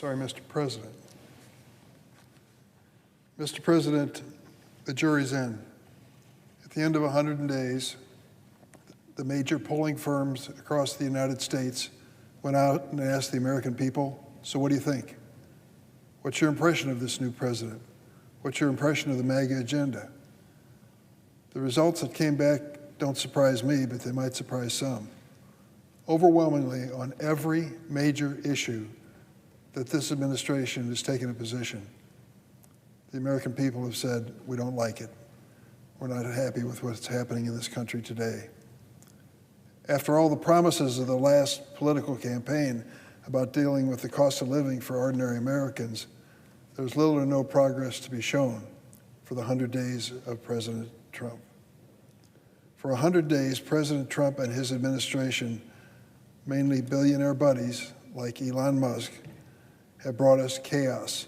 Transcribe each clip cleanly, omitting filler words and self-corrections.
Mr. President. Mr. President, the jury's in. At the end of 100 days, the major polling firms across the United States went out and asked the American people, so what do you think? What's your impression of this new president? What's your impression of the MAGA agenda? The results that came back don't surprise me, but they might surprise some. Overwhelmingly, on every major issue that this administration has taken a position, the American people have said, we don't like it. We're not happy with what's happening in this country today. After all the promises of the last political campaign about dealing with the cost of living for ordinary Americans, there's little or no progress to be shown for the 100 days of President Trump. For 100 days, President Trump and his administration, mainly billionaire buddies like Elon Musk, have brought us chaos,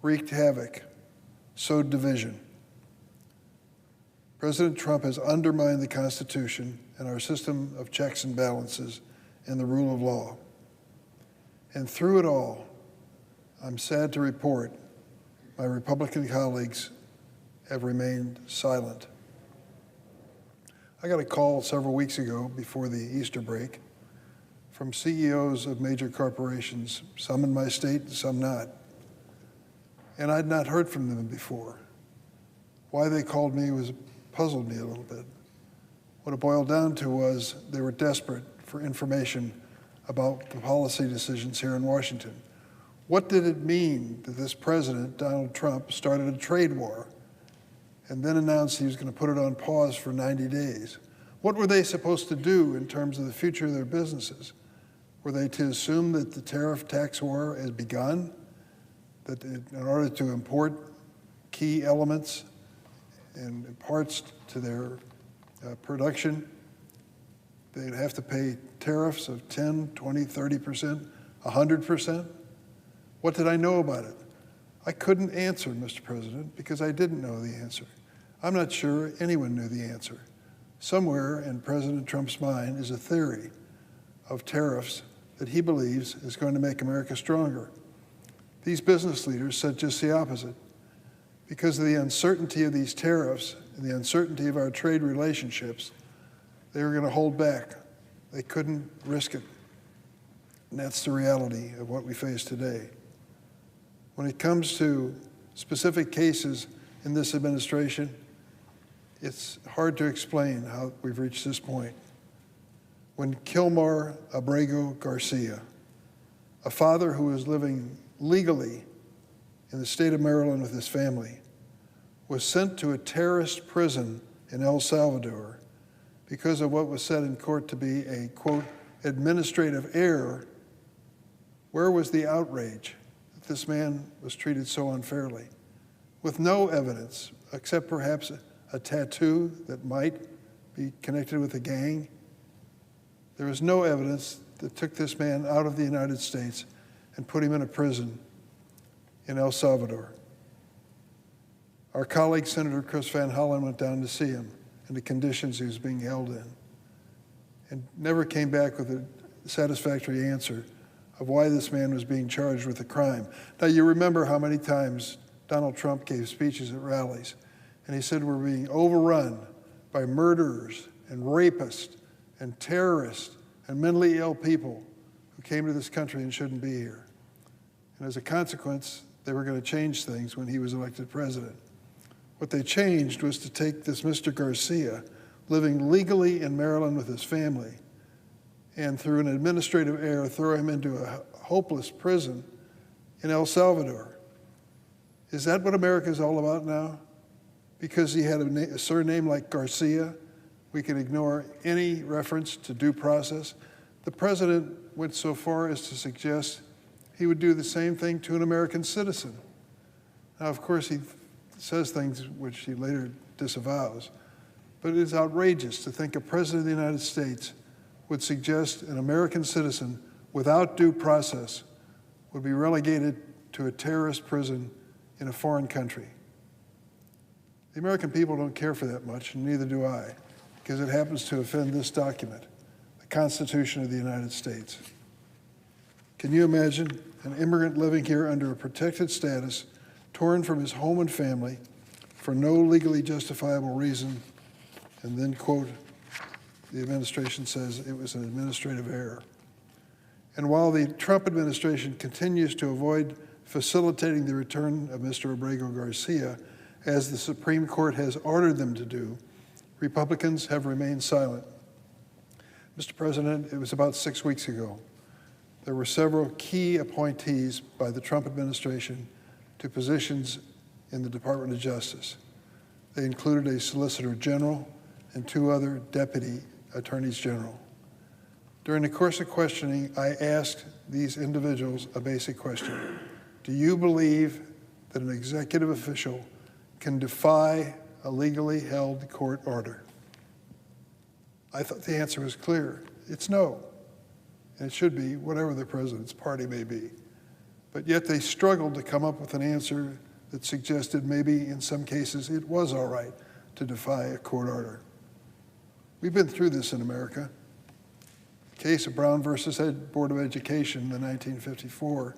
wreaked havoc, sowed division. President Trump has undermined the Constitution and our system of checks and balances and the rule of law. And through it all, I'm sad to report my Republican colleagues have remained silent. I got a call several weeks ago before the Easter break from CEOs of major corporations, some in my state and some not. And I'd not heard from them before. Why they called me puzzled me a little bit. What it boiled down to was they were desperate for information about the policy decisions here in Washington. What did it mean that this president, Donald Trump, started a trade war and then announced he was going to put it on pause for 90 days? What were they supposed to do in terms of the future of their businesses? Were they to assume that the tariff tax war has begun? That in order to import key elements and parts to their production, they'd have to pay tariffs of 10, 20, 30%, 100%? What did I know about it? I couldn't answer, Mr. President, because I didn't know the answer. I'm not sure anyone knew the answer. Somewhere in President Trump's mind is a theory of tariffs that he believes is going to make America stronger. These business leaders said just the opposite. Because of the uncertainty of these tariffs and the uncertainty of our trade relationships, they were going to hold back. They couldn't risk it. And that's the reality of what we face today. When it comes to specific cases in this administration, it's hard to explain how we've reached this point. When Kilmar Abrego Garcia, a father who was living legally in the state of Maryland with his family, was sent to a terrorist prison in El Salvador because of what was said in court to be a, quote, administrative error, where was the outrage that this man was treated so unfairly? With no evidence, except perhaps a tattoo that might be connected with a gang, there was no evidence that took this man out of the United States and put him in a prison in El Salvador. Our colleague, Senator Chris Van Hollen, went down to see him and the conditions he was being held in, and never came back with a satisfactory answer of why this man was being charged with a crime. Now, you remember how many times Donald Trump gave speeches at rallies, and he said we're being overrun by murderers and rapists and terrorists and mentally ill people who came to this country and shouldn't be here. And as a consequence, they were going to change things when he was elected president. What they changed was to take this Mr. Garcia, living legally in Maryland with his family, and through an administrative error, throw him into a hopeless prison in El Salvador. Is that what America is all about now? Because he had a surname like Garcia, we can ignore any reference to due process? The president went so far as to suggest he would do the same thing to an American citizen. Now, of course, he says things which he later disavows, but it is outrageous to think a president of the United States would suggest an American citizen without due process would be relegated to a terrorist prison in a foreign country. The American people don't care for that much, and neither do I, because it happens to offend this document, the Constitution of the United States. Can you imagine an immigrant living here under a protected status, torn from his home and family for no legally justifiable reason, and then, quote, the administration says it was an administrative error. And while the Trump administration continues to avoid facilitating the return of Mr. Abrego Garcia, as the Supreme Court has ordered them to do, Republicans have remained silent. Mr. President, it was about 6 weeks ago. There were several key appointees by the Trump administration to positions in the Department of Justice. They included a Solicitor General and 2 other Deputy Attorneys General. During the course of questioning, I asked these individuals a basic question. Do you believe that an executive official can defy a legally held court order? I thought the answer was clear. It's no. And it should be, whatever the president's party may be. But yet they struggled to come up with an answer that suggested maybe in some cases it was all right to defy a court order. We've been through this in America. The case of Brown versus Board of Education in 1954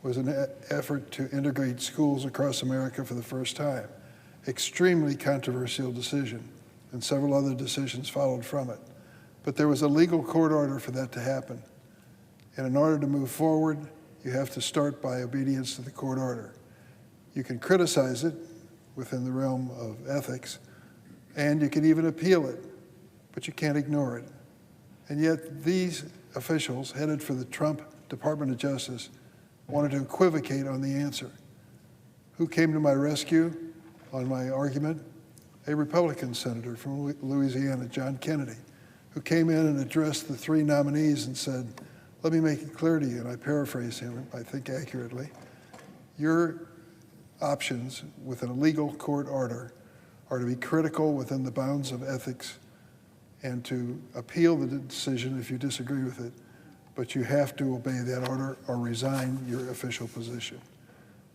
was an effort to integrate schools across America for the first time. Extremely controversial decision, and several other decisions followed from it. But there was a legal court order for that to happen. And in order to move forward, you have to start by obedience to the court order. You can criticize it within the realm of ethics, and you can even appeal it, but you can't ignore it. And yet these officials headed for the Trump Department of Justice wanted to equivocate on the answer. Who came to my rescue on my argument? A Republican senator from Louisiana, John Kennedy, who came in and addressed the 3 nominees and said, let me make it clear to you, and I paraphrase him, I think accurately, your options with an illegal court order are to be critical within the bounds of ethics and to appeal the decision if you disagree with it, but you have to obey that order or resign your official position.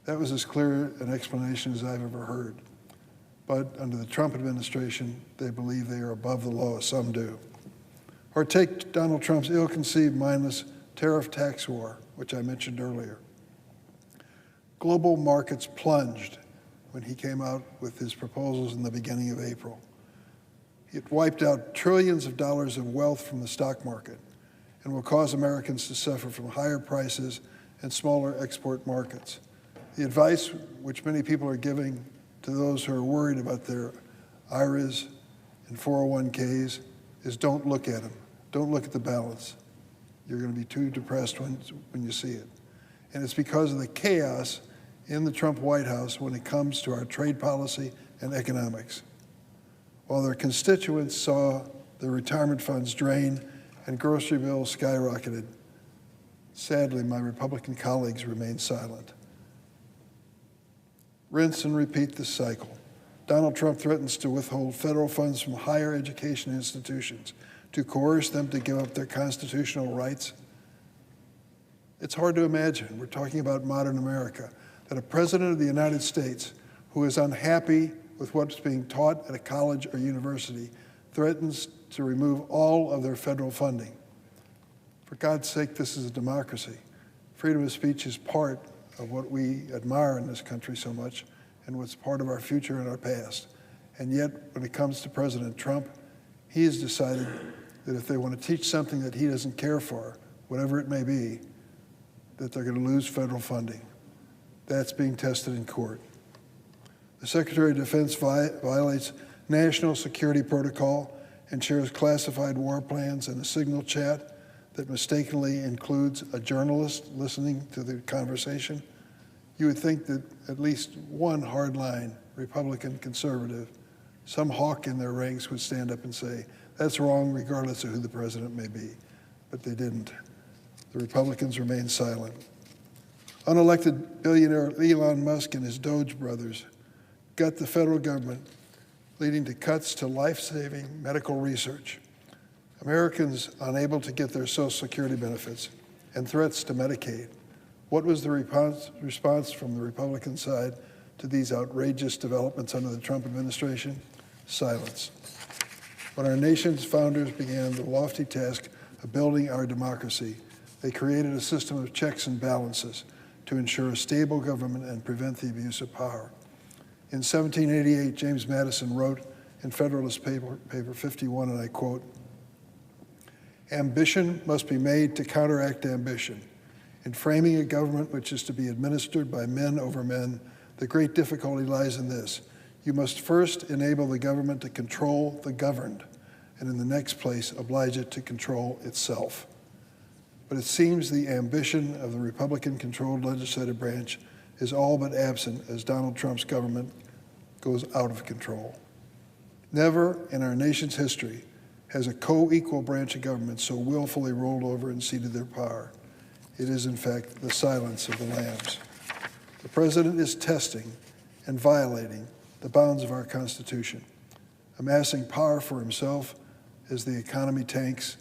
That was as clear an explanation as I've ever heard. But under the Trump administration, they believe they are above the law, some do. Or take Donald Trump's ill-conceived, mindless tariff tax war, which I mentioned earlier. Global markets plunged when he came out with his proposals in the beginning of April. It wiped out trillions of dollars of wealth from the stock market and will cause Americans to suffer from higher prices and smaller export markets. The advice which many people are giving to those who are worried about their IRAs and 401ks is don't look at them. Don't look at the balance. You're going to be too depressed when you see it. And it's because of the chaos in the Trump White House when it comes to our trade policy and economics. While their constituents saw their retirement funds drain and grocery bills skyrocketed, sadly, my Republican colleagues remained silent. Rinse and repeat this cycle. Donald Trump threatens to withhold federal funds from higher education institutions to coerce them to give up their constitutional rights. It's hard to imagine, we're talking about modern America, that a president of the United States who is unhappy with what's being taught at a college or university threatens to remove all of their federal funding. For God's sake, this is a democracy. Freedom of speech is part of what we admire in this country so much and what's part of our future and our past. And yet, when it comes to President Trump, he has decided that if they want to teach something that he doesn't care for, whatever it may be, that they're going to lose federal funding. That's being tested in court. The Secretary of Defense violates national security protocol and shares classified war plans in a signal chat that mistakenly includes a journalist listening to the conversation. You would think that at least one hardline Republican conservative, some hawk in their ranks, would stand up and say, that's wrong regardless of who the president may be. But they didn't. The Republicans remained silent. Unelected billionaire Elon Musk and his DOGE brothers gut the federal government, leading to cuts to life-saving medical research. Americans unable to get their Social Security benefits and threats to Medicaid. What was the response from the Republican side to these outrageous developments under the Trump administration? Silence. When our nation's founders began the lofty task of building our democracy, They created a system of checks and balances to ensure a stable government and prevent the abuse of power. In 1788, James Madison wrote in Federalist Paper 51, and I quote, "Ambition must be made to counteract ambition. In framing a government which is to be administered by men over men, the great difficulty lies in this. You must first enable the government to control the governed, and in the next place, oblige it to control itself." But it seems the ambition of the Republican-controlled legislative branch is all but absent as Donald Trump's government goes out of control. Never in our nation's history has a co-equal branch of government so willfully rolled over and ceded their power. It is, in fact, the silence of the lambs. The president is testing and violating the bounds of our Constitution, amassing power for himself as the economy tanks,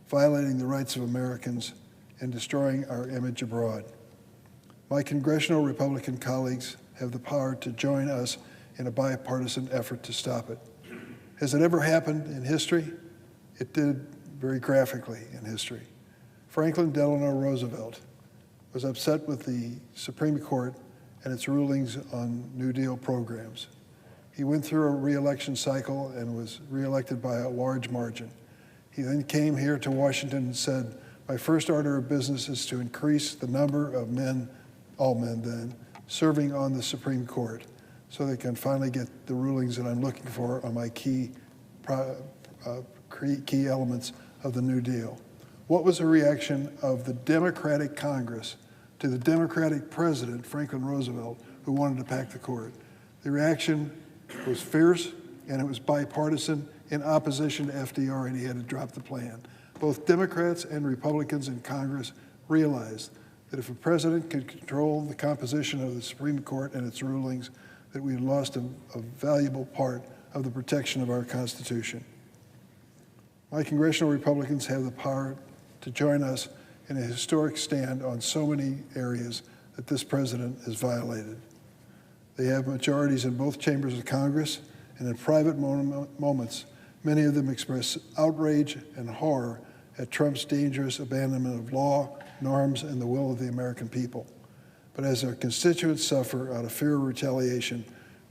violating the rights of Americans, and destroying our image abroad. My congressional Republican colleagues have the power to join us in a bipartisan effort to stop it. Has it ever happened in history? It did very graphically in history. Franklin Delano Roosevelt was upset with the Supreme Court and its rulings on New Deal programs. He went through a re-election cycle and was re-elected by a large margin. He then came here to Washington and said, "My first order of business is to increase the number of men, all men then, serving on the Supreme Court so they can finally get the rulings that I'm looking for on my key elements of the New Deal." What was the reaction of the Democratic Congress to the Democratic President, Franklin Roosevelt, who wanted to pack the court? The reaction was fierce, and it was bipartisan in opposition to FDR, and he had to drop the plan. Both Democrats and Republicans in Congress realized that if a president could control the composition of the Supreme Court and its rulings, that we had lost a valuable part of the protection of our Constitution. My congressional Republicans have the power to join us in a historic stand on so many areas that this president has violated. They have majorities in both chambers of Congress, and in private moments, many of them express outrage and horror at Trump's dangerous abandonment of law, norms, and the will of the American people. But as their constituents suffer out of fear of retaliation,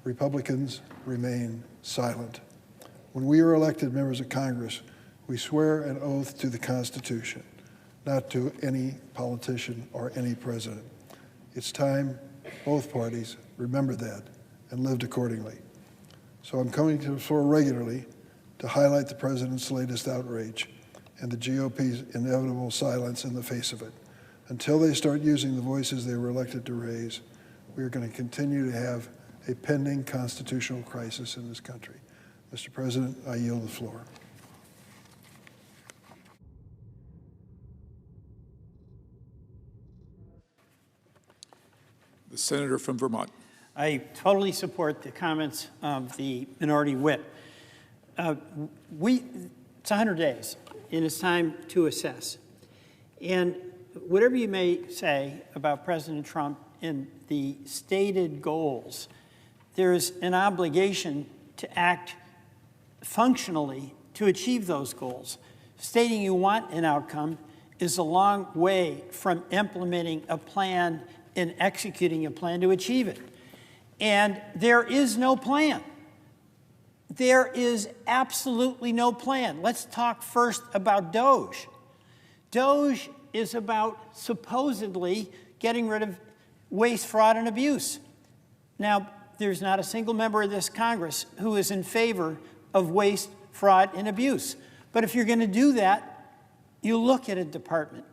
Republicans remain silent. When we are elected members of Congress, we swear an oath to the Constitution, not to any politician or any president. It's time both parties remember that and lived accordingly. So I'm coming to the floor regularly to highlight the president's latest outrage and the GOP's inevitable silence in the face of it. Until they start using the voices they were elected to raise, we are going to continue to have a pending constitutional crisis in this country. Mr. President, I yield the floor. The senator from Vermont. I totally support the comments of the minority whip. It's 100 days, and it's time to assess. And whatever you may say about President Trump and the stated goals, there's an obligation to act functionally to achieve those goals. Stating you want an outcome is a long way from implementing a plan and executing a plan to achieve it. And there is no plan. There is absolutely no plan. Let's talk first about DOGE. DOGE is about supposedly getting rid of waste, fraud, and abuse. Now, there's not a single member of this Congress who is in favor of waste, fraud, and abuse. But if you're going to do that, you look at a department.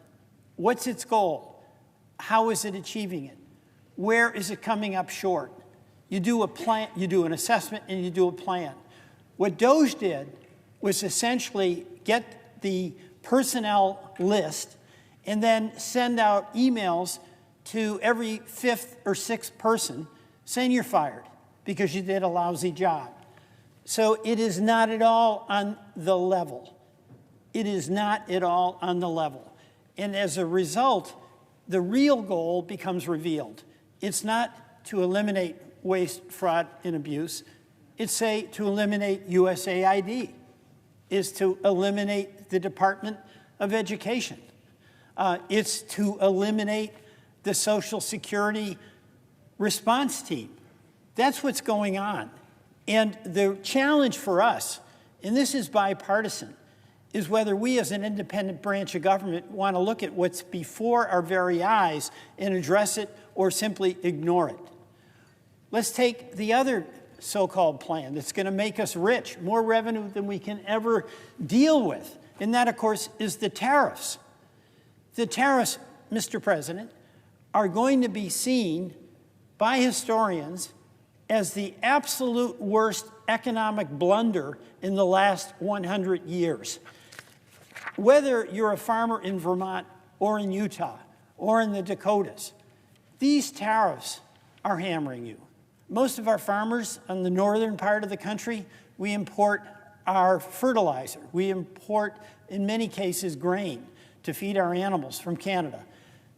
What's its goal? How is it achieving it? Where is it coming up short? You do a plan, you do an assessment, and you do a plan. What DOGE did was essentially get the personnel list and then send out emails to every fifth or sixth person saying you're fired because you did a lousy job. So it is not at all on the level. It is not at all on the level. And as a result, the real goal becomes revealed. It's not to eliminate waste, fraud, and abuse. It's to eliminate USAID. Is to eliminate the Department of Education. It's to eliminate the Social Security response team. That's what's going on. And the challenge for us, and this is bipartisan, is whether we as an independent branch of government want to look at what's before our very eyes and address it or simply ignore it. Let's take the other so-called plan that's going to make us rich, more revenue than we can ever deal with. And that, of course, is the tariffs. The tariffs, Mr. President, are going to be seen by historians as the absolute worst economic blunder in the last 100 years. Whether you're a farmer in Vermont or in Utah or in the Dakotas, these tariffs are hammering you. Most of our farmers on the northern part of the country, we import our fertilizer. We import, in many cases, grain to feed our animals from Canada.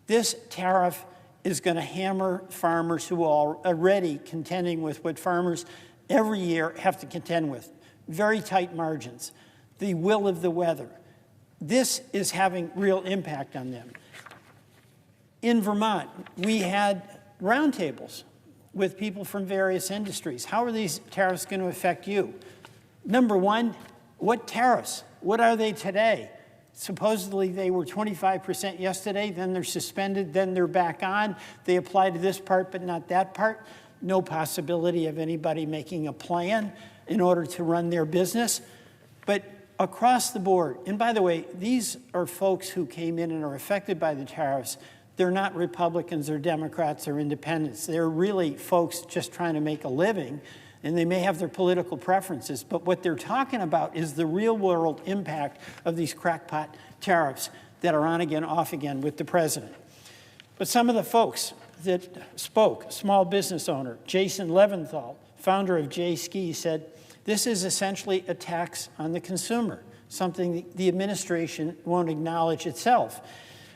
This tariff is going to hammer farmers who are already contending with what farmers every year have to contend with. Very tight margins, the will of the weather. This is having real impact on them. In Vermont, we had roundtables with people from various industries. How are these tariffs going to affect you? Number one, what tariffs? What are they today? Supposedly they were 25% yesterday, then they're suspended, then they're back on. They apply to this part but not that part. No possibility of anybody making a plan in order to run their business. But across the board, and by the way, these are folks who came in and are affected by the tariffs. They're not Republicans or Democrats or independents. They're really folks just trying to make a living, and they may have their political preferences, but what they're talking about is the real-world impact of these crackpot tariffs that are on again, off again with the president. But some of the folks that spoke, small business owner Jason Leventhal, founder of J-Ski, said, this is essentially a tax on the consumer, something the administration won't acknowledge itself.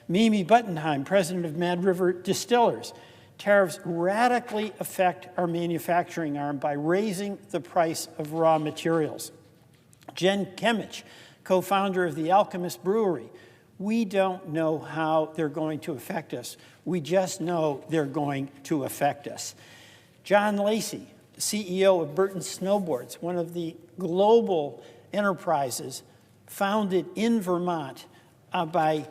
Mimi Buttenheim, president of Mad River Distillers, tariffs radically affect our manufacturing arm by raising the price of raw materials. Jen Kimmich, co-founder of the Alchemist Brewery, we don't know how they're going to affect us. We just know they're going to affect us. John Lacey, CEO of Burton Snowboards, one of the global enterprises founded in Vermont by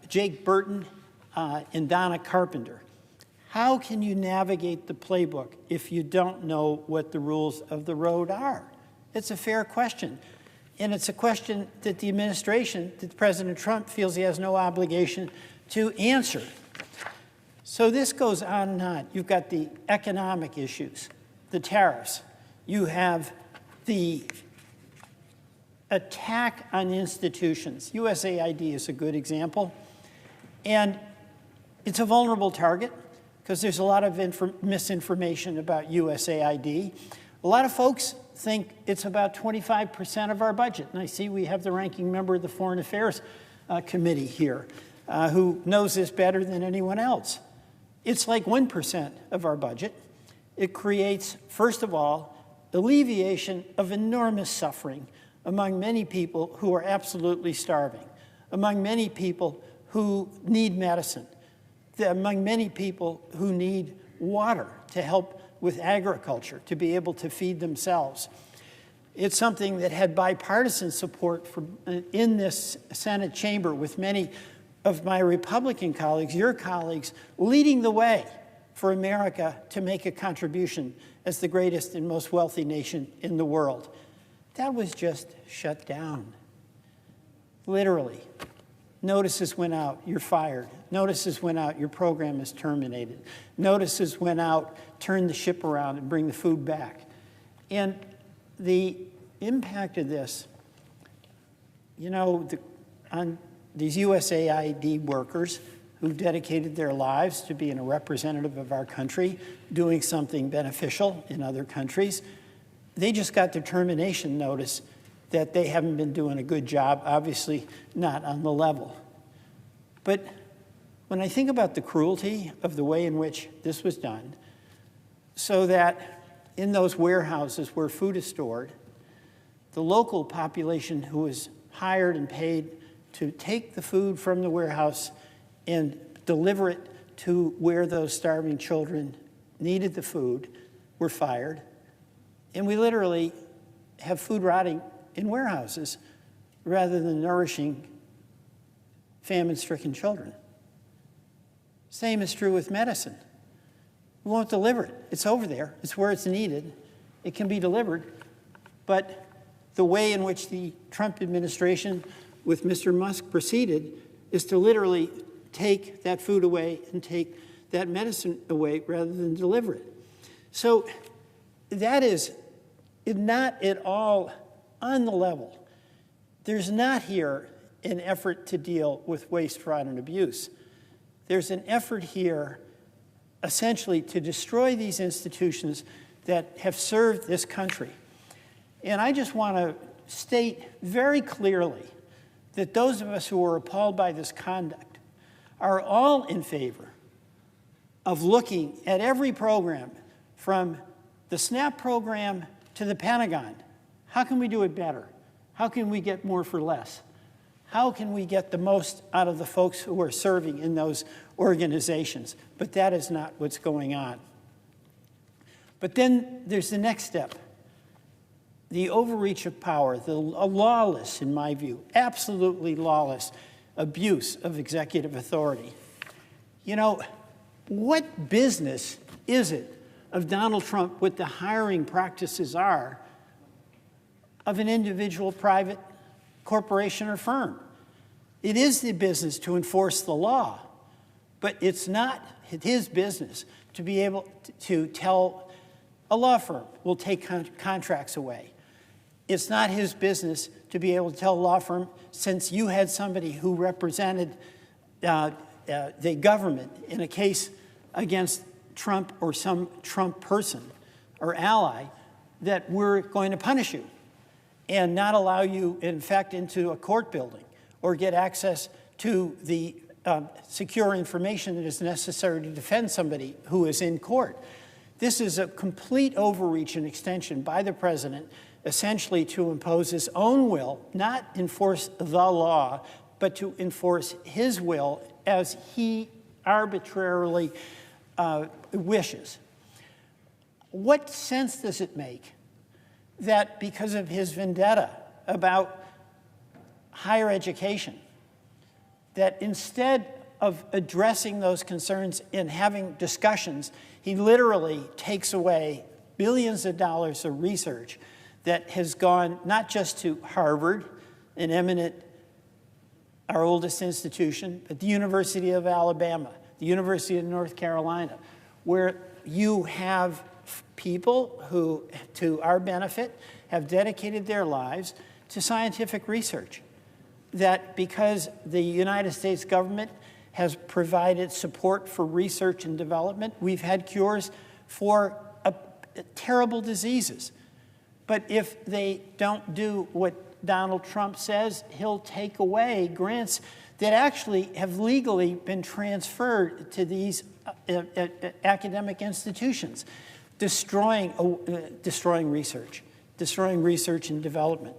Jake Burton and Donna Carpenter. How can you navigate the playbook if you don't know what the rules of the road are? It's a fair question. And it's a question that the administration, that President Trump feels he has no obligation to answer. So this goes on and on. You've got the economic issues, the tariffs. You have the attack on institutions. USAID is a good example. And it's a vulnerable target because there's a lot of misinformation about USAID. A lot of folks think it's about 25% of our budget. And I see we have the ranking member of the Foreign Affairs Committee here who knows this better than anyone else. It's like 1% of our budget. It creates, first of all, alleviation of enormous suffering among many people who are absolutely starving, among many people who need medicine, among many people who need water to help with agriculture, to be able to feed themselves. It's something that had bipartisan support in this Senate chamber with many of my Republican colleagues, your colleagues, leading the way for America to make a contribution as the greatest and most wealthy nation in the world. That was just shut down, literally. Notices went out, you're fired. Notices went out, your program is terminated. Notices went out, turn the ship around and bring the food back. And the impact of this, you know, on these USAID workers who dedicated their lives to being a representative of our country, doing something beneficial in other countries, they just got their termination notice that they haven't been doing a good job, obviously not on the level. But when I think about the cruelty of the way in which this was done, so that in those warehouses where food is stored, the local population who is hired and paid to take the food from the warehouse and deliver it to where those starving children needed the food were fired. And we literally have food rotting in warehouses rather than nourishing famine-stricken children. Same is true with medicine. We won't deliver it. It's over there. It's where it's needed. It can be delivered. But the way in which the Trump administration with Mr. Musk proceeded is to literally take that food away and take that medicine away rather than deliver it. So that is not at all on the level. There's not here an effort to deal with waste, fraud, and abuse. There's an effort here essentially to destroy these institutions that have served this country. And I just want to state very clearly that those of us who are appalled by this conduct are all in favor of looking at every program, from the SNAP program to the Pentagon. How can we do it better? How can we get more for less? How can we get the most out of the folks who are serving in those organizations? But that is not what's going on. But then there's the next step. The overreach of power, a lawless, in my view, absolutely lawless abuse of executive authority. You know, what business is it of Donald Trump what the hiring practices are of an individual private corporation or firm? It is the business to enforce the law, but it's not his business to be able to tell a law firm, we'll take contracts away. It's not his business to be able to tell a law firm, since you had somebody who represented the government in a case against Trump or some Trump person or ally, that we're going to punish you and not allow you, in fact, into a court building or get access to the secure information that is necessary to defend somebody who is in court. This is a complete overreach and extension by the president, essentially to impose his own will, not enforce the law, but to enforce his will as he arbitrarily wishes. What sense does it make that because of his vendetta about higher education, that instead of addressing those concerns and having discussions, he literally takes away billions of dollars of research that has gone not just to Harvard, an eminent, our oldest institution, but the University of Alabama, the University of North Carolina, where you have people who, to our benefit, have dedicated their lives to scientific research. That because the United States government has provided support for research and development, we've had cures for terrible diseases. But if they don't do what Donald Trump says, he'll take away grants that actually have legally been transferred to these academic institutions, destroying research and development.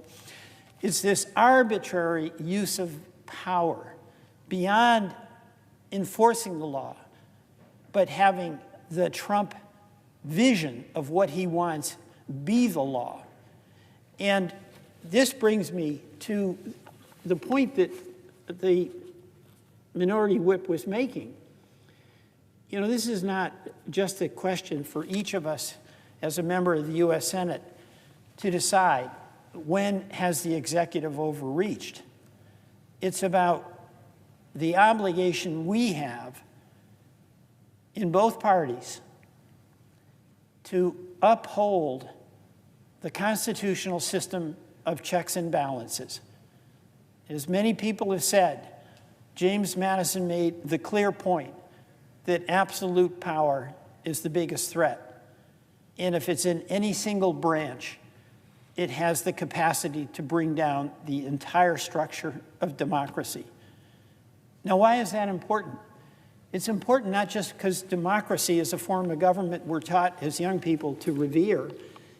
It's this arbitrary use of power beyond enforcing the law, but having the Trump vision of what he wants be the law. And this brings me to the point that the minority whip was making. You know, this is not just a question for each of us as a member of the U.S. Senate to decide when has the executive overreached. It's about the obligation we have in both parties to uphold the constitutional system of checks and balances. As many people have said, James Madison made the clear point that absolute power is the biggest threat. And if it's in any single branch, it has the capacity to bring down the entire structure of democracy. Now, why is that important? It's important not just because democracy is a form of government we're taught as young people to revere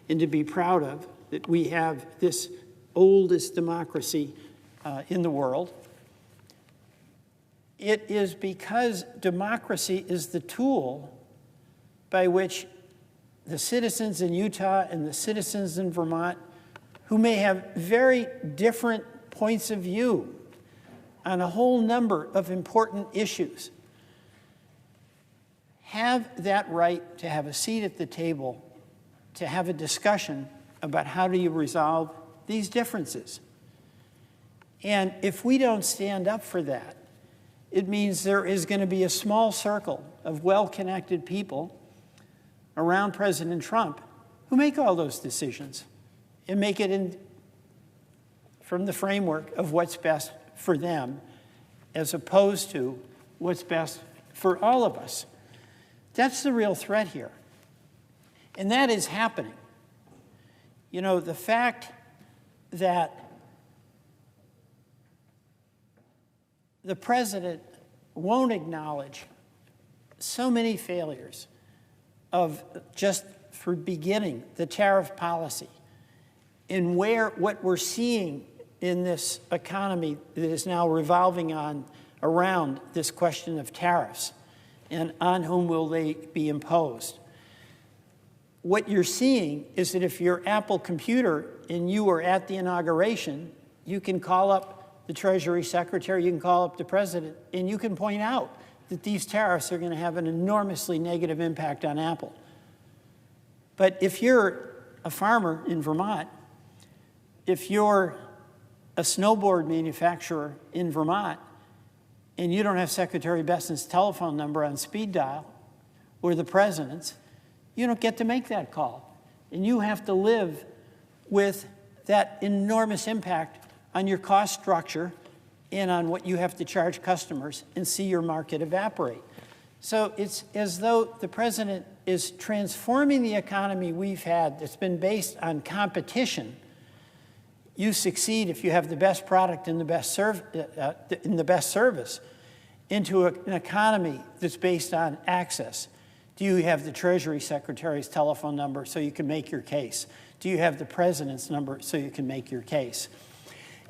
and to be proud of, that we have this oldest democracy in the world. It is because democracy is the tool by which the citizens in Utah and the citizens in Vermont, who may have very different points of view on a whole number of important issues, have that right to have a seat at the table, to have a discussion about how do you resolve these differences. And if we don't stand up for that, it means there is going to be a small circle of well-connected people around President Trump who make all those decisions and make it from the framework of what's best for them as opposed to what's best for all of us. That's the real threat here. And that is happening. You know, the fact that the president won't acknowledge so many failures of just for beginning the tariff policy and what we're seeing in this economy that is now revolving around this question of tariffs and on whom will they be imposed. What you're seeing is that if you're Apple Computer and you were at the inauguration, you can call up the Treasury Secretary, you can call up the President, and you can point out that these tariffs are going to have an enormously negative impact on Apple. But if you're a farmer in Vermont, if you're a snowboard manufacturer in Vermont, and you don't have Secretary Besson's telephone number on speed dial or the President's, you don't get to make that call. And you have to live with that enormous impact on your cost structure and on what you have to charge customers and see your market evaporate. So it's as though the president is transforming the economy we've had that's been based on competition. You succeed if you have the best product and the best service into an economy that's based on access. Do you have the Treasury Secretary's telephone number so you can make your case? Do you have the President's number so you can make your case?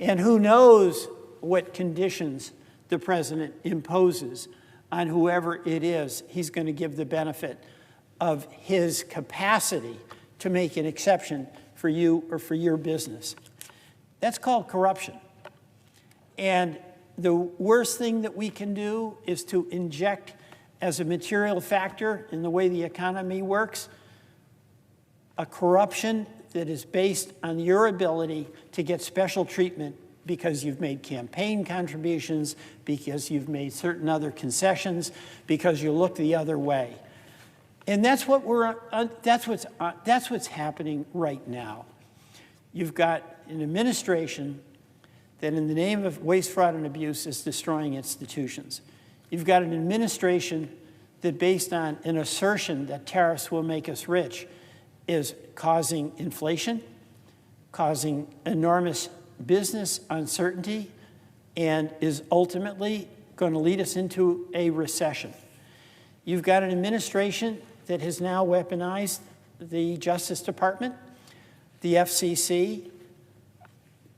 And who knows what conditions the President imposes on whoever it is he's going to give the benefit of his capacity to make an exception for you or for your business. That's called corruption. And the worst thing that we can do is to inject as a material factor in the way the economy works, a corruption that is based on your ability to get special treatment because you've made campaign contributions, because you've made certain other concessions, because you look the other way. And that's what's happening right now. You've got an administration that in the name of waste, fraud, and abuse is destroying institutions. You've got an administration that based on an assertion that tariffs will make us rich is causing inflation, causing enormous business uncertainty, and is ultimately going to lead us into a recession. You've got an administration that has now weaponized the Justice Department, the FCC,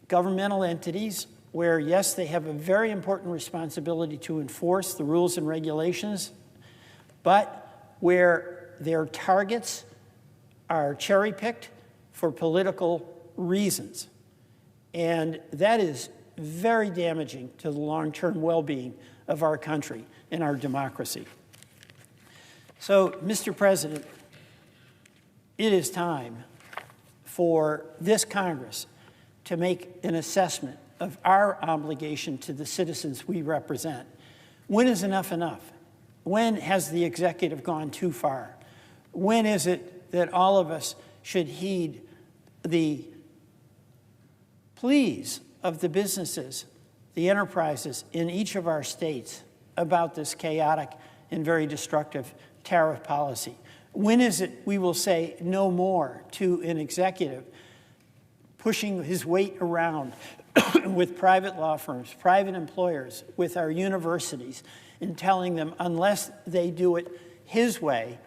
governmental entities, where, yes, they have a very important responsibility to enforce the rules and regulations, but where their targets are cherry-picked for political reasons. And that is very damaging to the long-term well-being of our country and our democracy. So, Mr. President, it is time for this Congress to make an assessment of our obligation to the citizens we represent. When is enough enough? When has the executive gone too far? When is it that all of us should heed the pleas of the businesses, the enterprises in each of our states about this chaotic and very destructive tariff policy? When is it we will say no more to an executive pushing his weight around with private law firms, private employers, with our universities, and telling them unless they do it his way,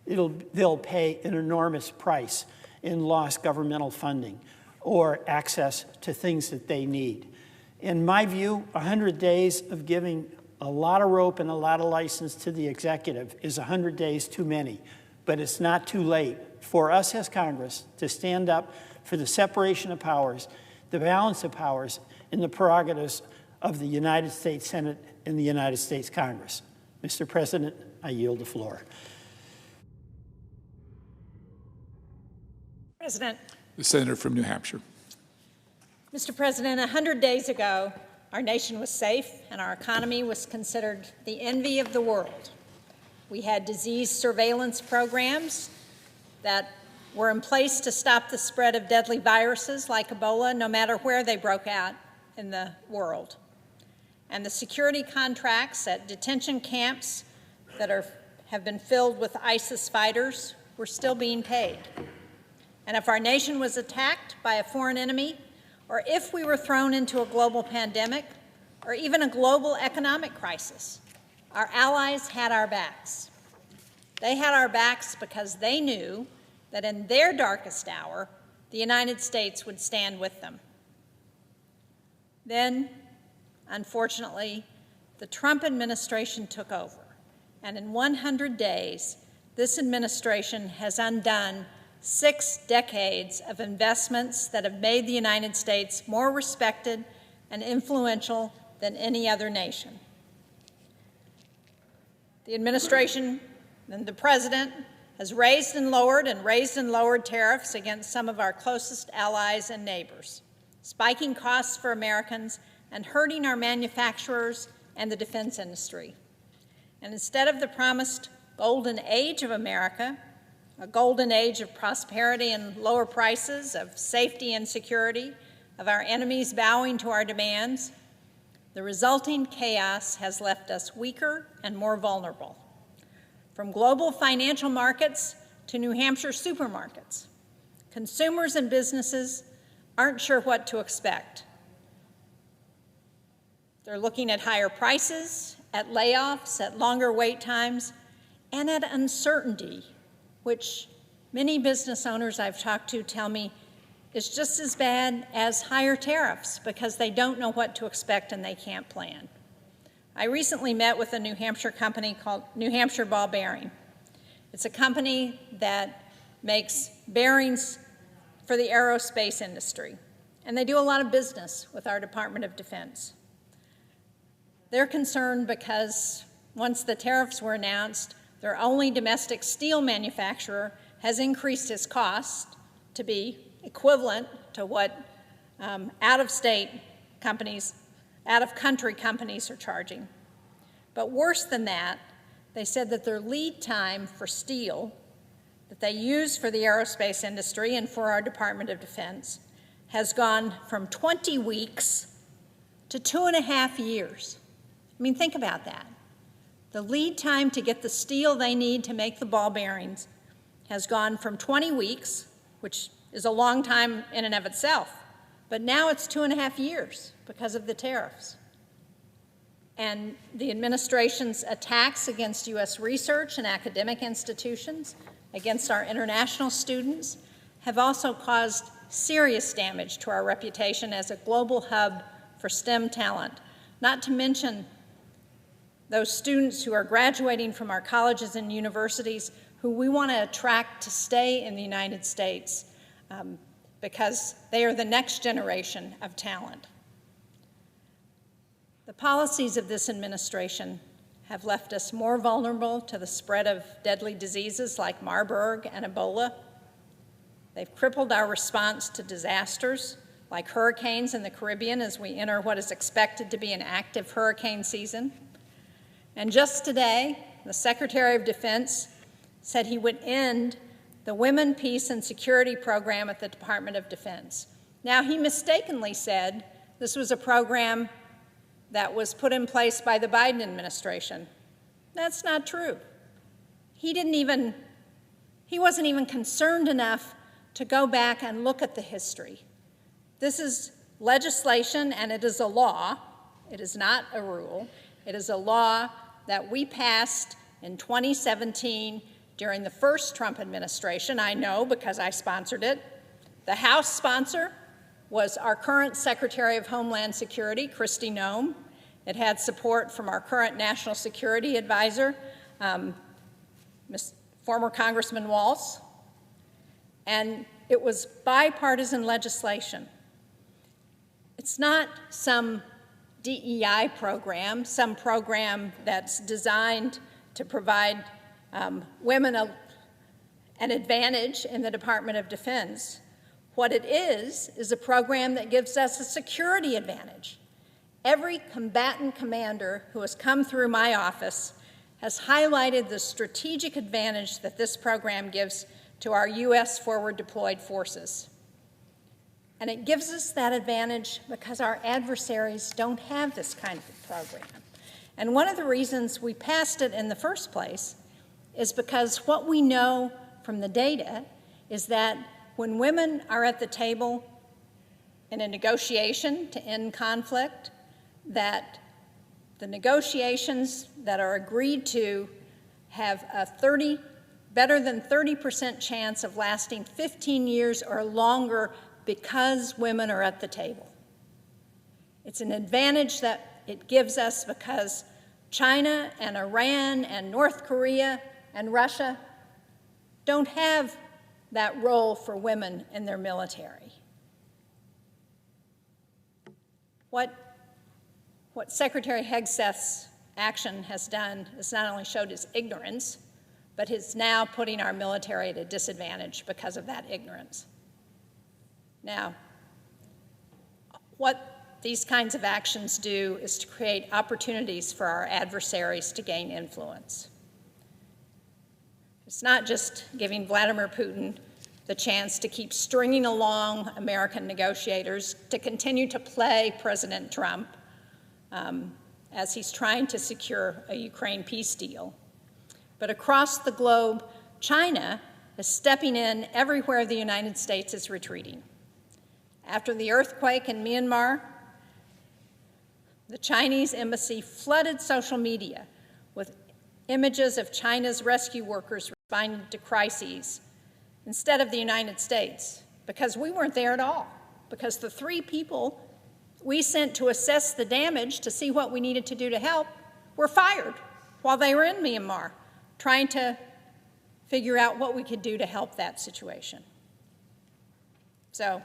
they'll pay an enormous price in lost governmental funding or access to things that they need. In my view, 100 days of giving a lot of rope and a lot of license to the executive is 100 days too many, but it's not too late for us as Congress to stand up for the separation of powers, the balance of powers, and the prerogatives of the United States Senate and the United States Congress. Mr. President, I yield the floor. President. The senator from New Hampshire. Mr. President, 100 days ago, our nation was safe and our economy was considered the envy of the world. We had disease surveillance programs that were in place to stop the spread of deadly viruses like Ebola, no matter where they broke out in the world. And the security contracts at detention camps that have been filled with ISIS fighters were still being paid. And if our nation was attacked by a foreign enemy, or if we were thrown into a global pandemic, or even a global economic crisis, our allies had our backs. They had our backs because they knew that in their darkest hour, the United States would stand with them. Then, unfortunately, the Trump administration took over, and in 100 days, this administration has undone 6 decades of investments that have made the United States more respected and influential than any other nation. The administration and the president has raised and lowered tariffs against some of our closest allies and neighbors, spiking costs for Americans and hurting our manufacturers and the defense industry. And instead of the promised golden age of America, a golden age of prosperity and lower prices, of safety and security, of our enemies bowing to our demands, the resulting chaos has left us weaker and more vulnerable. From global financial markets to New Hampshire supermarkets, consumers and businesses aren't sure what to expect. They're looking at higher prices, at layoffs, at longer wait times, and at uncertainty, which many business owners I've talked to tell me is just as bad as higher tariffs because they don't know what to expect and they can't plan. I recently met with a New Hampshire company called New Hampshire Ball Bearing. It's a company that makes bearings for the aerospace industry, and they do a lot of business with our Department of Defense. They're concerned because once the tariffs were announced, their only domestic steel manufacturer has increased its cost to be equivalent to what out-of-country companies are charging. But worse than that, they said that their lead time for steel that they use for the aerospace industry and for our Department of Defense has gone from 20 weeks to 2.5 years. I mean, think about that. The lead time to get the steel they need to make the ball bearings has gone from 20 weeks, which is a long time in and of itself, but now it's 2.5 years because of the tariffs. And the administration's attacks against U.S. research and academic institutions, against our international students, have also caused serious damage to our reputation as a global hub for STEM talent, not to mention those students who are graduating from our colleges and universities who we want to attract to stay in the United States because they are the next generation of talent. The policies of this administration have left us more vulnerable to the spread of deadly diseases like Marburg and Ebola. They've crippled our response to disasters like hurricanes in the Caribbean as we enter what is expected to be an active hurricane season. And just today, the Secretary of Defense said he would end the Women, Peace, and Security program at the Department of Defense. Now, he mistakenly said this was a program that was put in place by the Biden administration. That's not true. He wasn't even concerned enough to go back and look at the history. This is legislation, and it is a law. It is not a rule. It is a law that we passed in 2017 during the first Trump administration. I know because I sponsored it. The House sponsor was our current Secretary of Homeland Security, Kristi Noem, It had support from our current national security advisor, former Congressman Walz, and it was bipartisan legislation. It's not some DEI program, some program that's designed to provide women an advantage in the Department of Defense. What it is a program that gives us a security advantage. Every combatant commander who has come through my office has highlighted the strategic advantage that this program gives to our U.S. forward deployed forces. And it gives us that advantage because our adversaries don't have this kind of program. And one of the reasons we passed it in the first place is because what we know from the data is that when women are at the table in a negotiation to end conflict, that the negotiations that are agreed to have a better than 30% chance of lasting 15 years or longer because women are at the table. It's an advantage that it gives us because China and Iran and North Korea and Russia don't have that role for women in their military. What Secretary Hegseth's action has done is not only showed his ignorance, but is now putting our military at a disadvantage because of that ignorance. Now, what these kinds of actions do is to create opportunities for our adversaries to gain influence. It's not just giving Vladimir Putin the chance to keep stringing along American negotiators to continue to play President Trump as he's trying to secure a Ukraine peace deal. But across the globe, China is stepping in everywhere the United States is retreating. After the earthquake in Myanmar, the Chinese embassy flooded social media with images of China's rescue workers responding to crises instead of the United States, because we weren't there at all, because the 3 people we sent to assess the damage to see what we needed to do to help were fired while they were in Myanmar, trying to figure out what we could do to help that situation. So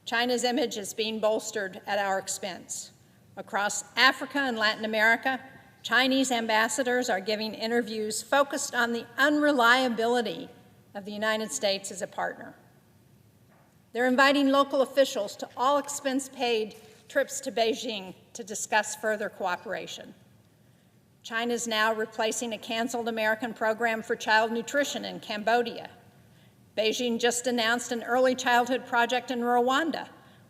China's image is being bolstered at our expense. Across Africa and Latin America, Chinese ambassadors are giving interviews focused on the unreliability of the United States as a partner. They're inviting local officials to all expense-paid trips to Beijing to discuss further cooperation. China's now replacing a canceled American program for child nutrition in Cambodia. Beijing just announced an early childhood project in Rwanda,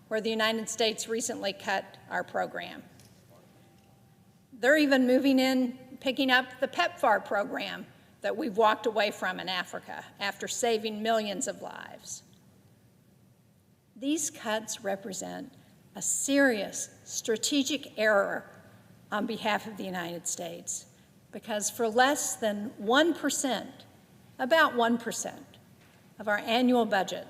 where the United States recently cut our program. They're even moving in, picking up the PEPFAR program that we've walked away from in Africa after saving millions of lives. These cuts represent a serious strategic error on behalf of the United States, because for less than 1%, about 1% of our annual budget,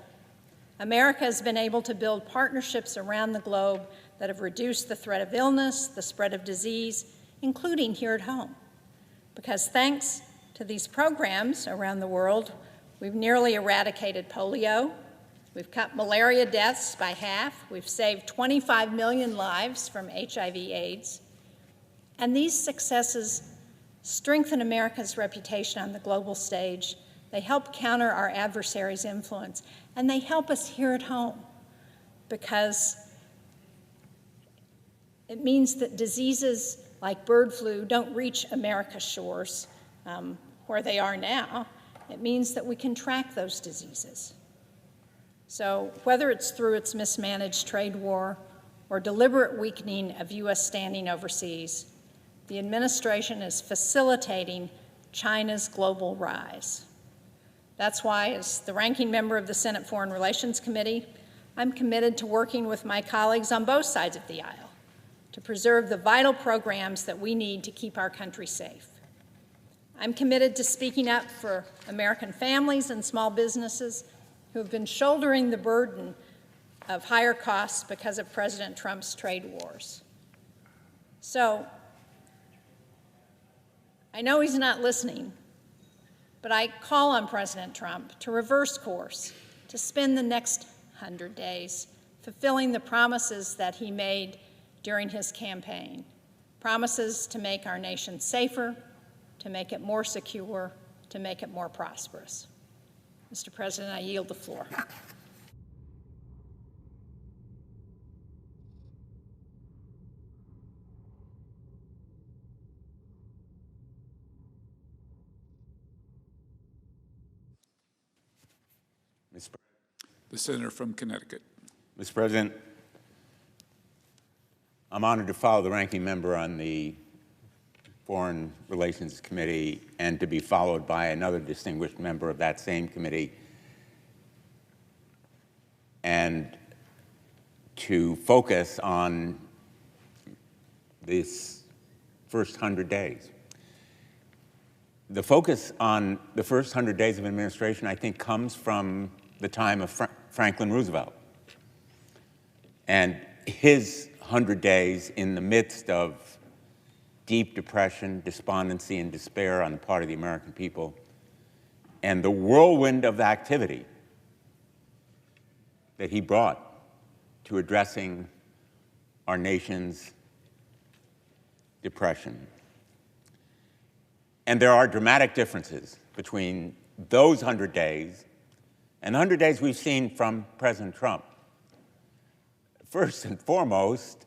America has been able to build partnerships around the globe that have reduced the threat of illness, the spread of disease, including here at home. Because thanks to these programs around the world, we've nearly eradicated polio, we've cut malaria deaths by half, we've saved 25 million lives from HIV/AIDS, and these successes strengthen America's reputation on the global stage. They help counter our adversaries' influence, and they help us here at home, because it means that diseases like bird flu don't reach America's shores where they are now. It means that we can track those diseases. So whether it's through its mismanaged trade war or deliberate weakening of U.S. standing overseas, the administration is facilitating China's global rise. That's why, as the ranking member of the Senate Foreign Relations Committee, I'm committed to working with my colleagues on both sides of the aisle to preserve the vital programs that we need to keep our country safe. I'm committed to speaking up for American families and small businesses who have been shouldering the burden of higher costs because of President Trump's trade wars. So I know he's not listening, but I call on President Trump to reverse course, to spend the next 100 days fulfilling the promises that he made during his campaign, promises to make our nation safer, to make it more secure, to make it more prosperous. Mr. President, I yield the floor. The senator from Connecticut. Mr. President, I'm honored to follow the ranking member on the Foreign Relations Committee and to be followed by another distinguished member of that same committee, and to focus on this first 100 days. The focus on the first 100 days of administration, I think, comes from the time of Franklin Roosevelt and his 100 days in the midst of deep depression, despondency, and despair on the part of the American people, and the whirlwind of activity that he brought to addressing our nation's depression. And there are dramatic differences between those 100 days and the 100 days we've seen from President Trump. First and foremost,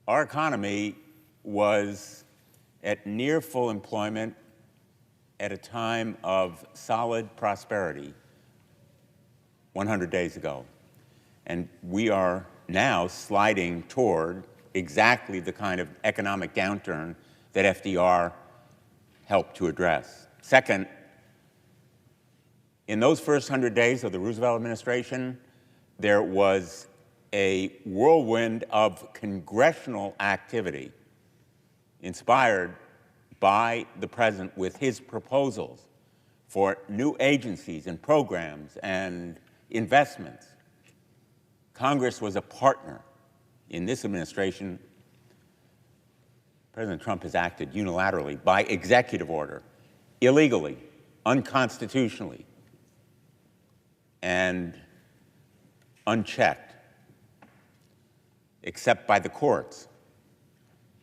our economy was at near full employment at a time of solid prosperity 100 days ago. And we are now sliding toward exactly the kind of economic downturn that FDR helped to address. Second, in those first 100 days of the Roosevelt administration, there was a whirlwind of congressional activity inspired by the president with his proposals for new agencies and programs and investments. Congress was a partner in this administration. President Trump has acted unilaterally by executive order, illegally, unconstitutionally, and unchecked, except by the courts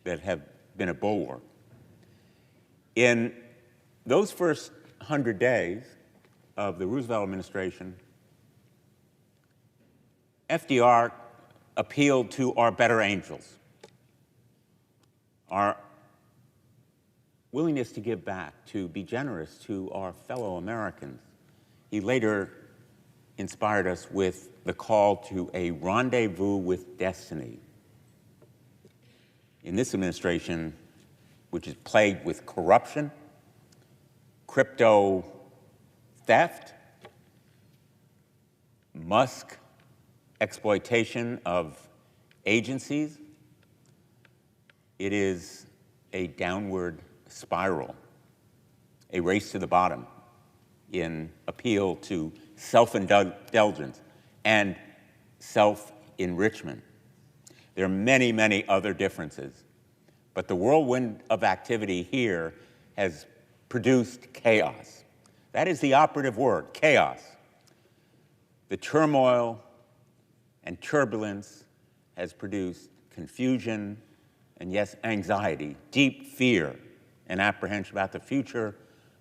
that have been a bulwark. In those first 100 days of the Roosevelt administration, FDR appealed to our better angels, our willingness to give back, to be generous to our fellow Americans. He later inspired us with the call to a rendezvous with destiny. In this administration, which is plagued with corruption, crypto theft, Musk exploitation of agencies, it is a downward spiral, a race to the bottom in appeal to self-indulgence and self-enrichment. There are many, many other differences, but the whirlwind of activity here has produced chaos. That is the operative word, chaos. The turmoil and turbulence has produced confusion and, yes, anxiety, deep fear and apprehension about the future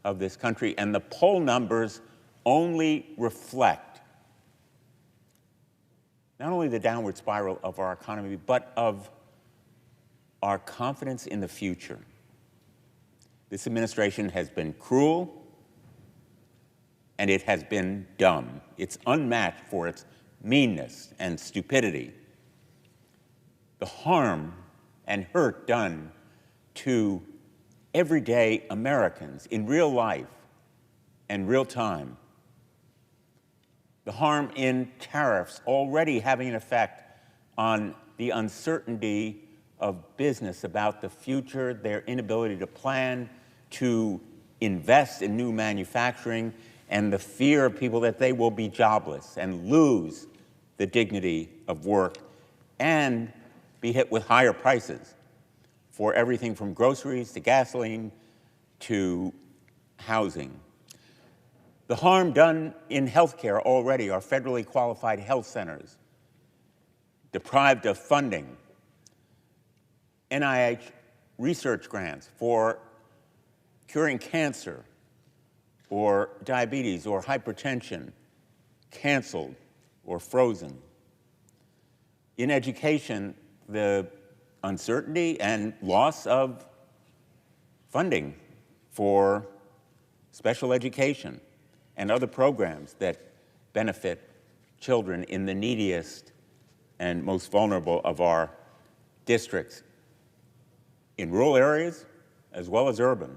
of this country. And the poll numbers only reflect not only the downward spiral of our economy, but of our confidence in the future. This administration has been cruel, and it has been dumb. It's unmatched for its meanness and stupidity. The harm and hurt done to everyday Americans in real life and real time. The harm in tariffs already having an effect on the uncertainty of business about the future, their inability to plan, to invest in new manufacturing, and the fear of people that they will be jobless and lose the dignity of work and be hit with higher prices for everything from groceries to gasoline to housing. The harm done in healthcare already, our federally qualified health centers, deprived of funding, NIH research grants for curing cancer or diabetes or hypertension, canceled or frozen. In education, the uncertainty and loss of funding for special education and other programs that benefit children in the neediest and most vulnerable of our districts, in rural areas as well as urban.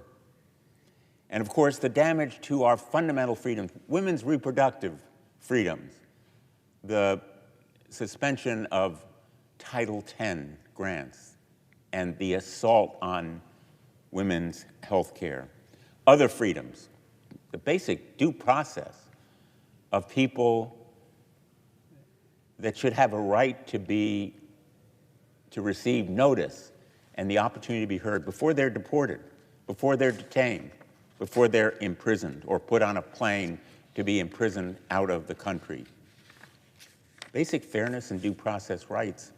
And of course, the damage to our fundamental freedoms, women's reproductive freedoms, the suspension of Title X grants, and the assault on women's health care, other freedoms, the basic due process of people that should have a right to receive notice and the opportunity to be heard before they're deported, before they're detained, before they're imprisoned or put on a plane to be imprisoned out of the country. Basic fairness and due process rights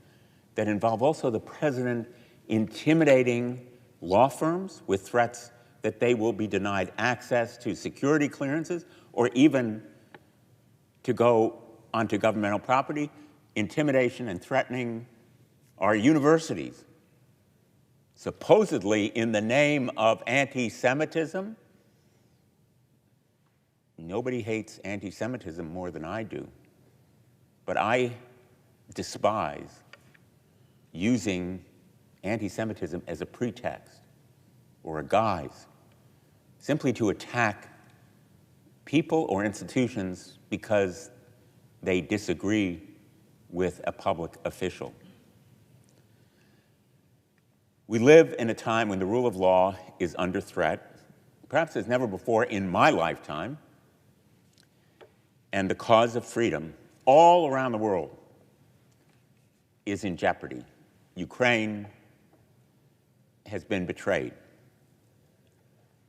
that involve also the president intimidating law firms with threats that they will be denied access to security clearances or even to go onto governmental property, intimidation and threatening our universities, supposedly in the name of anti-Semitism. Nobody hates anti-Semitism more than I do, but I despise using anti-Semitism as a pretext or a guise simply to attack people or institutions because they disagree with a public official. We live in a time when the rule of law is under threat, perhaps as never before in my lifetime, and the cause of freedom all around the world is in jeopardy. Ukraine has been betrayed.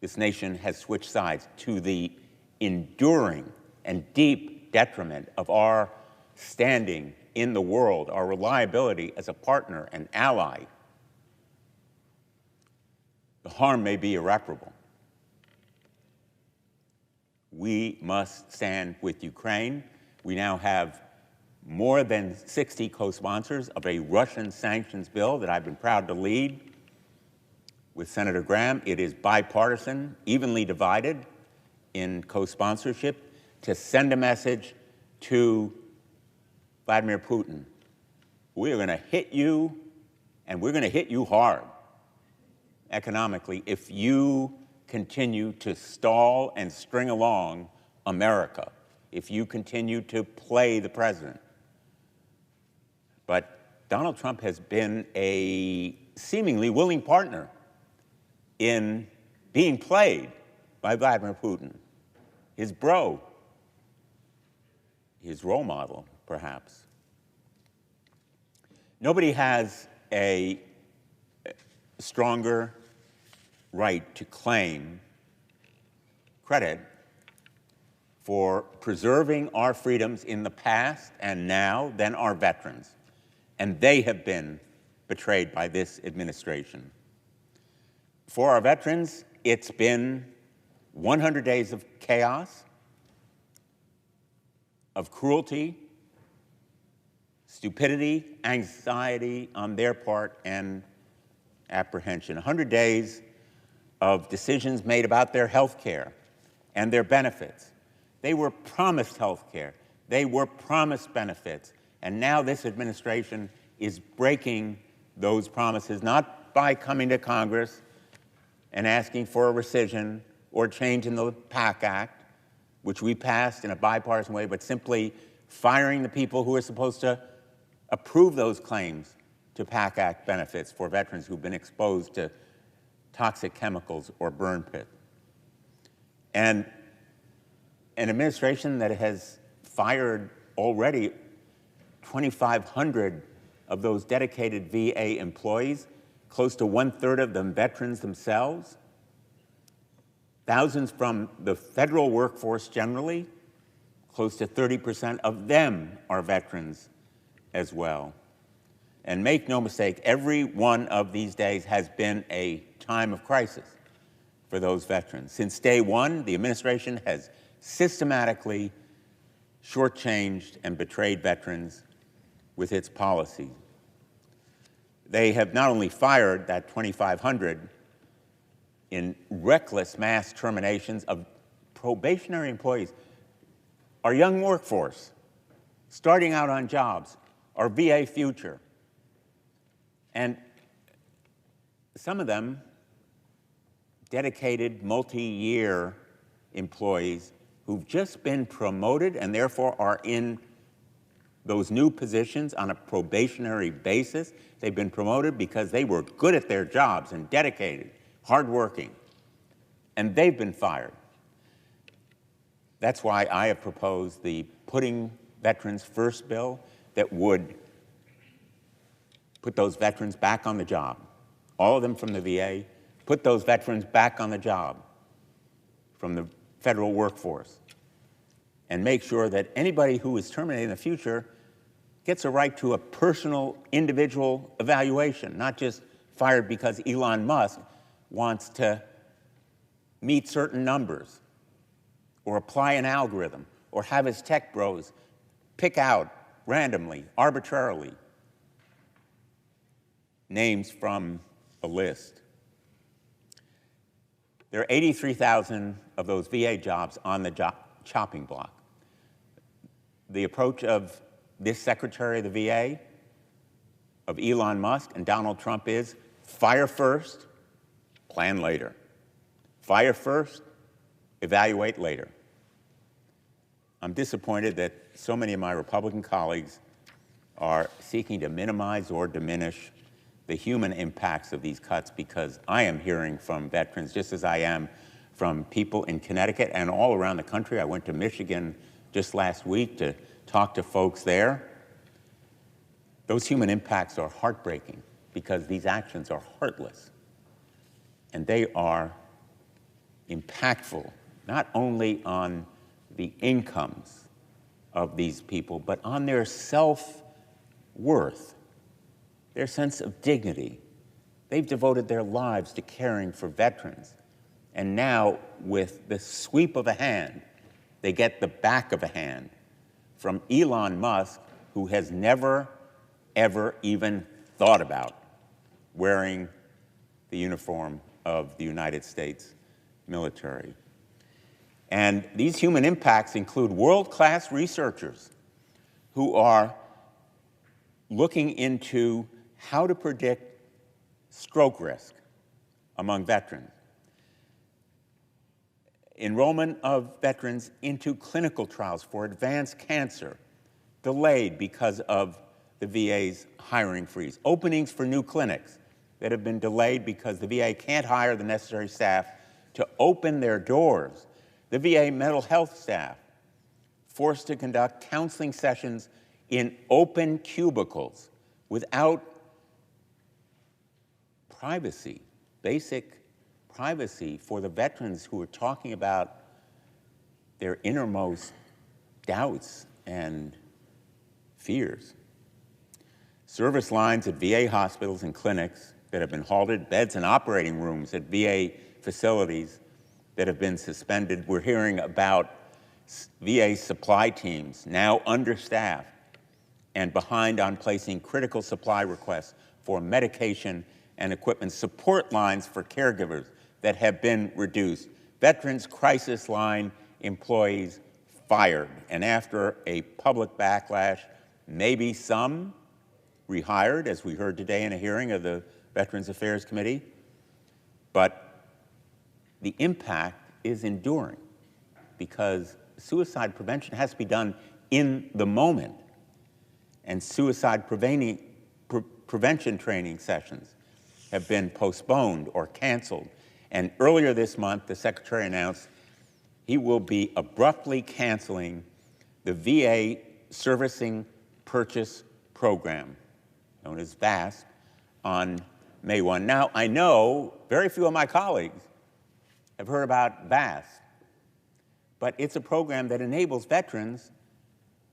This nation has switched sides to the enduring and deep detriment of our standing in the world, our reliability as a partner and ally. The harm may be irreparable. We must stand with Ukraine. We now have more than 60 co-sponsors of a Russian sanctions bill that I've been proud to lead with Senator Graham. It is bipartisan, evenly divided in co-sponsorship to send a message to Vladimir Putin. We are going to hit you, and we're going to hit you hard economically if you continue to stall and string along America, if you continue to play the president. But Donald Trump has been a seemingly willing partner in being played by Vladimir Putin, his bro, his role model, perhaps. Nobody has a stronger right to claim credit for preserving our freedoms in the past and now than our veterans. And they have been betrayed by this administration. For our veterans, it's been 100 days of chaos, of cruelty, stupidity, anxiety on their part, and apprehension. 100 days of decisions made about their health care and their benefits. They were promised health care. They were promised benefits. And now this administration is breaking those promises, not by coming to Congress and asking for a rescission or change in the PAC Act, which we passed in a bipartisan way, but simply firing the people who are supposed to approve those claims to PAC Act benefits for veterans who've been exposed to toxic chemicals or burn pit. And an administration that has fired already 2,500 of those dedicated VA employees close to 1/3 of them veterans themselves, thousands from the federal workforce generally, close to 30% of them are veterans as well. And make no mistake, every one of these days has been a time of crisis for those veterans. Since day one, the administration has systematically shortchanged and betrayed veterans with its policies. They have not only fired that 2,500 in reckless mass terminations of probationary employees, our young workforce, starting out on jobs, our VA future. And some of them, dedicated multi-year employees who've just been promoted and therefore are in those new positions on a probationary basis. They've been promoted because they were good at their jobs and dedicated, hardworking, and they've been fired. That's why I have proposed the Putting Veterans First bill that would put those veterans back on the job, all of them from the VA, put those veterans back on the job from the federal workforce, and make sure that anybody who is terminated in the future gets a right to a personal, individual evaluation, not just fired because Elon Musk wants to meet certain numbers or apply an algorithm or have his tech bros pick out randomly, arbitrarily, names from a list. There are 83,000 of those VA jobs on the chopping block. The approach of this Secretary of the VA, of Elon Musk and Donald Trump is fire first, plan later. Fire first, evaluate later. I'm disappointed that so many of my Republican colleagues are seeking to minimize or diminish the human impacts of these cuts, because I am hearing from veterans, just as I am from people in Connecticut and all around the country. I went to Michigan just last week to talk to folks there. Those human impacts are heartbreaking because these actions are heartless. And they are impactful, not only on the incomes of these people, but on their self-worth, their sense of dignity. They've devoted their lives to caring for veterans. And now, with the sweep of a hand, they get the back of a hand from Elon Musk, who has never, ever even thought about wearing the uniform of the United States military. And these human impacts include world-class researchers who are looking into how to predict stroke risk among veterans. Enrollment of veterans into clinical trials for advanced cancer delayed because of the VA's hiring freeze. Openings for new clinics that have been delayed because the VA can't hire the necessary staff to open their doors. The VA mental health staff forced to conduct counseling sessions in open cubicles without privacy, basic privacy for the veterans who are talking about their innermost doubts and fears. Service lines at VA hospitals and clinics that have been halted, beds and operating rooms at VA facilities that have been suspended. We're hearing about VA supply teams now understaffed and behind on placing critical supply requests for medication and equipment, support lines for caregivers that have been reduced, Veterans Crisis Line employees fired, and after a public backlash, maybe some rehired, as we heard today in a hearing of the Veterans Affairs Committee. But the impact is enduring because suicide prevention has to be done in the moment, and suicide prevention training sessions have been postponed or canceled. And earlier this month, the Secretary announced he will be abruptly canceling the VA Servicing Purchase Program, known as VASP, on May 1. Now, I know very few of my colleagues have heard about VAST, but it's a program that enables veterans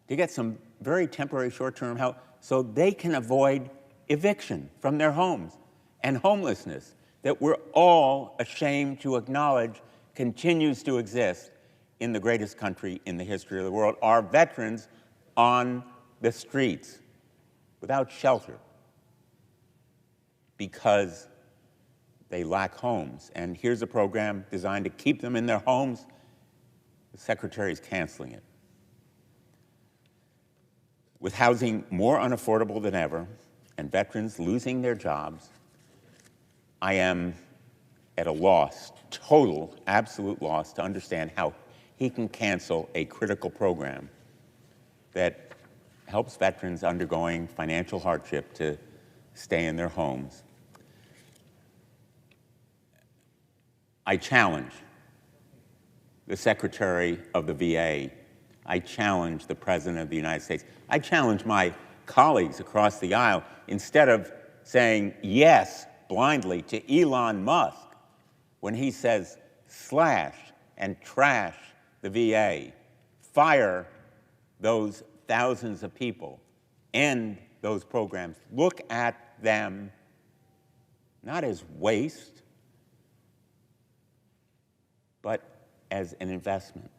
to get some very temporary short-term help so they can avoid eviction from their homes and homelessness that we're all ashamed to acknowledge continues to exist in the greatest country in the history of the world. Our veterans on the streets without shelter because they lack homes. And here's a program designed to keep them in their homes. The Secretary is canceling it. With housing more unaffordable than ever and veterans losing their jobs, I am at a loss, total, absolute loss, to understand how he can cancel a critical program that helps veterans undergoing financial hardship to stay in their homes. I challenge the Secretary of the VA. I challenge the President of the United States. I challenge my colleagues across the aisle, instead of saying yes blindly to Elon Musk when he says slash and trash the VA, fire those thousands of people, end those programs. Look at them not as waste, but as an investment.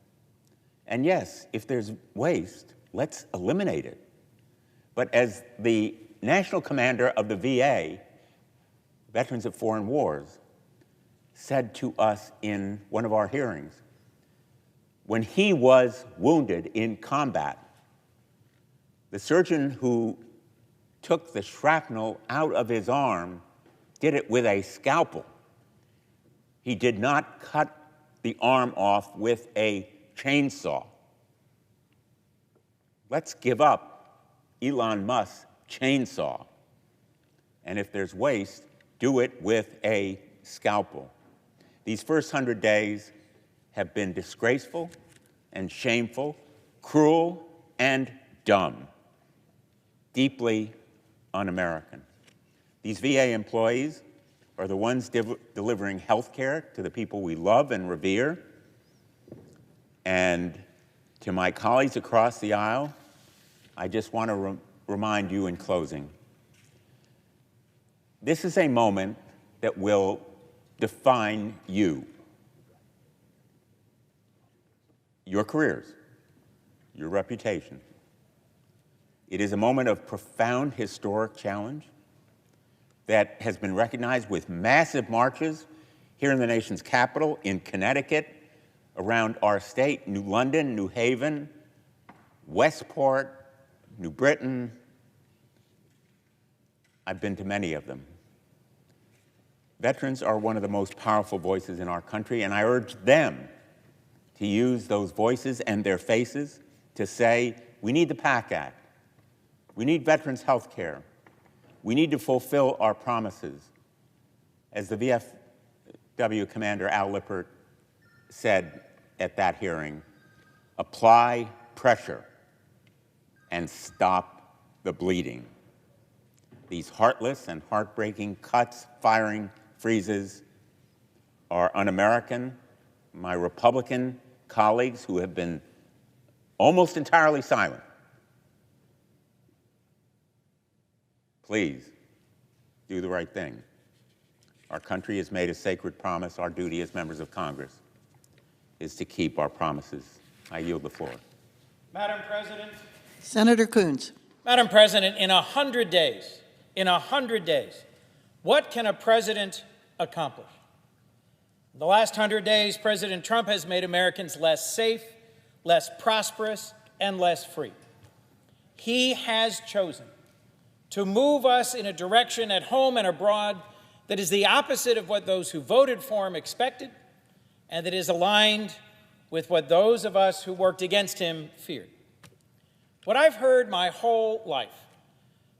And yes, if there's waste, let's eliminate it. But as the national commander of the VA, Veterans of Foreign Wars, said to us in one of our hearings, when he was wounded in combat, the surgeon who took the shrapnel out of his arm did it with a scalpel. He did not cut the arm off with a chainsaw. Let's give up Elon Musk's chainsaw. And if there's waste, do it with a scalpel. These first 100 days have been disgraceful and shameful, cruel and dumb, deeply un-American. These VA employees are the ones delivering health care to the people we love and revere. And to my colleagues across the aisle, I just want to remind you in closing, this is a moment that will define you, your careers, your reputation. It is a moment of profound historic challenge that has been recognized with massive marches here in the nation's capital, in Connecticut, around our state, New London, New Haven, Westport, New Britain. I've been to many of them. Veterans are one of the most powerful voices in our country, and I urge them to use those voices and their faces to say, we need the PACT Act. We need veterans' health care. We need to fulfill our promises. As the VFW Commander Al Lippert said at that hearing, apply pressure and stop the bleeding. These heartless and heartbreaking cuts, firing, freezes are un-American. My Republican colleagues who have been almost entirely silent, please do the right thing. Our country has made a sacred promise. Our duty as members of Congress is to keep our promises. I yield the floor. Madam President. Senator Coons. Madam President, in 100 days, what can a president accomplish? In the last 100 days, President Trump has made Americans less safe, less prosperous, and less free. He has chosen to move us in a direction at home and abroad that is the opposite of what those who voted for him expected, and that is aligned with what those of us who worked against him feared. What I've heard my whole life,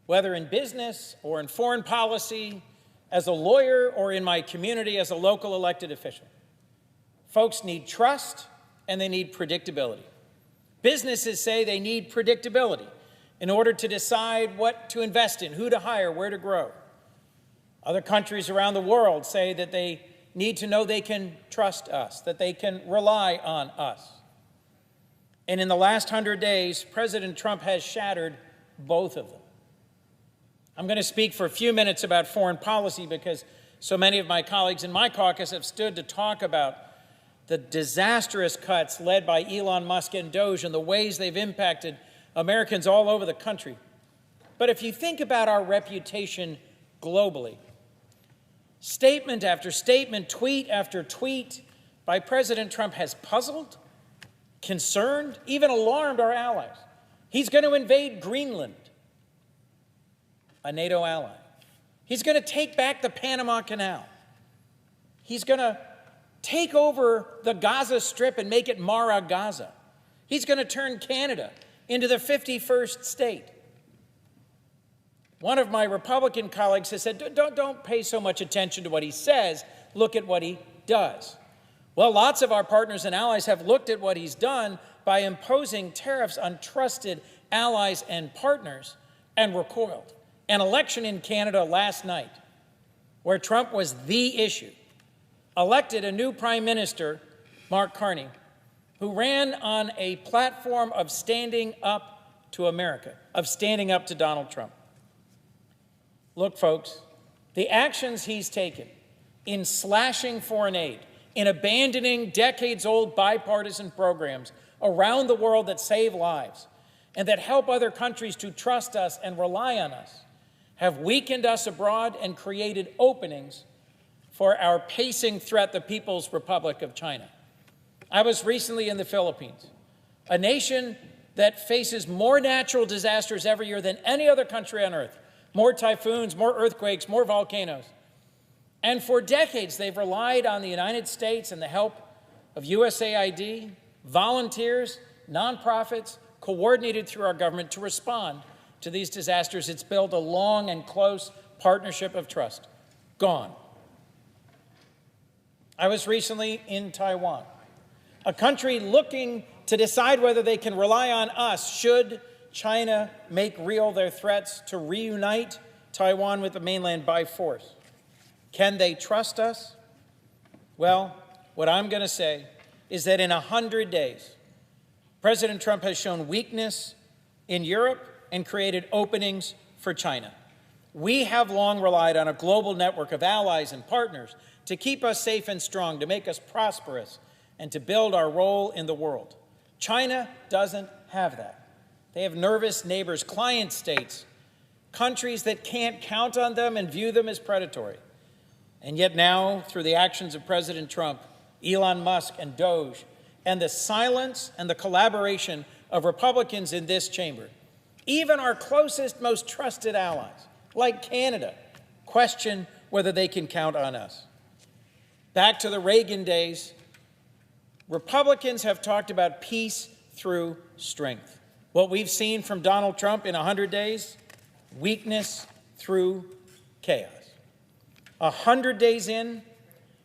whether in business or in foreign policy, as a lawyer or in my community as a local elected official, folks need trust and they need predictability. Businesses say they need predictability in order to decide what to invest in, who to hire, where to grow. Other countries around the world say that they need to know they can trust us, that they can rely on us. And in the last 100 days, President Trump has shattered both of them. I'm going to speak for a few minutes about foreign policy because so many of my colleagues in my caucus have stood to talk about the disastrous cuts led by Elon Musk and DOGE and the ways they've impacted Americans all over the country. But if you think about our reputation globally, statement after statement, tweet after tweet by President Trump has puzzled, concerned, even alarmed our allies. He's going to invade Greenland, a NATO ally. He's going to take back the Panama Canal. He's going to take over the Gaza Strip and make it Mara Gaza. He's going to turn Canada into the 51st state. One of my Republican colleagues has said, don't pay so much attention to what he says, look at what he does. Well, lots of our partners and allies have looked at what he's done by imposing tariffs on trusted allies and partners and recoiled. An election in Canada last night, where Trump was the issue, elected a new prime minister, Mark Carney, who ran on a platform of standing up to America, of standing up to Donald Trump. Look, folks, the actions he's taken in slashing foreign aid, in abandoning decades-old bipartisan programs around the world that save lives and that help other countries to trust us and rely on us, have weakened us abroad and created openings for our pacing threat, the People's Republic of China. I was recently in the Philippines, a nation that faces more natural disasters every year than any other country on earth. More typhoons, more earthquakes, more volcanoes. And for decades, they've relied on the United States and the help of USAID, volunteers, nonprofits, coordinated through our government to respond to these disasters. It's built a long and close partnership of trust. Gone. I was recently in Taiwan, a country looking to decide whether they can rely on us should China make real their threats to reunite Taiwan with the mainland by force. Can they trust us? Well, what I'm going to say is that in 100 days, President Trump has shown weakness in Europe and created openings for China. We have long relied on a global network of allies and partners to keep us safe and strong, to make us prosperous, and to build our role in the world. China doesn't have that. They have nervous neighbors, client states, countries that can't count on them and view them as predatory. And yet now, through the actions of President Trump, Elon Musk, and DOGE, and the silence and the collaboration of Republicans in this chamber, even our closest, most trusted allies, like Canada, question whether they can count on us. Back to the Reagan days, Republicans have talked about peace through strength. What we've seen from Donald Trump in 100 days, weakness through chaos. 100 days in,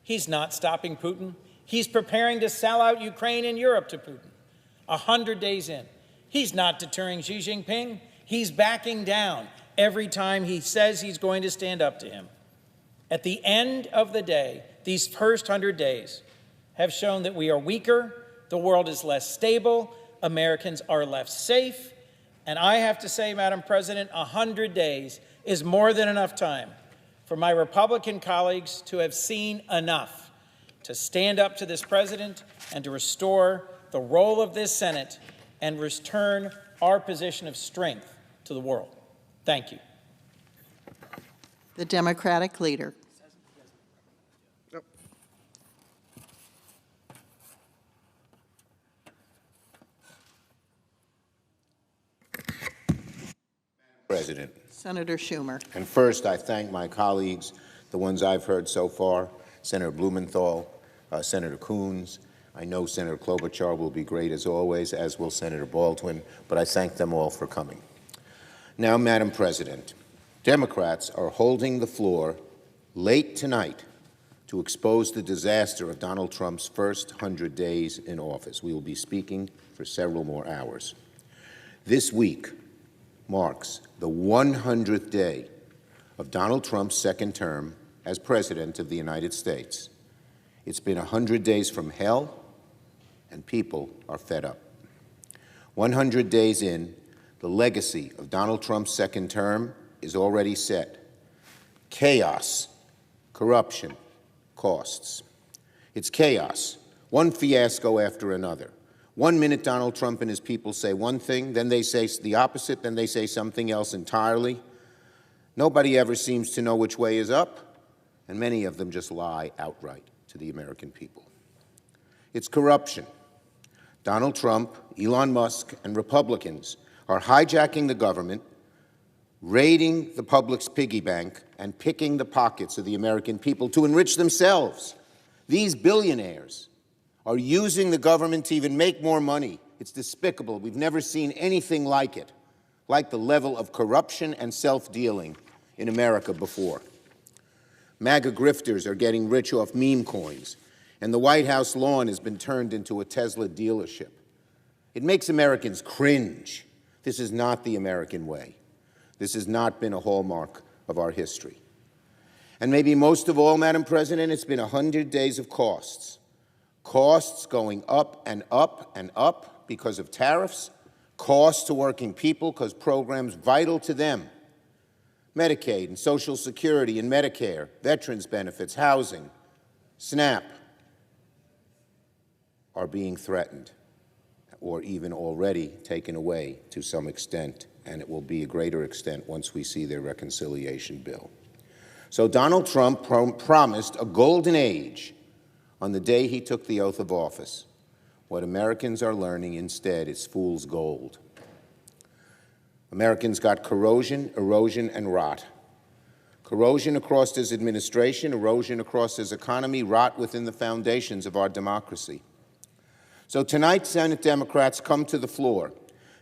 he's not stopping Putin. He's preparing to sell out Ukraine and Europe to Putin. 100 days in, he's not deterring Xi Jinping. He's backing down every time he says he's going to stand up to him. At the end of the day, these first 100 days have shown that we are weaker, the world is less stable, Americans are less safe, and I have to say, Madam President, 100 days is more than enough time for my Republican colleagues to have seen enough to stand up to this president and to restore the role of this Senate and return our position of strength to the world. Thank you. The Democratic leader. President. Senator Schumer. And first, I thank my colleagues, the ones I've heard so far, Senator Blumenthal, Senator Coons. I know Senator Klobuchar will be great as always, as will Senator Baldwin, but I thank them all for coming. Now, Madam President, Democrats are holding the floor late tonight to expose the disaster of Donald Trump's first 100 days in office. We will be speaking for several more hours. This week marks the 100th day of Donald Trump's second term as President of the United States. It's been 100 days from hell, and people are fed up. 100 days in, the legacy of Donald Trump's second term is already set. Chaos, corruption, costs. It's chaos, one fiasco after another. 1 minute Donald Trump and his people say one thing, then they say the opposite, then they say something else entirely. Nobody ever seems to know which way is up, and many of them just lie outright to the American people. It's corruption. Donald Trump, Elon Musk, and Republicans are hijacking the government, raiding the public's piggy bank, and picking the pockets of the American people to enrich themselves. These billionaires are using the government to even make more money. It's despicable. We've never seen anything like it, like the level of corruption and self-dealing in America before. MAGA grifters are getting rich off meme coins, and the White House lawn has been turned into a Tesla dealership. It makes Americans cringe. This is not the American way. This has not been a hallmark of our history. And maybe most of all, Madam President, it's been 100 days of costs. Costs going up and up and up because of tariffs, costs to working people because programs vital to them, Medicaid and Social Security and Medicare, veterans benefits, housing, SNAP, are being threatened or even already taken away to some extent, and it will be a greater extent once we see their reconciliation bill. So Donald Trump promised a golden age on the day he took the oath of office. What Americans are learning instead is fool's gold. Americans got corrosion, erosion, and rot. Corrosion across his administration, erosion across his economy, rot within the foundations of our democracy. So tonight, Senate Democrats come to the floor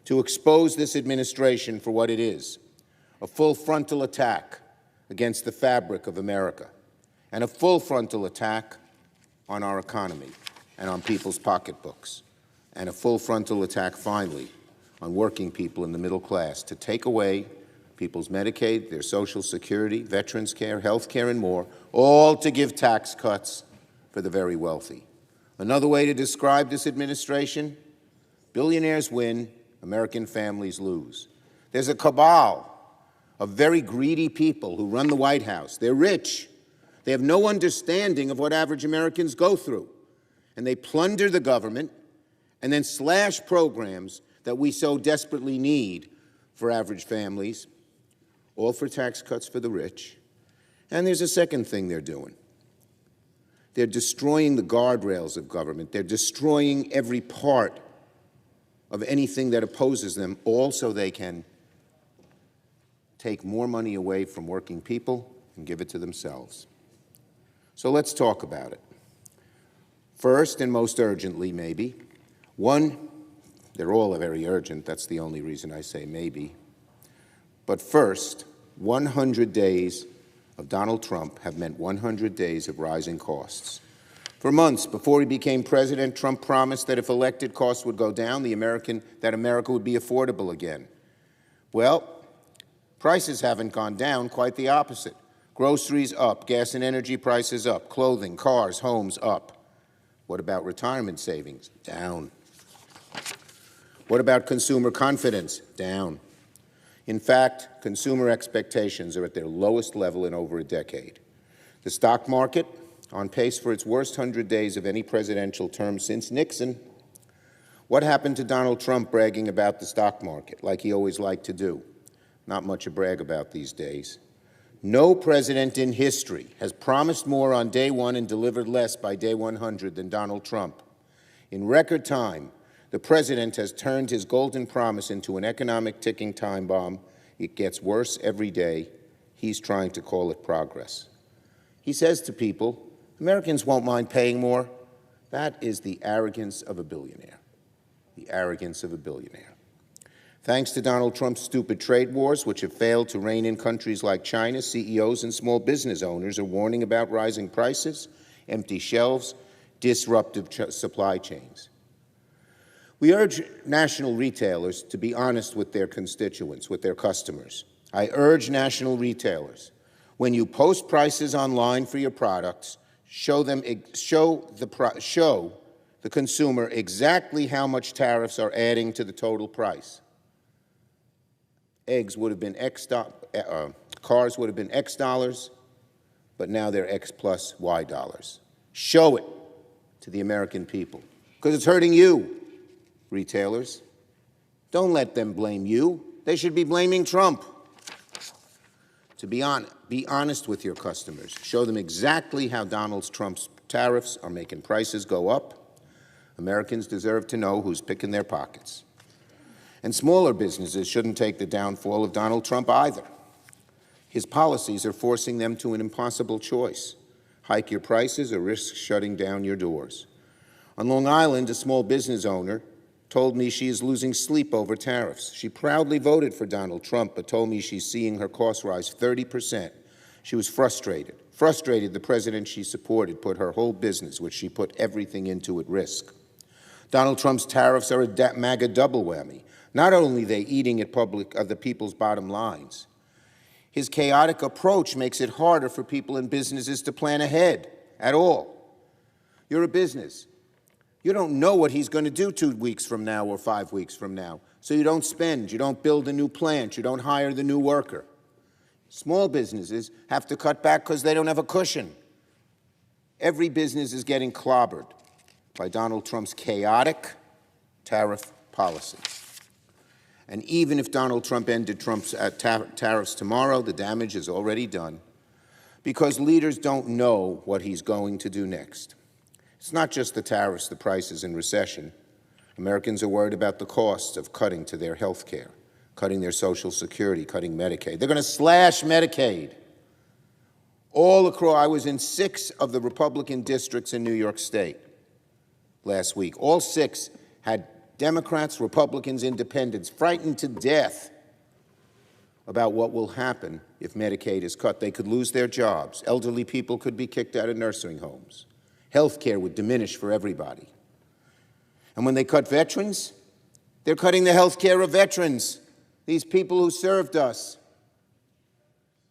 to expose this administration for what it is, a full frontal attack against the fabric of America, and a full frontal attack on our economy and on people's pocketbooks, and a full frontal attack, finally, on working people in the middle class to take away people's Medicaid, their Social Security, veterans care, health care, and more, all to give tax cuts for the very wealthy. Another way to describe this administration: billionaires win, American families lose. There's a cabal of very greedy people who run the White House. They're rich. They have no understanding of what average Americans go through. And they plunder the government and then slash programs that we so desperately need for average families, all for tax cuts for the rich. And there's a second thing they're doing. They're destroying the guardrails of government. They're destroying every part of anything that opposes them, all so they can take more money away from working people and give it to themselves. So let's talk about it. First, and most urgently, maybe, one, they're all very urgent. That's the only reason I say maybe. But first, 100 days of Donald Trump have meant 100 days of rising costs. For months before he became president, Trump promised that if elected, costs would go down, that America would be affordable again. Well, prices haven't gone down, quite the opposite. Groceries up, gas and energy prices up, clothing, cars, homes up. What about retirement savings? Down. What about consumer confidence? Down. In fact, consumer expectations are at their lowest level in over a decade. The stock market, on pace for its worst 100 days of any presidential term since Nixon. What happened to Donald Trump bragging about the stock market, like he always liked to do? Not much to brag about these days. No president in history has promised more on day one and delivered less by day 100 than Donald Trump. In record time, the president has turned his golden promise into an economic ticking time bomb. It gets worse every day. He's trying to call it progress. He says to people, Americans won't mind paying more. That is the arrogance of a billionaire. The arrogance of a billionaire. Thanks to Donald Trump's stupid trade wars, which have failed to rein in countries like China, CEOs and small business owners are warning about rising prices, empty shelves, disruptive supply chains. We urge national retailers to be honest with their constituents, with their customers. I urge national retailers When you post prices online for your products, show the consumer exactly how much tariffs are adding to the total price. Eggs would have been cars would have been X dollars, but now they're X plus Y dollars. Show it to the American people, because it's hurting you, retailers. Don't let them blame you. They should be blaming Trump. To be honest with your customers. Show them exactly how Donald Trump's tariffs are making prices go up. Americans deserve to know who's picking their pockets. And smaller businesses shouldn't take the downfall of Donald Trump either. His policies are forcing them to an impossible choice. Hike your prices or risk shutting down your doors. On Long Island, a small business owner told me she is losing sleep over tariffs. She proudly voted for Donald Trump, but told me she's seeing her costs rise 30%. She was frustrated. Frustrated the president she supported put her whole business, which she put everything into, at risk. Donald Trump's tariffs are a MAGA double whammy. Not only are they eating at the people's bottom lines, his chaotic approach makes it harder for people and businesses to plan ahead at all. You're a business. You don't know what he's going to do 2 weeks from now or 5 weeks from now. So you don't spend, you don't build a new plant, you don't hire the new worker. Small businesses have to cut back because they don't have a cushion. Every business is getting clobbered by Donald Trump's chaotic tariff policy. And even if Donald Trump ended Trump's tariffs tomorrow, the damage is already done, because leaders don't know what he's going to do next. It's not just the tariffs, the prices, and recession. Americans are worried about the costs of cutting to their health care, cutting their Social Security, cutting Medicaid. They're going to slash Medicaid. All across, I was in 6 of the Republican districts in New York State last week. All 6 had Democrats, Republicans, Independents frightened to death about what will happen if Medicaid is cut. They could lose their jobs. Elderly people could be kicked out of nursing homes. Health care would diminish for everybody. And when they cut veterans, they're cutting the health care of veterans. These people who served us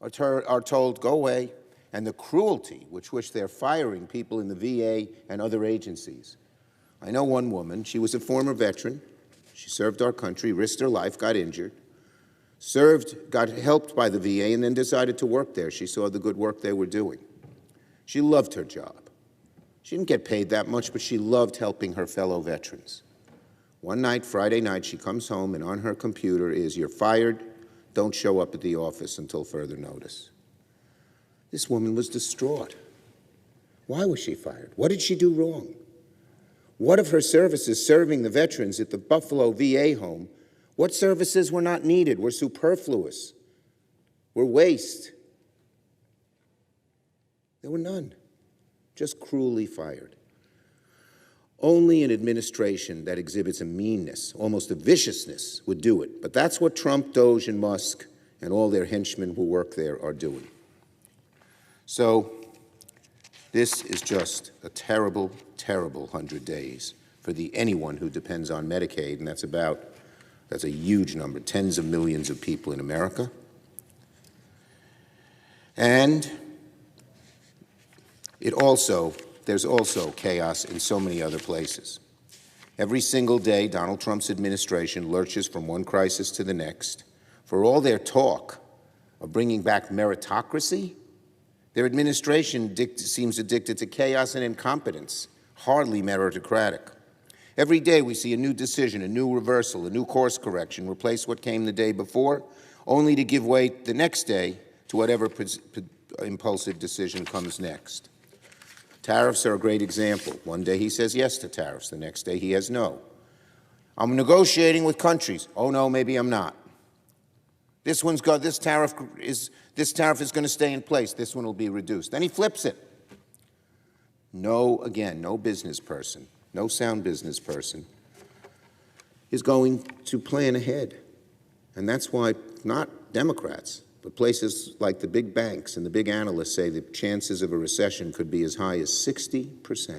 are told, go away. And the cruelty with which they're firing people in the VA and other agencies. I know one woman, she was a former veteran. She served our country, risked her life, got injured, got helped by the VA, and then decided to work there. She saw the good work they were doing. She loved her job. She didn't get paid that much, but she loved helping her fellow veterans. One night, Friday night, she comes home, and on her computer is, "You're fired. Don't show up at the office until further notice." This woman was distraught. Why was she fired? What did she do wrong? What of her services serving the veterans at the Buffalo VA home? What services were not needed, were superfluous, were waste? There were none. Just cruelly fired. Only an administration that exhibits a meanness, almost a viciousness, would do it. But that's what Trump, DOGE, and Musk and all their henchmen who work there are doing. So this is just a terrible, terrible 100 days for anyone who depends on Medicaid, and that's a huge number, tens of millions of people in America. And there's also chaos in so many other places. Every single day, Donald Trump's administration lurches from one crisis to the next. For all their talk of bringing back meritocracy, their administration seems addicted to chaos and incompetence, hardly meritocratic. Every day we see a new decision, a new reversal, a new course correction replace what came the day before, only to give way the next day to whatever impulsive decision comes next. Tariffs are a great example. One day he says yes to tariffs, the next day he has no. I'm negotiating with countries. Oh no, maybe I'm not. This tariff is going to stay in place. This one will be reduced. Then he flips it. No business person, no sound business person is going to plan ahead. And that's why not Democrats, but places like the big banks and the big analysts say the chances of a recession could be as high as 60%.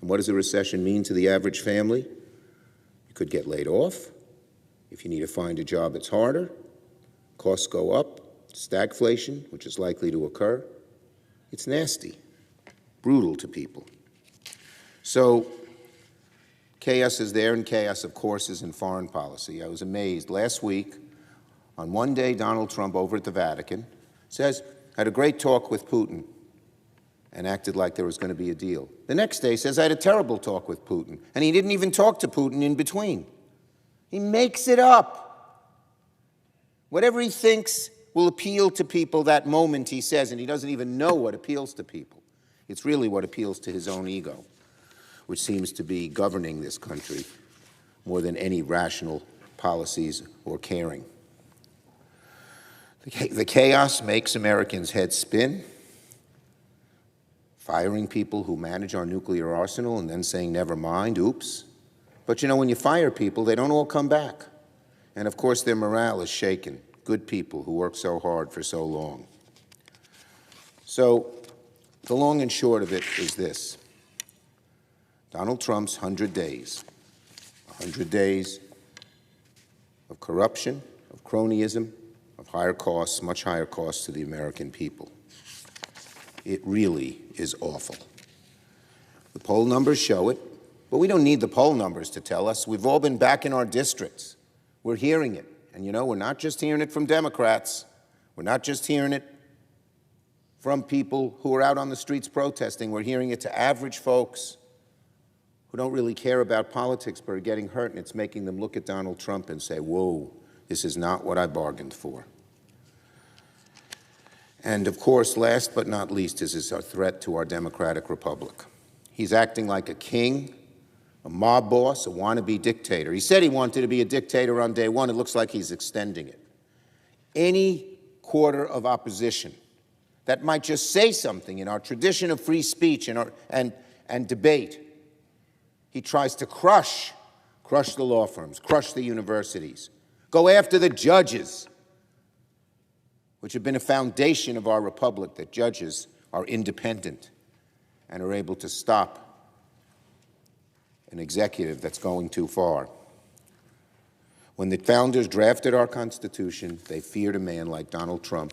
And what does a recession mean to the average family? You could get laid off. If you need to find a job, it's harder. Costs go up. stagflation, which is likely to occur. It's nasty, brutal to people. So chaos is there, and chaos, of course, is in foreign policy. I was amazed. Last week, on one day, Donald Trump over at the Vatican says, I had a great talk with Putin, and acted like there was going to be a deal. The next day says, I had a terrible talk with Putin, and he didn't even talk to Putin in between. He makes it up. Whatever he thinks will appeal to people that moment, he says, and he doesn't even know what appeals to people. It's really what appeals to his own ego, which seems to be governing this country more than any rational policies or caring. The chaos makes Americans' heads spin, firing people who manage our nuclear arsenal and then saying, never mind, oops. But you know, when you fire people, they don't all come back. And of course, their morale is shaken. Good people who work so hard for so long. So the long and short of it is this. Donald Trump's 100 days, 100 days of corruption, of cronyism, of higher costs, much higher costs to the American people. It really is awful. The poll numbers show it, but we don't need the poll numbers to tell us. We've all been back in our districts. We're hearing it. And you know, we're not just hearing it from Democrats. We're not just hearing it from people who are out on the streets protesting. We're hearing it to average folks who don't really care about politics but are getting hurt, and it's making them look at Donald Trump and say, whoa, this is not what I bargained for. And of course, last but not least, is a threat to our democratic republic. He's acting like a king, a mob boss, a wannabe dictator. He said he wanted to be a dictator on day one. It looks like he's extending it. Any quarter of opposition that might just say something in our tradition of free speech and debate, he tries to crush the law firms, crush the universities, go after the judges, which have been a foundation of our republic, that judges are independent and are able to stop an executive that's going too far. When the founders drafted our Constitution, they feared a man like Donald Trump,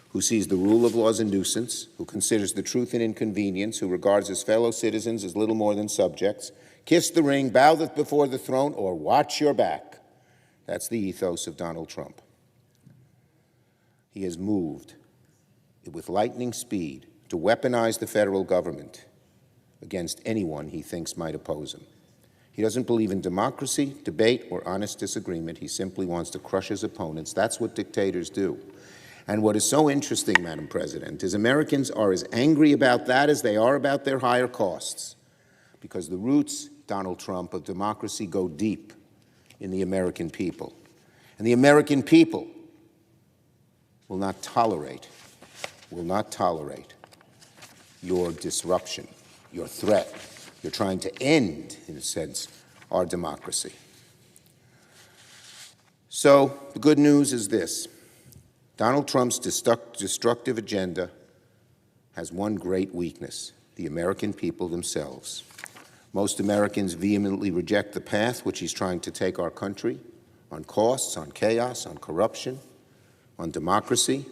who sees the rule of law as a nuisance, who considers the truth an inconvenience, who regards his fellow citizens as little more than subjects. Kiss the ring, bow before the throne, or watch your back. That's the ethos of Donald Trump. He has moved with lightning speed to weaponize the federal government against anyone he thinks might oppose him. He doesn't believe in democracy, debate, or honest disagreement. He simply wants to crush his opponents. That's what dictators do. And what is so interesting, Madam President, is Americans are as angry about that as they are about their higher costs, because the roots, Donald Trump, of democracy go deep in the American people. And the American people will not tolerate your disruption, your threat. You're trying to end, in a sense, our democracy. So the good news is this. Donald Trump's destructive agenda has one great weakness: the American people themselves. Most Americans vehemently reject the path which he's trying to take our country, on costs, on chaos, on corruption, on democracy.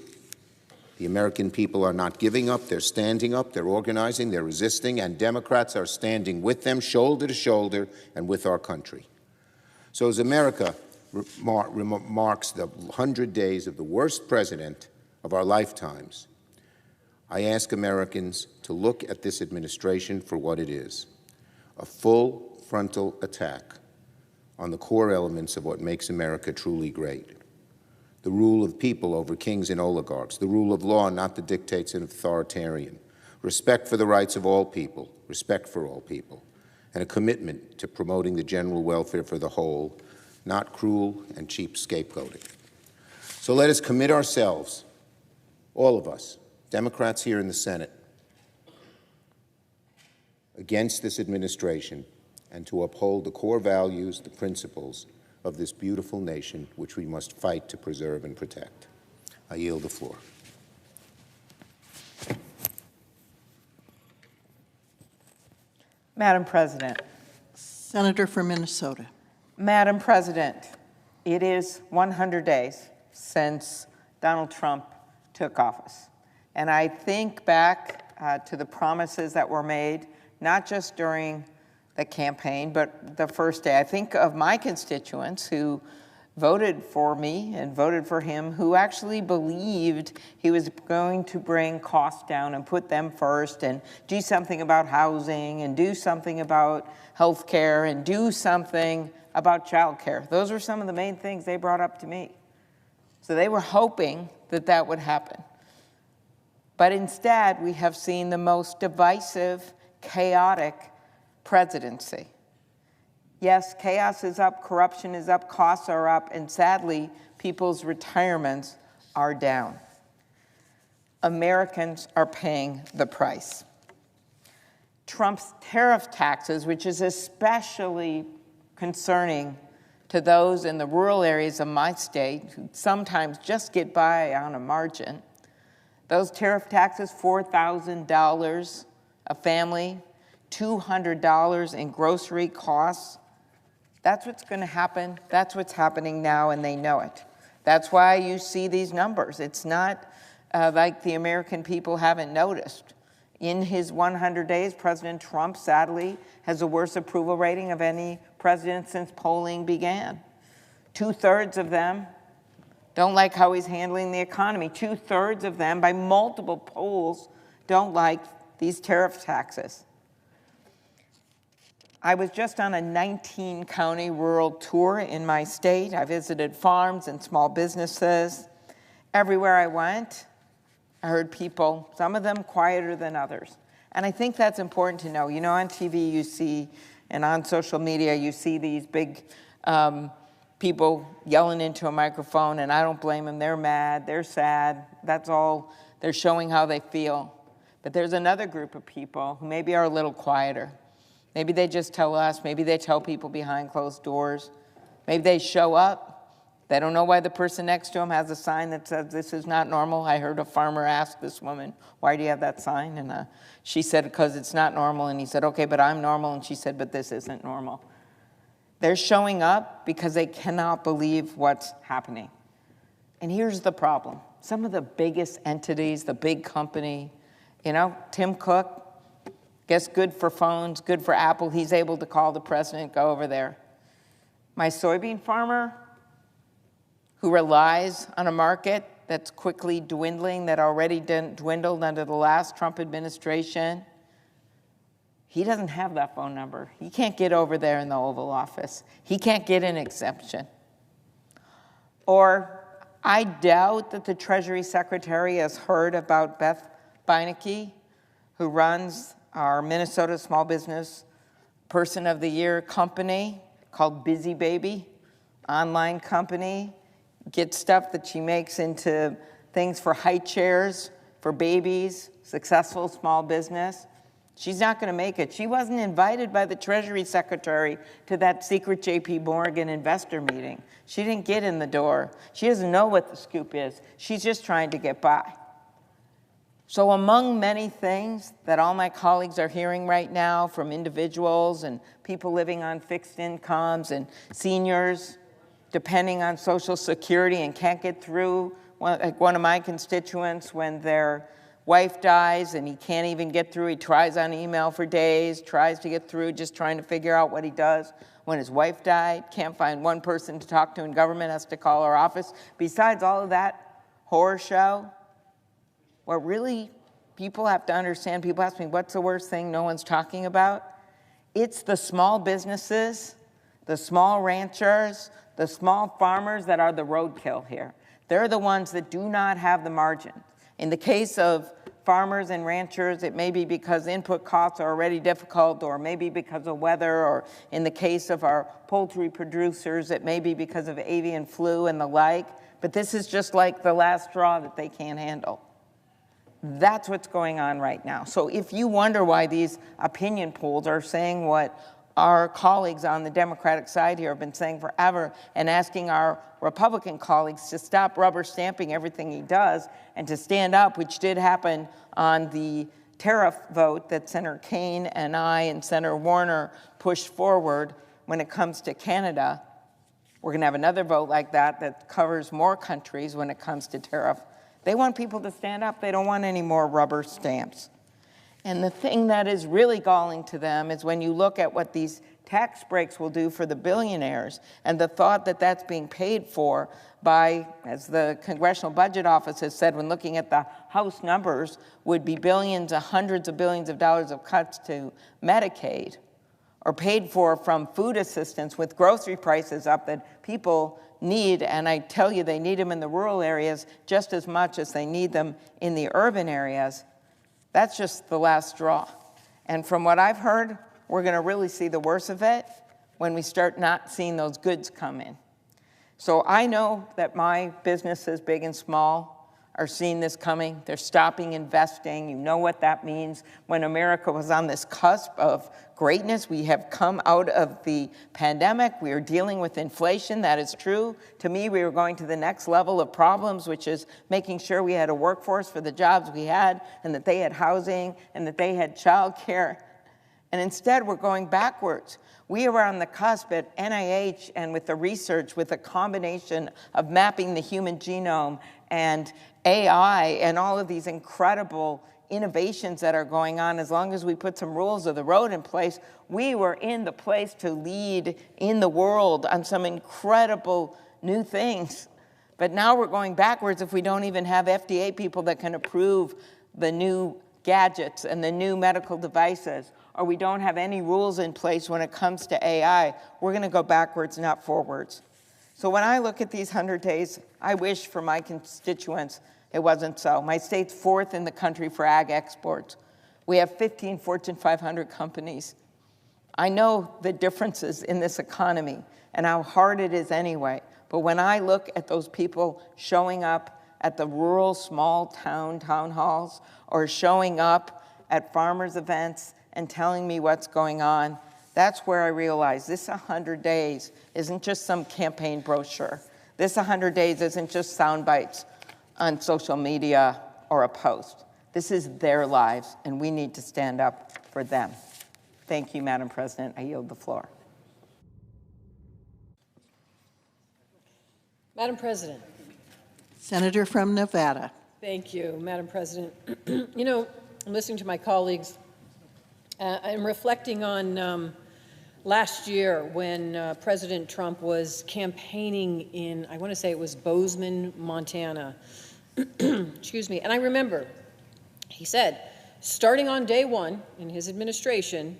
The American people are not giving up. They're standing up. They're organizing. They're resisting. And Democrats are standing with them, shoulder to shoulder, and with our country. So as America marks the 100 days of the worst president of our lifetimes, I ask Americans to look at this administration for what it is: a full frontal attack on the core elements of what makes America truly great. The rule of people over kings and oligarchs, the rule of law, not the dictates of an authoritarian, respect for the rights of all people, respect for all people, and a commitment to promoting the general welfare for the whole, not cruel and cheap scapegoating. So let us commit ourselves, all of us, Democrats here in the Senate, against this administration, and to uphold the core values, the principles of this beautiful nation, which we must fight to preserve and protect. I yield the floor. Madam President. Senator from Minnesota. Madam President, it is 100 days since Donald Trump took office. And I think back to the promises that were made, not just during the campaign, but the first day. I think of my constituents who voted for me and voted for him, who actually believed he was going to bring costs down and put them first and do something about housing and do something about health care and do something about child care. Those were some of the main things they brought up to me. So they were hoping that that would happen. But instead, we have seen the most divisive, chaotic presidency. Yes, chaos is up, corruption is up, costs are up, and sadly, people's retirements are down. Americans are paying the price. Trump's tariff taxes, which is especially concerning to those in the rural areas of my state who sometimes just get by on a margin, those tariff taxes, $4,000 a family, $200 in grocery costs. That's what's going to happen. That's what's happening now, and they know it. That's why you see these numbers. It's not like the American people haven't noticed. In his 100 days, President Trump, sadly, has the worst approval rating of any president since polling began. 2/3 of them don't like how he's handling the economy. 2/3 of them, by multiple polls, don't like these tariff taxes. I was just on a 19-county rural tour in my state. I visited farms and small businesses. Everywhere I went, I heard people, some of them quieter than others. And I think that's important to know. You know, on TV you see, and on social media, you see these big people yelling into a microphone, and I don't blame them. They're mad, they're sad. That's all. They're showing how they feel. But there's another group of people who maybe are a little quieter. Maybe they just tell us, maybe they tell people behind closed doors. Maybe they show up. They don't know why the person next to them has a sign that says this is not normal. I heard a farmer ask this woman, why do you have that sign? And she said, because it's not normal. And he said, okay, but I'm normal. And she said, but this isn't normal. They're showing up because they cannot believe what's happening. And here's the problem. Some of the biggest entities, the big company, you know, Tim Cook, guess good for phones, good for Apple. He's able to call the president, go over there. My soybean farmer, who relies on a market that's quickly dwindling, that already dwindled under the last Trump administration, he doesn't have that phone number. He can't get over there in the Oval Office. He can't get an exemption. Or I doubt that the Treasury Secretary has heard about Beth Beinecke, who runs our Minnesota Small Business Person of the Year company called Busy Baby, online company, gets stuff that she makes into things for high chairs, for babies, successful small business. She's not going to make it. She wasn't invited by the Treasury Secretary to that secret JP Morgan investor meeting. She didn't get in the door. She doesn't know what the scoop is. She's just trying to get by. So among many things that all my colleagues are hearing right now from individuals and people living on fixed incomes and seniors depending on Social Security and can't get through, like one of my constituents, when their wife dies and he can't even get through, he tries on email for days, tries to get through, just trying to figure out what he does. When his wife died, can't find one person to talk to in government, has to call our office. Besides all of that horror show, what really people have to understand, people ask me, what's the worst thing no one's talking about? It's the small businesses, the small ranchers, the small farmers that are the roadkill here. They're the ones that do not have the margin. In the case of farmers and ranchers, it may be because input costs are already difficult, or maybe because of weather, or in the case of our poultry producers, it may be because of avian flu and the like. But this is just like the last straw that they can't handle. That's what's going on right now. So if you wonder why these opinion polls are saying what our colleagues on the Democratic side here have been saying forever, and asking our Republican colleagues to stop rubber stamping everything he does and to stand up, which did happen on the tariff vote that Senator Kaine and I and Senator Warner pushed forward when it comes to Canada. We're going to have another vote like that that covers more countries when it comes to tariff They want people to stand up. They don't want any more rubber stamps. And the thing that is really galling to them is when you look at what these tax breaks will do for the billionaires, and the thought that that's being paid for by, as the Congressional Budget Office has said when looking at the House numbers, would be billions, hundreds of billions of dollars of cuts to Medicaid, or paid for from food assistance with grocery prices up that people need, and I tell you they need them in the rural areas just as much as they need them in the urban areas. That's just the last straw. And from what I've heard, we're going to really see the worst of it when we start not seeing those goods come in. So I know that my businesses, big and small, are seeing this coming. They're stopping investing. You know what that means. When America was on this cusp of greatness, we have come out of the pandemic. We are dealing with inflation. That is true. To me, we were going to the next level of problems, which is making sure we had a workforce for the jobs we had, and that they had housing, and that they had child care. And instead, we're going backwards. We are on the cusp at NIH and with the research, with a combination of mapping the human genome and AI and all of these incredible innovations that are going on. As long as we put some rules of the road in place, we were in the place to lead in the world on some incredible new things. But now we're going backwards if we don't even have FDA people that can approve the new gadgets and the new medical devices, or we don't have any rules in place when it comes to AI. We're going to go backwards, not forwards. So when I look at these 100 days, I wish for my constituents it wasn't so. My state's 4th in the country for ag exports. We have 15 Fortune 500 companies. I know the differences in this economy and how hard it is anyway. But when I look at those people showing up at the rural small town halls, or showing up at farmers' events and telling me what's going on, that's where I realize this 100 days isn't just some campaign brochure. This 100 days isn't just sound bites on social media or a post. This is their lives, and we need to stand up for them. Thank you, Madam President. I yield the floor. Madam President. Senator from Nevada. Thank you, Madam President. You know, I'm listening to my colleagues. I'm reflecting on last year when President Trump was campaigning in, I want to say it was Bozeman, Montana. Excuse me. And I remember he said, starting on day one in his administration,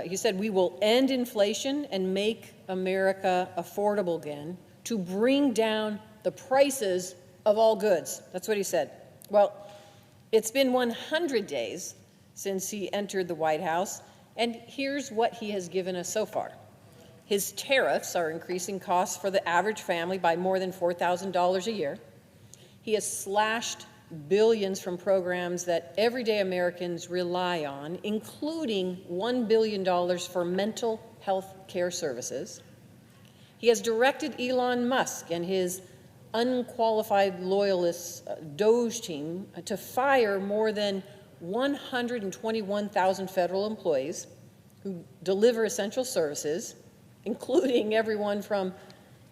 he said, we will end inflation and make America affordable again to bring down the prices of all goods. That's what he said. Well, it's been 100 days since he entered the White House, and here's what he has given us so far. His tariffs are increasing costs for the average family by more than $4,000 a year. He has slashed billions from programs that everyday Americans rely on, including $1 billion for mental health care services. He has directed Elon Musk and his unqualified loyalist DOGE team to fire more than 121,000 federal employees who deliver essential services, including everyone from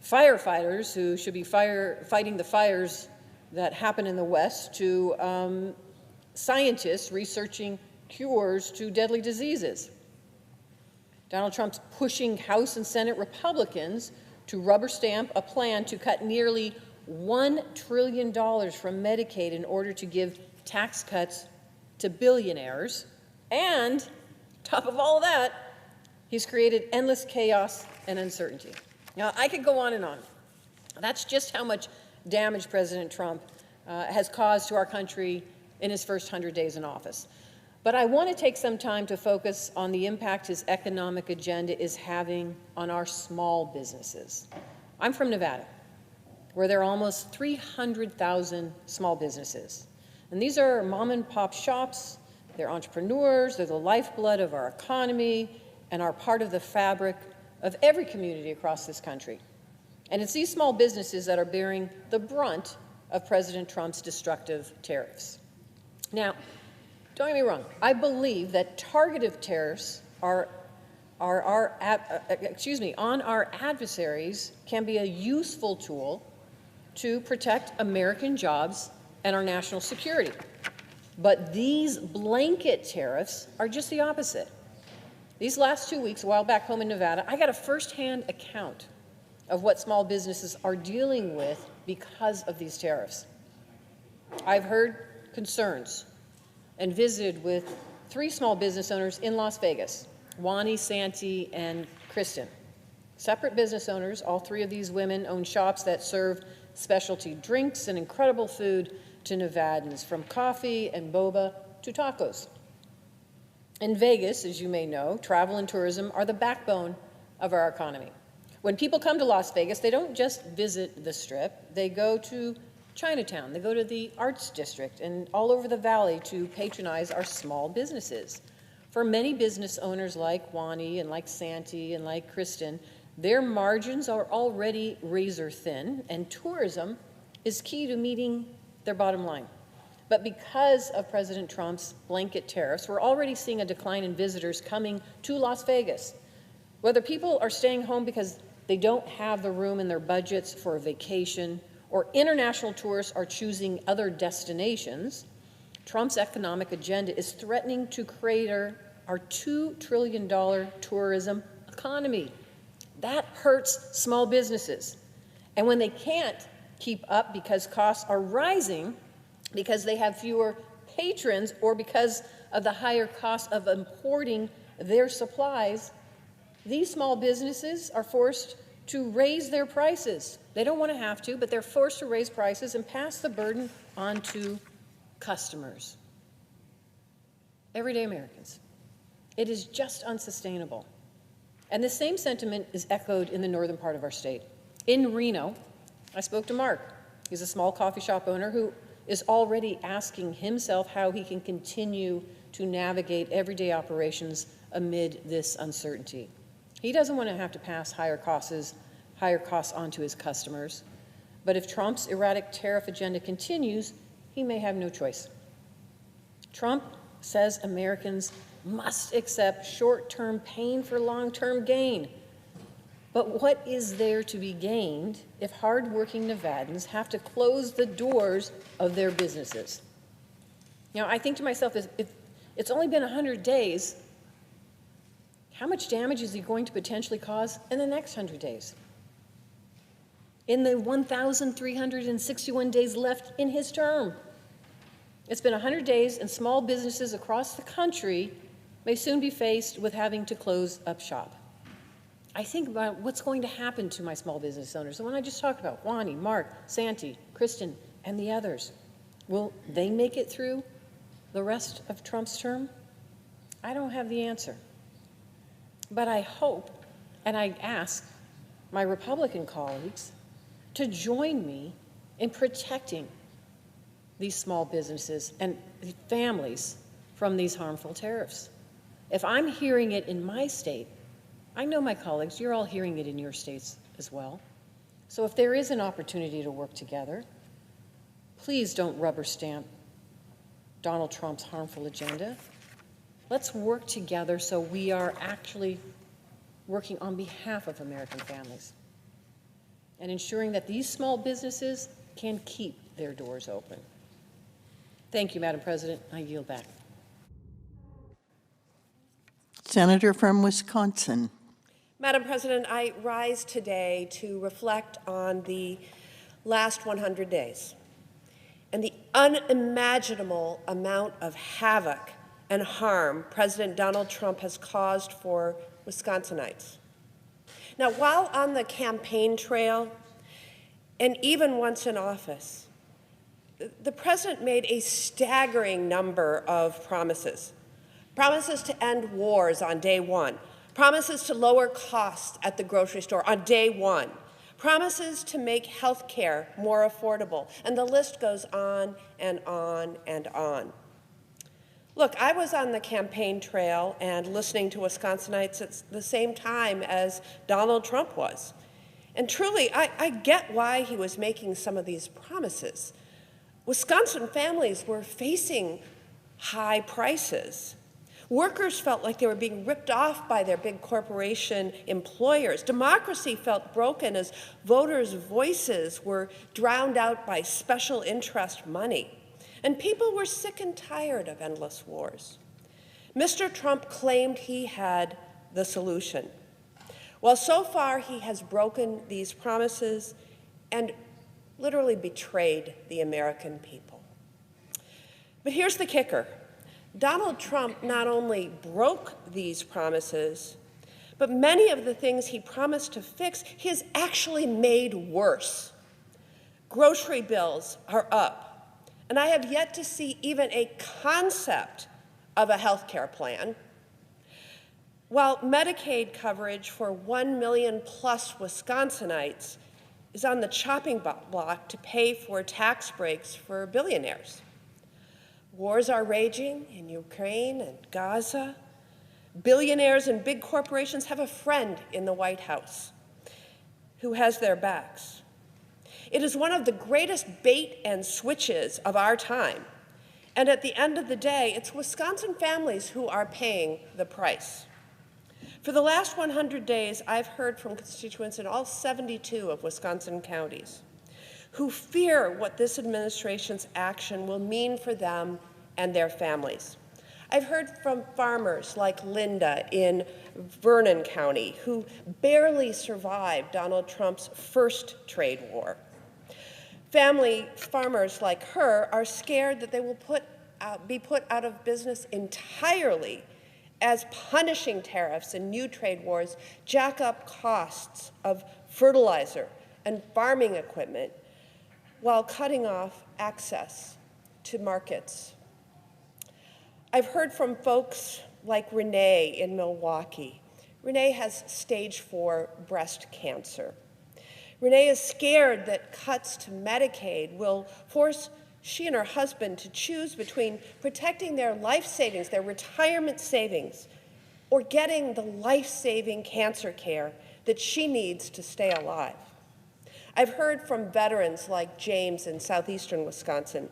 firefighters who should be fighting the fires that happen in the West to scientists researching cures to deadly diseases. Donald Trump's pushing House and Senate Republicans to rubber stamp a plan to cut nearly $1 trillion from Medicaid in order to give tax cuts to billionaires. And, top of all of that, he's created endless chaos and uncertainty. Now, I could go on and on. That's just how much damage President Trump has caused to our country in his first 100 days in office. But I want to take some time to focus on the impact his economic agenda is having on our small businesses. I'm from Nevada, where there are almost 300,000 small businesses. And these are mom and pop shops, they're entrepreneurs, they're the lifeblood of our economy, and are part of the fabric of every community across this country. And it's these small businesses that are bearing the brunt of President Trump's destructive tariffs. Now, don't get me wrong, I believe that targeted tariffs on our adversaries can be a useful tool to protect American jobs and our national security. But these blanket tariffs are just the opposite. These last 2 weeks, a while back home in Nevada, I got a firsthand account of what small businesses are dealing with because of these tariffs. I've heard concerns and visited with 3 small business owners in Las Vegas, Wani, Santi, and Kristen. Separate business owners, all 3 of these women own shops that serve specialty drinks and incredible food to Nevadans, from coffee and boba to tacos. In Vegas, as you may know, travel and tourism are the backbone of our economy. When people come to Las Vegas, they don't just visit the Strip, they go to Chinatown, they go to the Arts District and all over the valley to patronize our small businesses. For many business owners like Wani and like Santi and like Kristen, their margins are already razor thin, and tourism is key to meeting their bottom line. But because of President Trump's blanket tariffs, we're already seeing a decline in visitors coming to Las Vegas. Whether people are staying home because they don't have the room in their budgets for a vacation, or international tourists are choosing other destinations, Trump's economic agenda is threatening to crater our $2 trillion tourism economy. That hurts small businesses. And when they can't keep up because costs are rising, because they have fewer patrons, or because of the higher cost of importing their supplies, these small businesses are forced to raise their prices. They don't want to have to, but they're forced to raise prices and pass the burden on to customers, everyday Americans. It is just unsustainable. And the same sentiment is echoed in the northern part of our state. In Reno, I spoke to Mark. He's a small coffee shop owner who is already asking himself how he can continue to navigate everyday operations amid this uncertainty. He doesn't want to have to pass higher costs on to his customers. But if Trump's erratic tariff agenda continues, he may have no choice. Trump says Americans must accept short-term pain for long-term gain. But what is there to be gained if hardworking Nevadans have to close the doors of their businesses? You know, I think to myself, if it's only been 100 days, how much damage is he going to potentially cause in the next 100 days? In the 1,361 days left in his term. It's been 100 days, and small businesses across the country may soon be faced with having to close up shop. I think about what's going to happen to my small business owners, the one I just talked about, Wani, Mark, Santi, Kristen, and the others. Will they make it through the rest of Trump's term? I don't have the answer. But I hope, and I ask my Republican colleagues to join me in protecting these small businesses and families from these harmful tariffs. If I'm hearing it in my state, I know my colleagues, you're all hearing it in your states as well. So if there is an opportunity to work together, please don't rubber stamp Donald Trump's harmful agenda. Let's work together so we are actually working on behalf of American families and ensuring that these small businesses can keep their doors open. Thank you, Madam President. I yield back. Senator from Wisconsin. Madam President, I rise today to reflect on the last 100 days and the unimaginable amount of havoc and harm President Donald Trump has caused for Wisconsinites. Now, while on the campaign trail, and even once in office, the president made a staggering number of promises. Promises to end wars on day one. Promises to lower costs at the grocery store on day one. Promises to make health care more affordable. And the list goes on and on and on. Look, I was on the campaign trail and listening to Wisconsinites at the same time as Donald Trump was. And truly, I get why he was making some of these promises. Wisconsin families were facing high prices. Workers felt like they were being ripped off by their big corporation employers. Democracy felt broken as voters' voices were drowned out by special interest money. And people were sick and tired of endless wars. Mr. Trump claimed he had the solution. Well, so far he has broken these promises and literally betrayed the American people. But here's the kicker. Donald Trump not only broke these promises, but many of the things he promised to fix, he has actually made worse. Grocery bills are up, and I have yet to see even a concept of a health care plan. While Medicaid coverage for 1 million plus Wisconsinites is on the chopping block to pay for tax breaks for billionaires. Wars are raging in Ukraine and Gaza. Billionaires and big corporations have a friend in the White House who has their backs. It is one of the greatest bait and switches of our time. And at the end of the day, it's Wisconsin families who are paying the price. For the last 100 days, I've heard from constituents in all 72 of Wisconsin counties who fear what this administration's action will mean for them and their families. I've heard from farmers like Linda in Vernon County who barely survived Donald Trump's first trade war. Farmers like her are scared that they will be put out of business entirely as punishing tariffs and new trade wars jack up costs of fertilizer and farming equipment while cutting off access to markets. I've heard from folks like Renee in Milwaukee. Renee has stage 4 breast cancer. Renee is scared that cuts to Medicaid will force she and her husband to choose between protecting their life savings, their retirement savings, or getting the life-saving cancer care that she needs to stay alive. I've heard from veterans like James in southeastern Wisconsin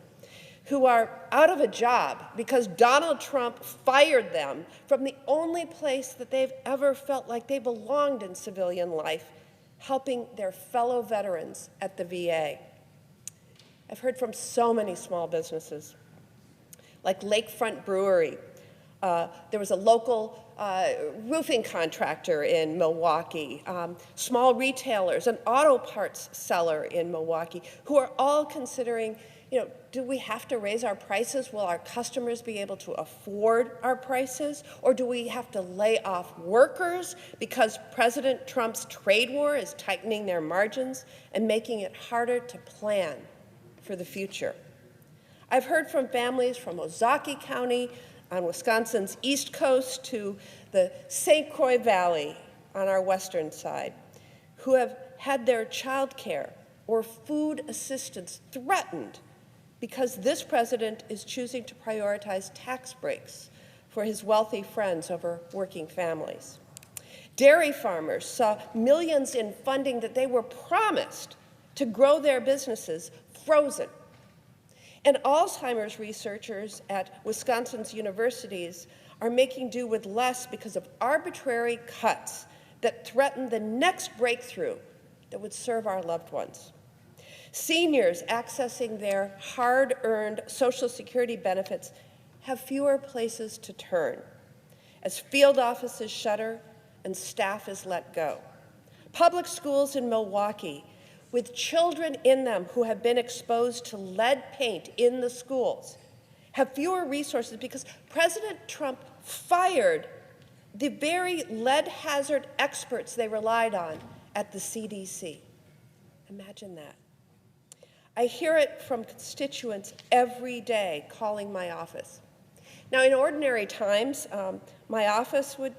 who are out of a job because Donald Trump fired them from the only place that they've ever felt like they belonged in civilian life, helping their fellow veterans at the VA. I've heard from so many small businesses, like Lakefront Brewery. There was a local roofing contractor in Milwaukee, small retailers, an auto parts seller in Milwaukee, who are all considering, do we have to raise our prices? Will our customers be able to afford our prices? Or do we have to lay off workers because President Trump's trade war is tightening their margins and making it harder to plan for the future? I've heard from families from Ozaukee County on Wisconsin's east coast to the St. Croix Valley on our western side, who have had their child care or food assistance threatened because this president is choosing to prioritize tax breaks for his wealthy friends over working families. Dairy farmers saw millions in funding that they were promised to grow their businesses frozen. And Alzheimer's researchers at Wisconsin's universities are making do with less because of arbitrary cuts that threaten the next breakthrough that would serve our loved ones. Seniors accessing their hard-earned Social Security benefits have fewer places to turn as field offices shutter and staff is let go. Public schools in Milwaukee with children in them who have been exposed to lead paint in the schools have fewer resources because President Trump fired the very lead hazard experts they relied on at the CDC. Imagine that. I hear it from constituents every day calling my office. Now, in ordinary times, my office would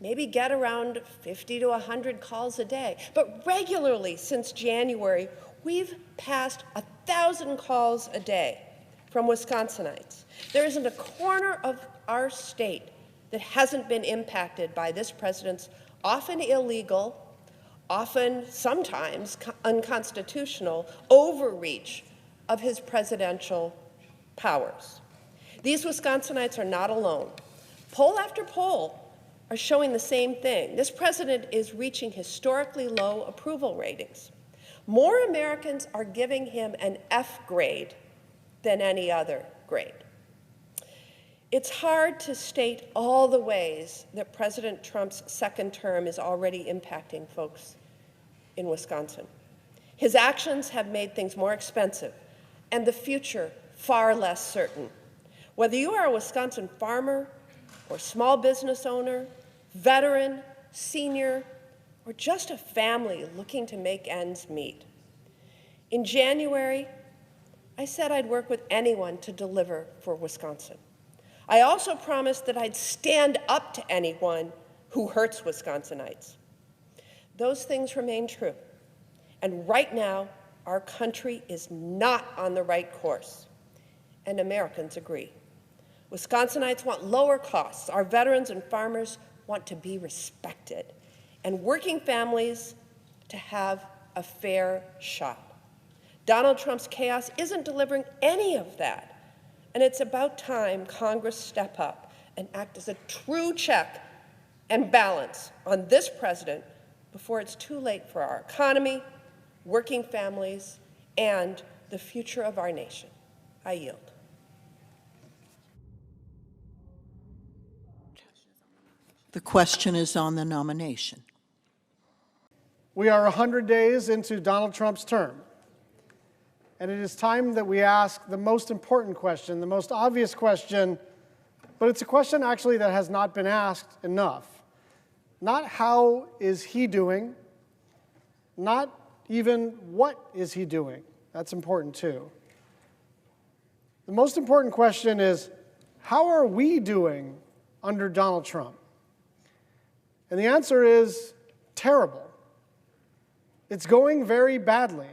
maybe get around 50 to 100 calls a day. But regularly since January, we've passed 1,000 calls a day from Wisconsinites. There isn't a corner of our state that hasn't been impacted by this president's often illegal, sometimes unconstitutional overreach of his presidential powers. These Wisconsinites are not alone. Poll after poll are showing the same thing. This president is reaching historically low approval ratings. More Americans are giving him an F grade than any other grade. It's hard to state all the ways that President Trump's second term is already impacting folks in Wisconsin. His actions have made things more expensive and the future far less certain. Whether you are a Wisconsin farmer or small business owner, veteran, senior, or just a family looking to make ends meet. In January, I said I'd work with anyone to deliver for Wisconsin. I also promised that I'd stand up to anyone who hurts Wisconsinites. Those things remain true. And right now, our country is not on the right course. And Americans agree. Wisconsinites want lower costs. Our veterans and farmers want to be respected. And working families to have a fair shot. Donald Trump's chaos isn't delivering any of that. And it's about time Congress step up and act as a true check and balance on this president before it's too late for our economy, working families, and the future of our nation. I yield. The question is on the nomination. We are 100 days into Donald Trump's term. And it is time that we ask the most important question, the most obvious question, but it's a question actually that has not been asked enough. Not how is he doing, not even what is he doing. That's important too. The most important question is, how are we doing under Donald Trump? And the answer is terrible. It's going very badly.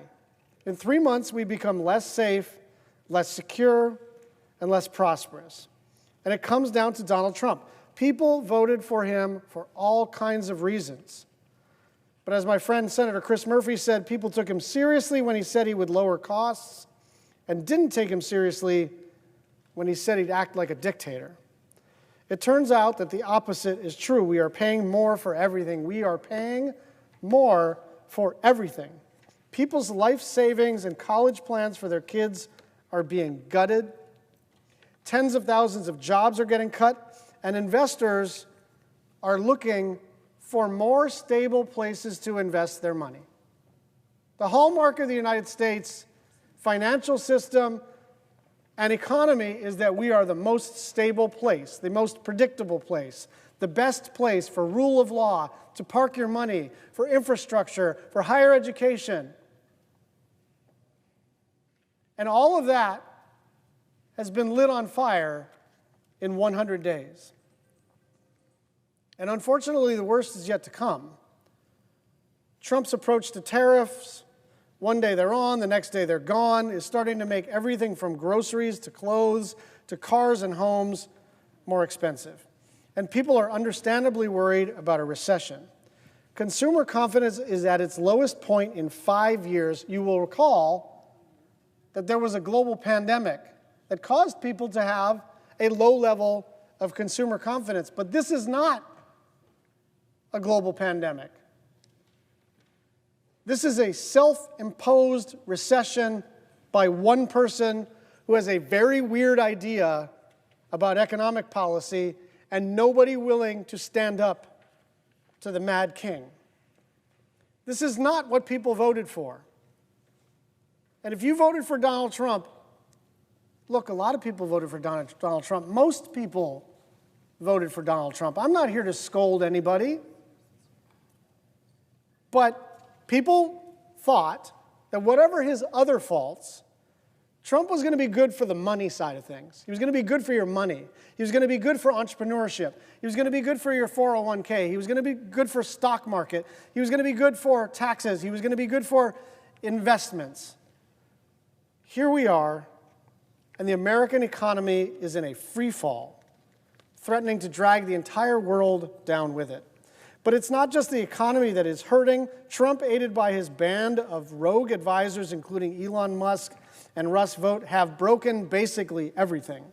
In 3 months, we become less safe, less secure, and less prosperous. And it comes down to Donald Trump. People voted for him for all kinds of reasons. But as my friend Senator Chris Murphy said, people took him seriously when he said he would lower costs and didn't take him seriously when he said he'd act like a dictator. It turns out that the opposite is true. We are paying more for everything. We are paying more for everything. People's life savings and college plans for their kids are being gutted. Tens of thousands of jobs are getting cut, and investors are looking for more stable places to invest their money. The hallmark of the United States financial system and economy is that we are the most stable place, the most predictable place, the best place for rule of law, to park your money, for infrastructure, for higher education. And all of that has been lit on fire in 100 days. And unfortunately, the worst is yet to come. Trump's approach to tariffs, one day they're on, the next day they're gone, is starting to make everything from groceries to clothes to cars and homes more expensive. And people are understandably worried about a recession. Consumer confidence is at its lowest point in 5 years. You will recall that there was a global pandemic that caused people to have a low level of consumer confidence. But this is not a global pandemic. This is a self-imposed recession by one person who has a very weird idea about economic policy and nobody willing to stand up to the Mad King. This is not what people voted for. And if you voted for Donald Trump, look, a lot of people voted for Donald Trump. Most people voted for Donald Trump. I'm not here to scold anybody. But people thought that whatever his other faults, Trump was going to be good for the money side of things. He was going to be good for your money. He was going to be good for entrepreneurship. He was going to be good for your 401k. He was going to be good for stock market. He was going to be good for taxes. He was going to be good for investments. Here we are, and the American economy is in a free fall, threatening to drag the entire world down with it. But it's not just the economy that is hurting. Trump, aided by his band of rogue advisors, including Elon Musk and Russ Vought, have broken basically everything.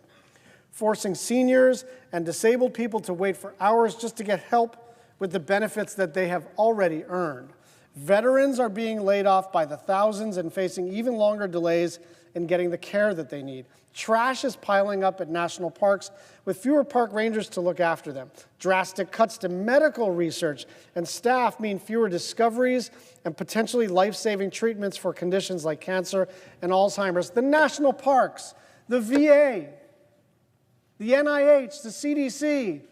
forcing seniors and disabled people to wait for hours just to get help with the benefits that they have already earned. Veterans are being laid off by the thousands and facing even longer delays in getting the care that they need. Trash is piling up at national parks with fewer park rangers to look after them. Drastic cuts to medical research and staff mean fewer discoveries and potentially life-saving treatments for conditions like cancer and Alzheimer's. The national parks, the VA, the NIH, the CDC,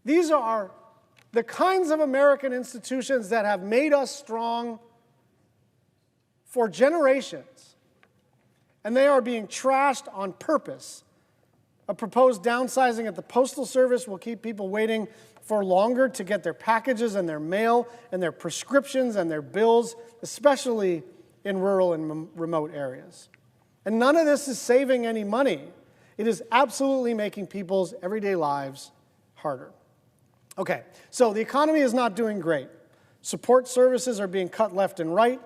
these are the kinds of American institutions that have made us strong for generations. And they are being trashed on purpose. A proposed downsizing at the Postal Service will keep people waiting for longer to get their packages and their mail and their prescriptions and their bills, especially in rural and remote areas. And none of this is saving any money. It is absolutely making people's everyday lives harder. Okay, so the economy is not doing great. Support services are being cut left and right.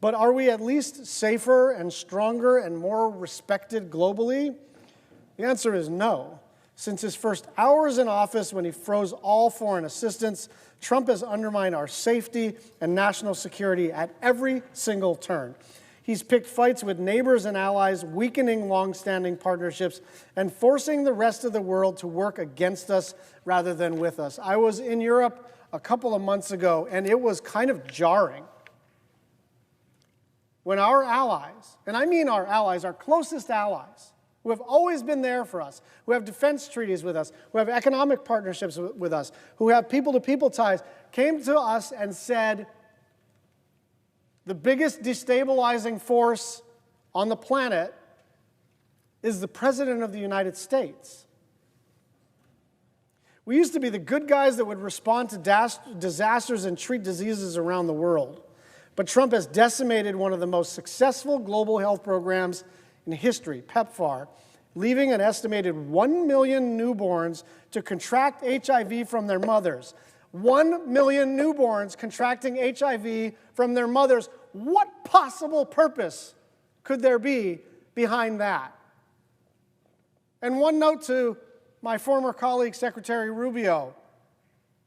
But are we at least safer and stronger and more respected globally? The answer is no. Since his first hours in office, when he froze all foreign assistance, Trump has undermined our safety and national security at every single turn. He's picked fights with neighbors and allies, weakening long-standing partnerships, and forcing the rest of the world to work against us rather than with us. I was in Europe a couple of months ago, and it was kind of jarring when our allies, and I mean our allies, our closest allies, who have always been there for us, who have defense treaties with us, who have economic partnerships with us, who have people-to-people ties, came to us and said, the biggest destabilizing force on the planet is the President of the United States. We used to be the good guys that would respond to disasters and treat diseases around the world. But Trump has decimated one of the most successful global health programs in history, PEPFAR, leaving an estimated 1 million newborns to contract HIV from their mothers. 1 million newborns contracting HIV from their mothers. What possible purpose could there be behind that? And one note to my former colleague, Secretary Rubio.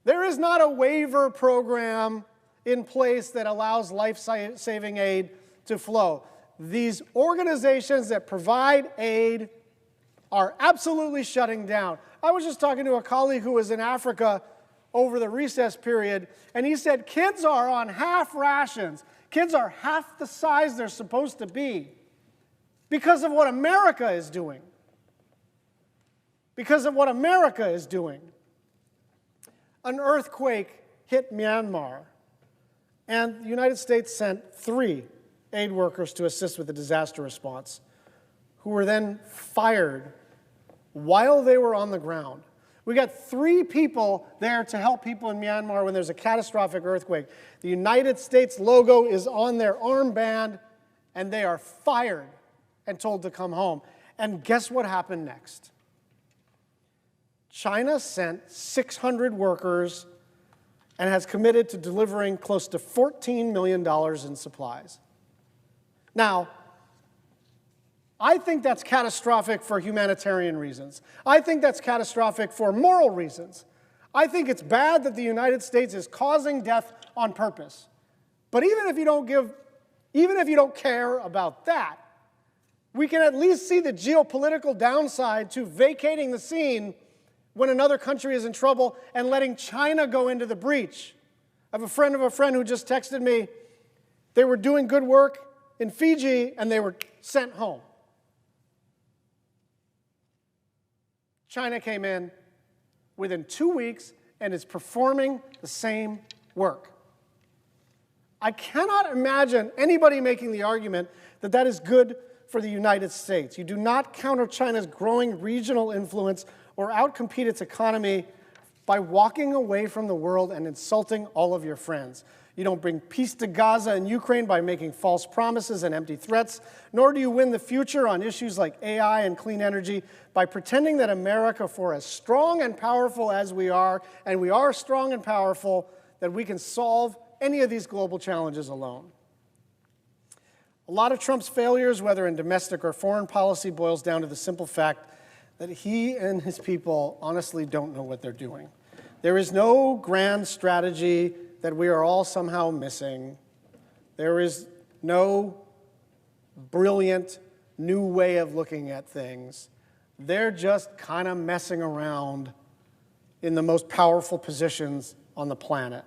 There is not a waiver program in place that allows life-saving aid to flow. These organizations that provide aid are absolutely shutting down. I was just talking to a colleague who was in Africa over the recess period, and he said kids are on half rations. Kids are half the size they're supposed to be because of what America is doing. Because of what America is doing. An earthquake hit Myanmar. And the United States sent 3 aid workers to assist with the disaster response, who were then fired while they were on the ground. We got 3 people there to help people in Myanmar when there's a catastrophic earthquake. The United States logo is on their armband, and they are fired and told to come home. And guess what happened next? China sent 600 workers and has committed to delivering close to $14 million in supplies. Now, I think that's catastrophic for humanitarian reasons. I think that's catastrophic for moral reasons. I think it's bad that the United States is causing death on purpose. But even if you don't care about that, we can at least see the geopolitical downside to vacating the scene when another country is in trouble and letting China go into the breach. I have a friend of a friend who just texted me. They were doing good work in Fiji and they were sent home. China came in within 2 weeks and is performing the same work. I cannot imagine anybody making the argument that that is good for the United States. You do not counter China's growing regional influence or outcompete its economy by walking away from the world and insulting all of your friends. You don't bring peace to Gaza and Ukraine by making false promises and empty threats, nor do you win the future on issues like AI and clean energy by pretending that America, for as strong and powerful as we are, and we are strong and powerful, that we can solve any of these global challenges alone. A lot of Trump's failures, whether in domestic or foreign policy, boils down to the simple fact that he and his people honestly don't know what they're doing. There is no grand strategy that we are all somehow missing. There is no brilliant new way of looking at things. They're just kind of messing around in the most powerful positions on the planet.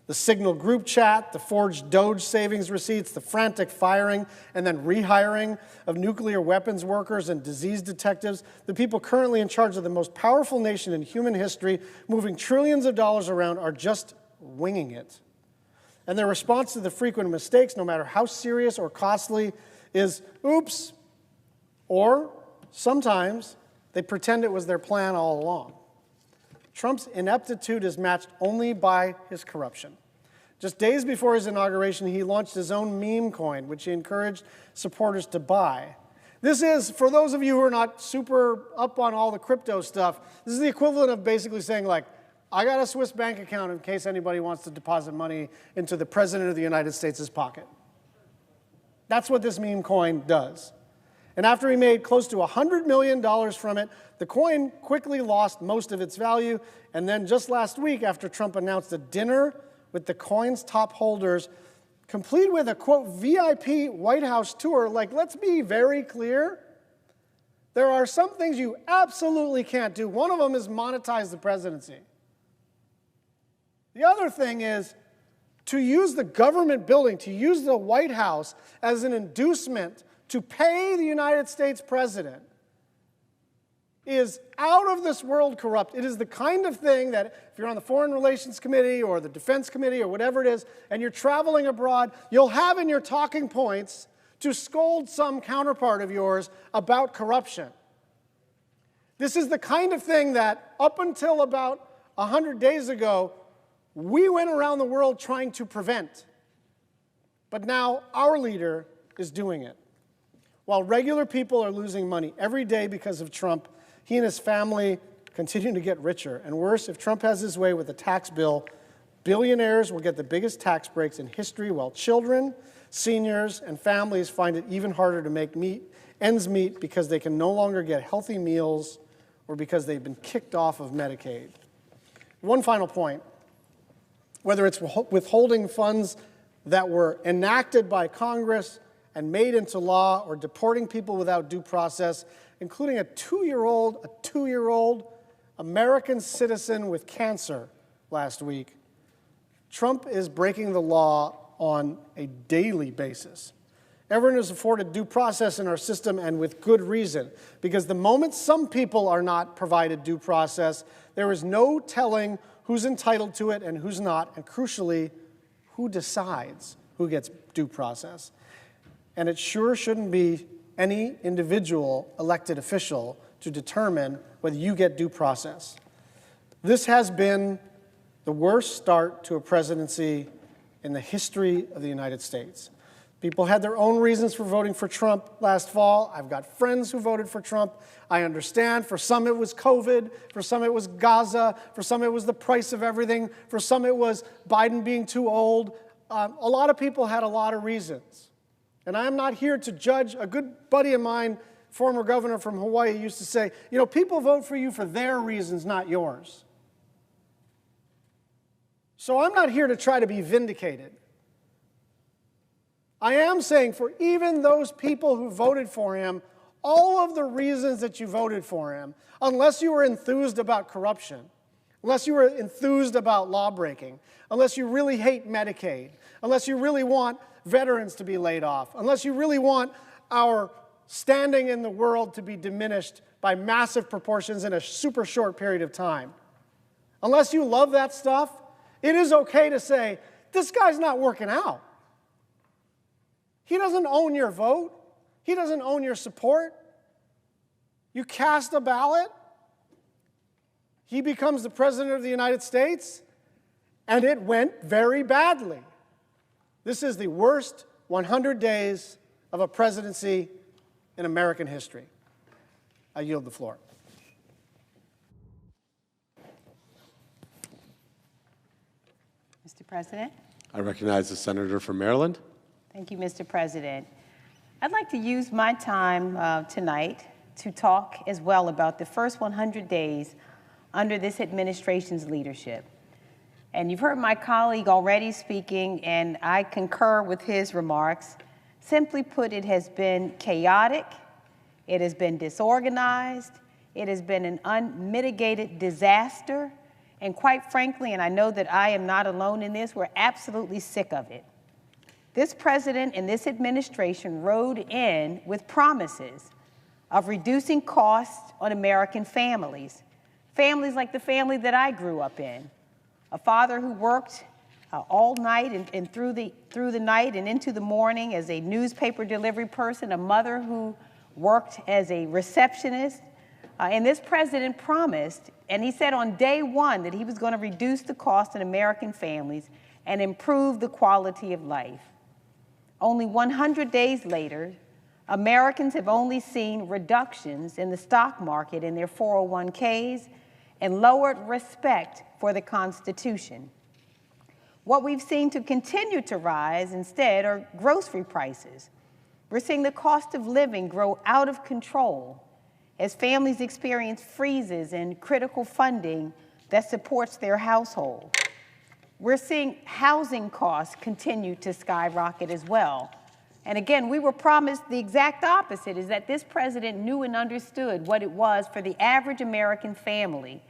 The Signal group chat, the forged DOGE savings receipts, the frantic firing and then rehiring of nuclear weapons workers and disease detectives, the people currently in charge of the most powerful nation in human history, moving trillions of dollars around, are just winging it. And their response to the frequent mistakes, no matter how serious or costly, is oops, or sometimes they pretend it was their plan all along. Trump's ineptitude is matched only by his corruption. Just days before his inauguration, he launched his own meme coin, which he encouraged supporters to buy. This is, for those of you who are not super up on all the crypto stuff, this is the equivalent of basically saying, like, I got a Swiss bank account in case anybody wants to deposit money into the President of the United States' pocket. That's what this meme coin does. And after he made close to $100 million from it, the coin quickly lost most of its value. And then just last week, after Trump announced a dinner with the coin's top holders, complete with a, quote, VIP White House tour, like, let's be very clear. There are some things you absolutely can't do. One of them is monetize the presidency. The other thing is to use the government building, to use the White House as an inducement to pay the United States president is out of this world corrupt. It is the kind of thing that if you're on the Foreign Relations Committee or the Defense Committee or whatever it is, and you're traveling abroad, you'll have in your talking points to scold some counterpart of yours about corruption. This is the kind of thing that up until about 100 days ago, we went around the world trying to prevent. But now our leader is doing it. While regular people are losing money every day because of Trump, he and his family continue to get richer. And worse, if Trump has his way with the tax bill, billionaires will get the biggest tax breaks in history, while children, seniors, and families find it even harder to make ends meet because they can no longer get healthy meals or because they've been kicked off of Medicaid. One final point. Whether it's withholding funds that were enacted by Congress and made into law, or deporting people without due process, including a two-year-old American citizen with cancer last week, Trump is breaking the law on a daily basis. Everyone is afforded due process in our system, and with good reason, because the moment some people are not provided due process, there is no telling who's entitled to it and who's not, and crucially, who decides who gets due process. And it sure shouldn't be any individual elected official to determine whether you get due process. This has been the worst start to a presidency in the history of the United States. People had their own reasons for voting for Trump last fall. I've got friends who voted for Trump. I understand. For some it was COVID. For some it was Gaza. For some it was the price of everything. For some it was Biden being too old. A lot of people had a lot of reasons. And I'm not here to judge. A good buddy of mine, former governor from Hawaii, used to say, you know, people vote for you for their reasons, not yours. So I'm not here to try to be vindicated. I am saying for even those people who voted for him, all of the reasons that you voted for him, unless you were enthused about corruption, unless you were enthused about law-breaking, unless you really hate Medicaid, unless you really want veterans to be laid off, unless you really want our standing in the world to be diminished by massive proportions in a super short period of time, unless you love that stuff, it is okay to say, this guy's not working out. He doesn't own your vote. He doesn't own your support. You cast a ballot. He becomes the President of the United States, and it went very badly. This is the worst 100 days of a presidency in American history. I yield the floor. Mr. President. I recognize the senator from Maryland. Thank you, Mr. President. I'd like to use my time tonight to talk as well about the first 100 days under this administration's leadership. And you've heard my colleague already speaking, and I concur with his remarks. Simply put, it has been chaotic, it has been disorganized, it has been an unmitigated disaster, and quite frankly, and I know that I am not alone in this, we're absolutely sick of it. This president and this administration rode in with promises of reducing costs on American families, families like the family that I grew up in. A father who worked all night and through the night and into the morning as a newspaper delivery person, a mother who worked as a receptionist. And this president promised, and he said on day one, that he was going to reduce the cost in American families and improve the quality of life. Only 100 days later, Americans have only seen reductions in the stock market in their 401ks and lowered respect for the Constitution. What we've seen to continue to rise instead are grocery prices. We're seeing the cost of living grow out of control as families experience freezes in critical funding that supports their household. We're seeing housing costs continue to skyrocket as well. And again, we were promised the exact opposite, is that this president knew and understood what it was for the average American family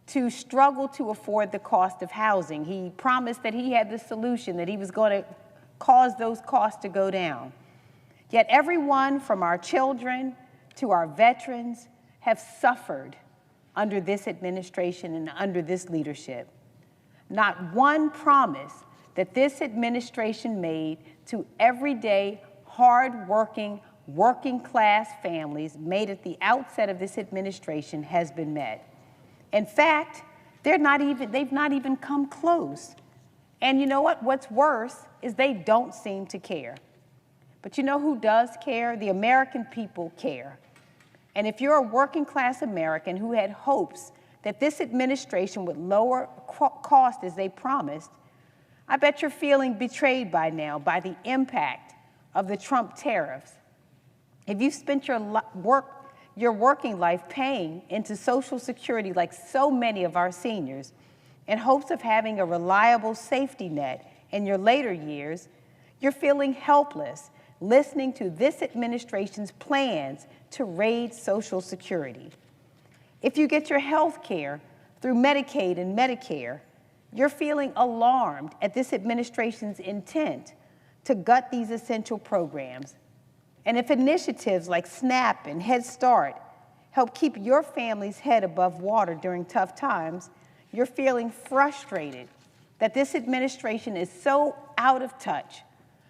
to struggle to afford the cost of housing. He promised that he had the solution, that he was going to cause those costs to go down. Yet everyone from our children to our veterans have suffered under this administration and under this leadership. Not one promise that this administration made to everyday, hard-working, working-class families made at the outset of this administration has been met. In fact, they've not even come close. And you know what? What's worse is they don't seem to care. But you know who does care? The American people care. And if you're a working-class American who had hopes that this administration would lower costs as they promised, I bet you're feeling betrayed by now by the impact of the Trump tariffs. If you've spent your working life paying into Social Security like so many of our seniors in hopes of having a reliable safety net in your later years, you're feeling helpless listening to this administration's plans to raid Social Security. If you get your health care through Medicaid and Medicare, you're feeling alarmed at this administration's intent to gut these essential programs. And if initiatives like SNAP and Head Start help keep your family's head above water during tough times, you're feeling frustrated that this administration is so out of touch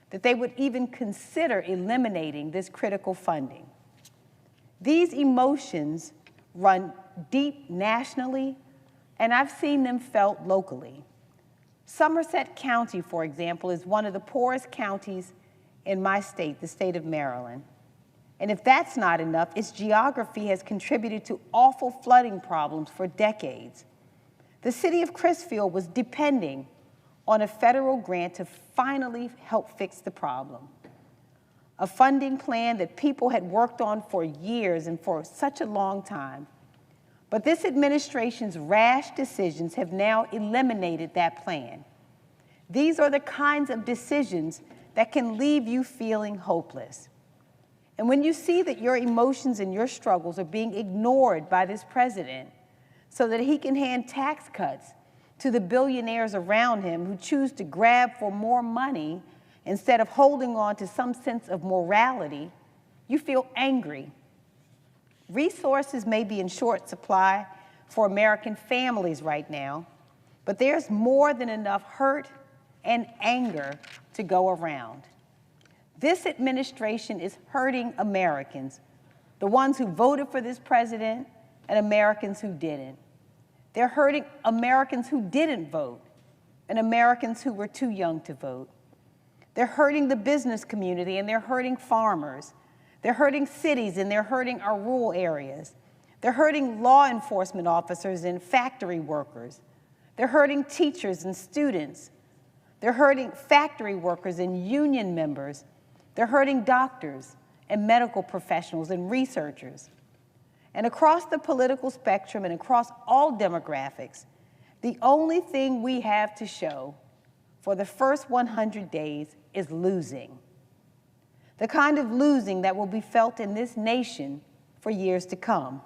that they would even consider eliminating this critical funding. These emotions run deep nationally, and I've seen them felt locally. Somerset County, for example, is one of the poorest counties in my state, the state of Maryland. And if that's not enough, its geography has contributed to awful flooding problems for decades. The city of Crisfield was depending on a federal grant to finally help fix the problem. A funding plan that people had worked on for years and for such a long time. But this administration's rash decisions have now eliminated that plan. These are the kinds of decisions that can leave you feeling hopeless. And when you see that your emotions and your struggles are being ignored by this president so that he can hand tax cuts to the billionaires around him who choose to grab for more money instead of holding on to some sense of morality, you feel angry. Resources may be in short supply for American families right now, but there's more than enough hurt and anger to go around. This administration is hurting Americans, the ones who voted for this president and Americans who didn't. They're hurting Americans who didn't vote and Americans who were too young to vote. They're hurting the business community and they're hurting farmers. They're hurting cities and they're hurting our rural areas. They're hurting law enforcement officers and factory workers. They're hurting teachers and students. They're hurting factory workers and union members. They're hurting doctors and medical professionals and researchers. And across the political spectrum and across all demographics, the only thing we have to show for the first 100 days is losing. The kind of losing that will be felt in this nation for years to come.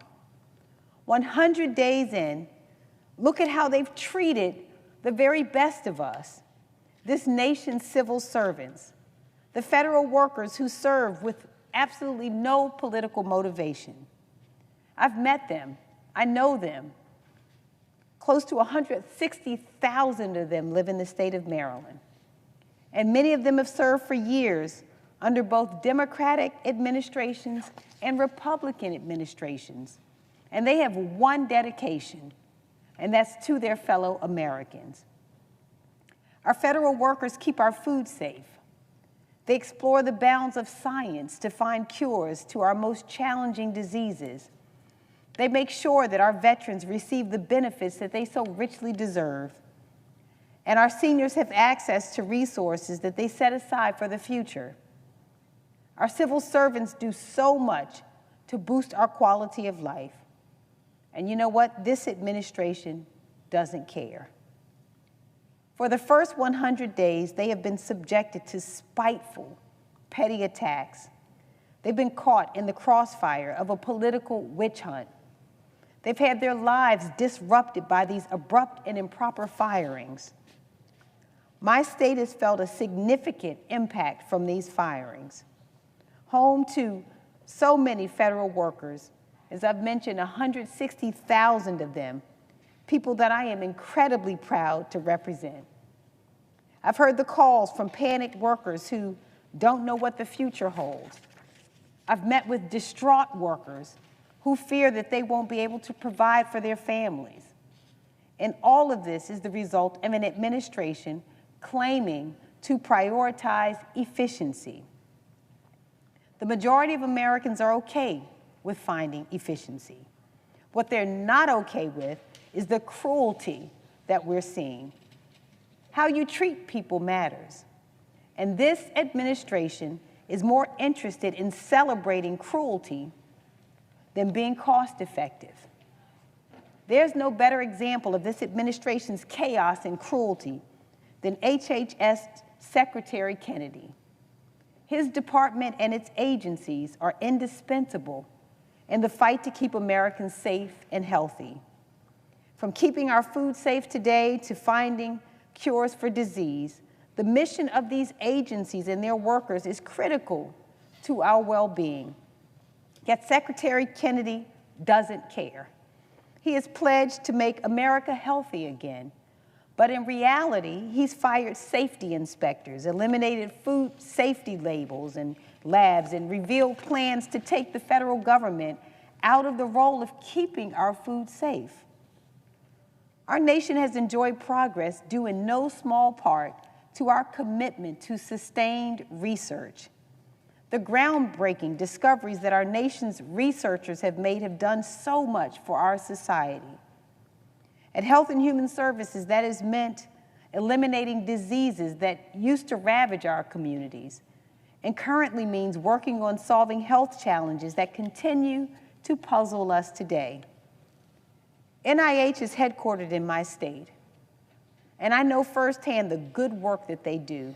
100 days in, look at how they've treated the very best of us, this nation's civil servants, the federal workers who serve with absolutely no political motivation. I've met them. I know them. Close to 160,000 of them live in the state of Maryland. And many of them have served for years under both Democratic administrations and Republican administrations. And they have one dedication, and that's to their fellow Americans. Our federal workers keep our food safe. They explore the bounds of science to find cures to our most challenging diseases. They make sure that our veterans receive the benefits that they so richly deserve. And our seniors have access to resources that they set aside for the future. Our civil servants do so much to boost our quality of life. And you know what? This administration doesn't care. For the first 100 days, they have been subjected to spiteful, petty attacks. They've been caught in the crossfire of a political witch hunt. They've had their lives disrupted by these abrupt and improper firings. My state has felt a significant impact from these firings. Home to so many federal workers, as I've mentioned, 160,000 of them, people that I am incredibly proud to represent. I've heard the calls from panicked workers who don't know what the future holds. I've met with distraught workers who fear that they won't be able to provide for their families. And all of this is the result of an administration claiming to prioritize efficiency. The majority of Americans are okay with finding efficiency. What they're not okay with is the cruelty that we're seeing. How you treat people matters. And this administration is more interested in celebrating cruelty than being cost effective. There's no better example of this administration's chaos and cruelty than HHS Secretary Kennedy. His department and its agencies are indispensable in the fight to keep Americans safe and healthy. From keeping our food safe today to finding cures for disease, the mission of these agencies and their workers is critical to our well-being. Yet Secretary Kennedy doesn't care. He has pledged to make America healthy again. But in reality, he's fired safety inspectors, eliminated food safety labels and labs, and revealed plans to take the federal government out of the role of keeping our food safe. Our nation has enjoyed progress due in no small part to our commitment to sustained research. The groundbreaking discoveries that our nation's researchers have made have done so much for our society. At Health and Human Services, that has meant eliminating diseases that used to ravage our communities, and currently means working on solving health challenges that continue to puzzle us today. NIH is headquartered in my state, and I know firsthand the good work that they do.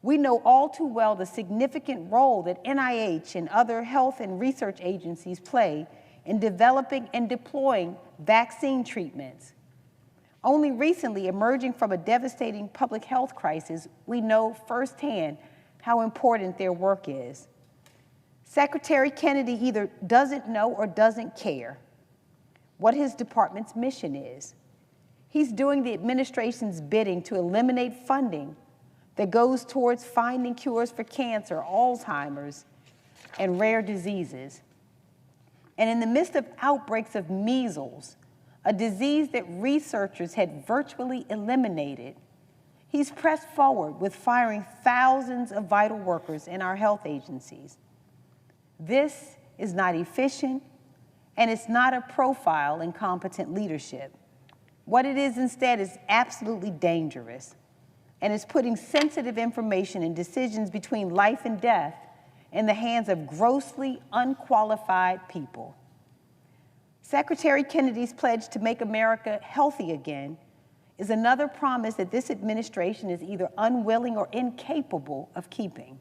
We know all too well the significant role that NIH and other health and research agencies play in developing and deploying vaccine treatments. Only recently, emerging from a devastating public health crisis, we know firsthand how important their work is. Secretary Kennedy either doesn't know or doesn't care what his department's mission is. He's doing the administration's bidding to eliminate funding that goes towards finding cures for cancer, Alzheimer's, and rare diseases. And in the midst of outbreaks of measles, a disease that researchers had virtually eliminated, he's pressed forward with firing thousands of vital workers in our health agencies. This is not efficient, and it's not a profile in competent leadership. What it is instead is absolutely dangerous, and it's putting sensitive information and decisions between life and death in the hands of grossly unqualified people. Secretary Kennedy's pledge to make America healthy again is another promise that this administration is either unwilling or incapable of keeping.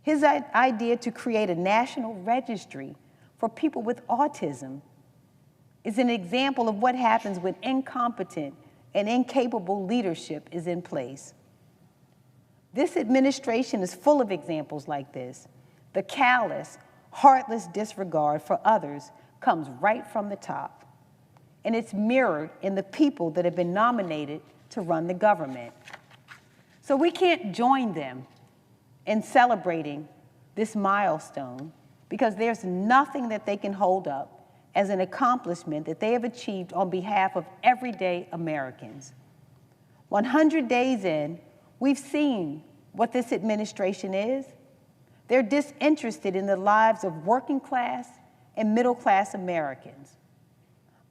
His idea to create a national registry for people with autism is an example of what happens when incompetent and incapable leadership is in place. This administration is full of examples like this. The callous, heartless disregard for others comes right from the top, and it's mirrored in the people that have been nominated to run the government. So we can't join them in celebrating this milestone because there's nothing that they can hold up as an accomplishment that they have achieved on behalf of everyday Americans. 100 days in, we've seen what this administration is. They're disinterested in the lives of working class and middle class Americans,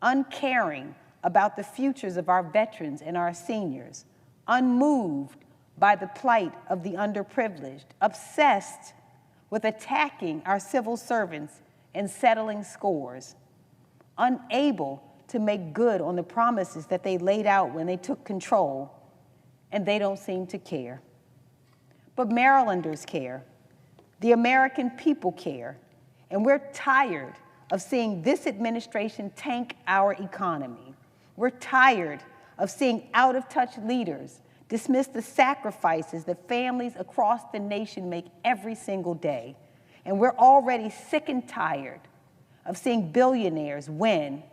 uncaring about the futures of our veterans and our seniors, unmoved by the plight of the underprivileged, obsessed with attacking our civil servants and settling scores, unable to make good on the promises that they laid out when they took control, and they don't seem to care. But Marylanders care. The American people care. And we're tired of seeing this administration tank our economy. We're tired of seeing out-of-touch leaders dismiss the sacrifices that families across the nation make every single day. And we're already sick and tired of seeing billionaires win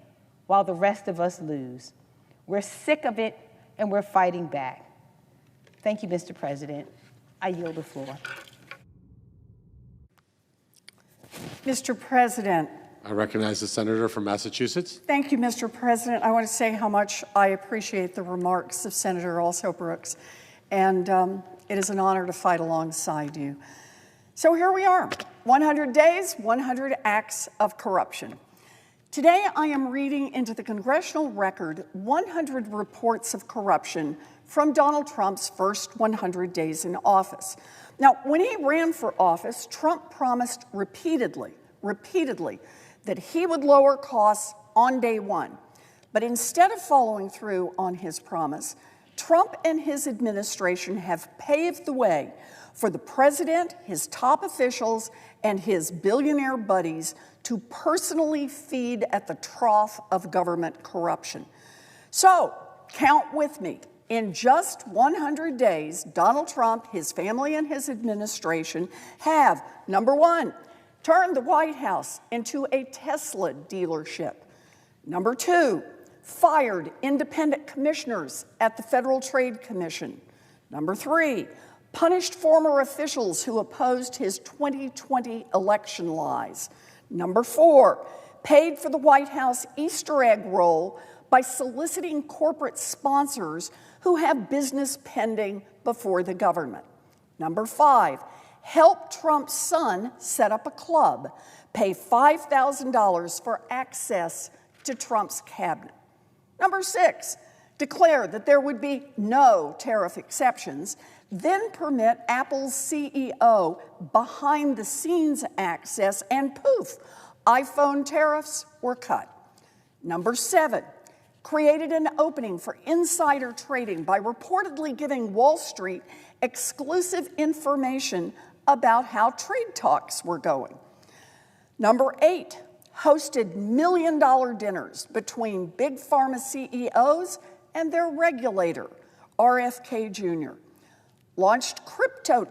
while the rest of us lose. We're sick of it, and we're fighting back. Thank you, Mr. President. I yield the floor. Mr. President. I recognize the senator from Massachusetts. Thank you, Mr. President. I want to say how much I appreciate the remarks of Senator Also Brooks, and it is an honor to fight alongside you. So here we are, 100 days, 100 acts of corruption. Today I am reading into the congressional record 100 reports of corruption from Donald Trump's first 100 days in office. Now, when he ran for office, Trump promised repeatedly that he would lower costs on day one. But instead of following through on his promise, Trump and his administration have paved the way for the president, his top officials, and his billionaire buddies to personally feed at the trough of government corruption. So, count with me. In just 100 days, Donald Trump, his family, and his administration have, number one, turned the White House into a Tesla dealership. Number two, fired independent commissioners at the Federal Trade Commission. Number three, punished former officials who opposed his 2020 election lies. Number four, paid for the White House Easter egg roll by soliciting corporate sponsors who have business pending before the government. Number five, help Trump's son set up a club, pay $5,000 for access to Trump's cabinet. Number six, declare that there would be no tariff exceptions, then permit Apple's CEO behind-the-scenes access, and poof, iPhone tariffs were cut. Number seven, created an opening for insider trading by reportedly giving Wall Street exclusive information about how trade talks were going. Number eight, hosted million-dollar dinners between big pharma CEOs and their regulator, RFK Jr.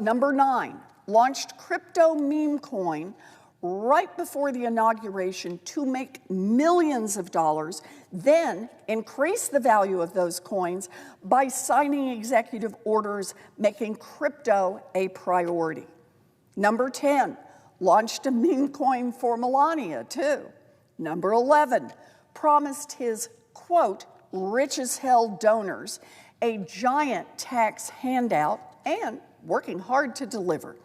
Number nine, launched crypto meme coin right before the inauguration to make millions of dollars, then increase the value of those coins by signing executive orders making crypto a priority. Number 10, launched a meme coin for Melania, too. Number 11, promised his, quote, rich as hell donors a giant tax handout and working hard to deliver.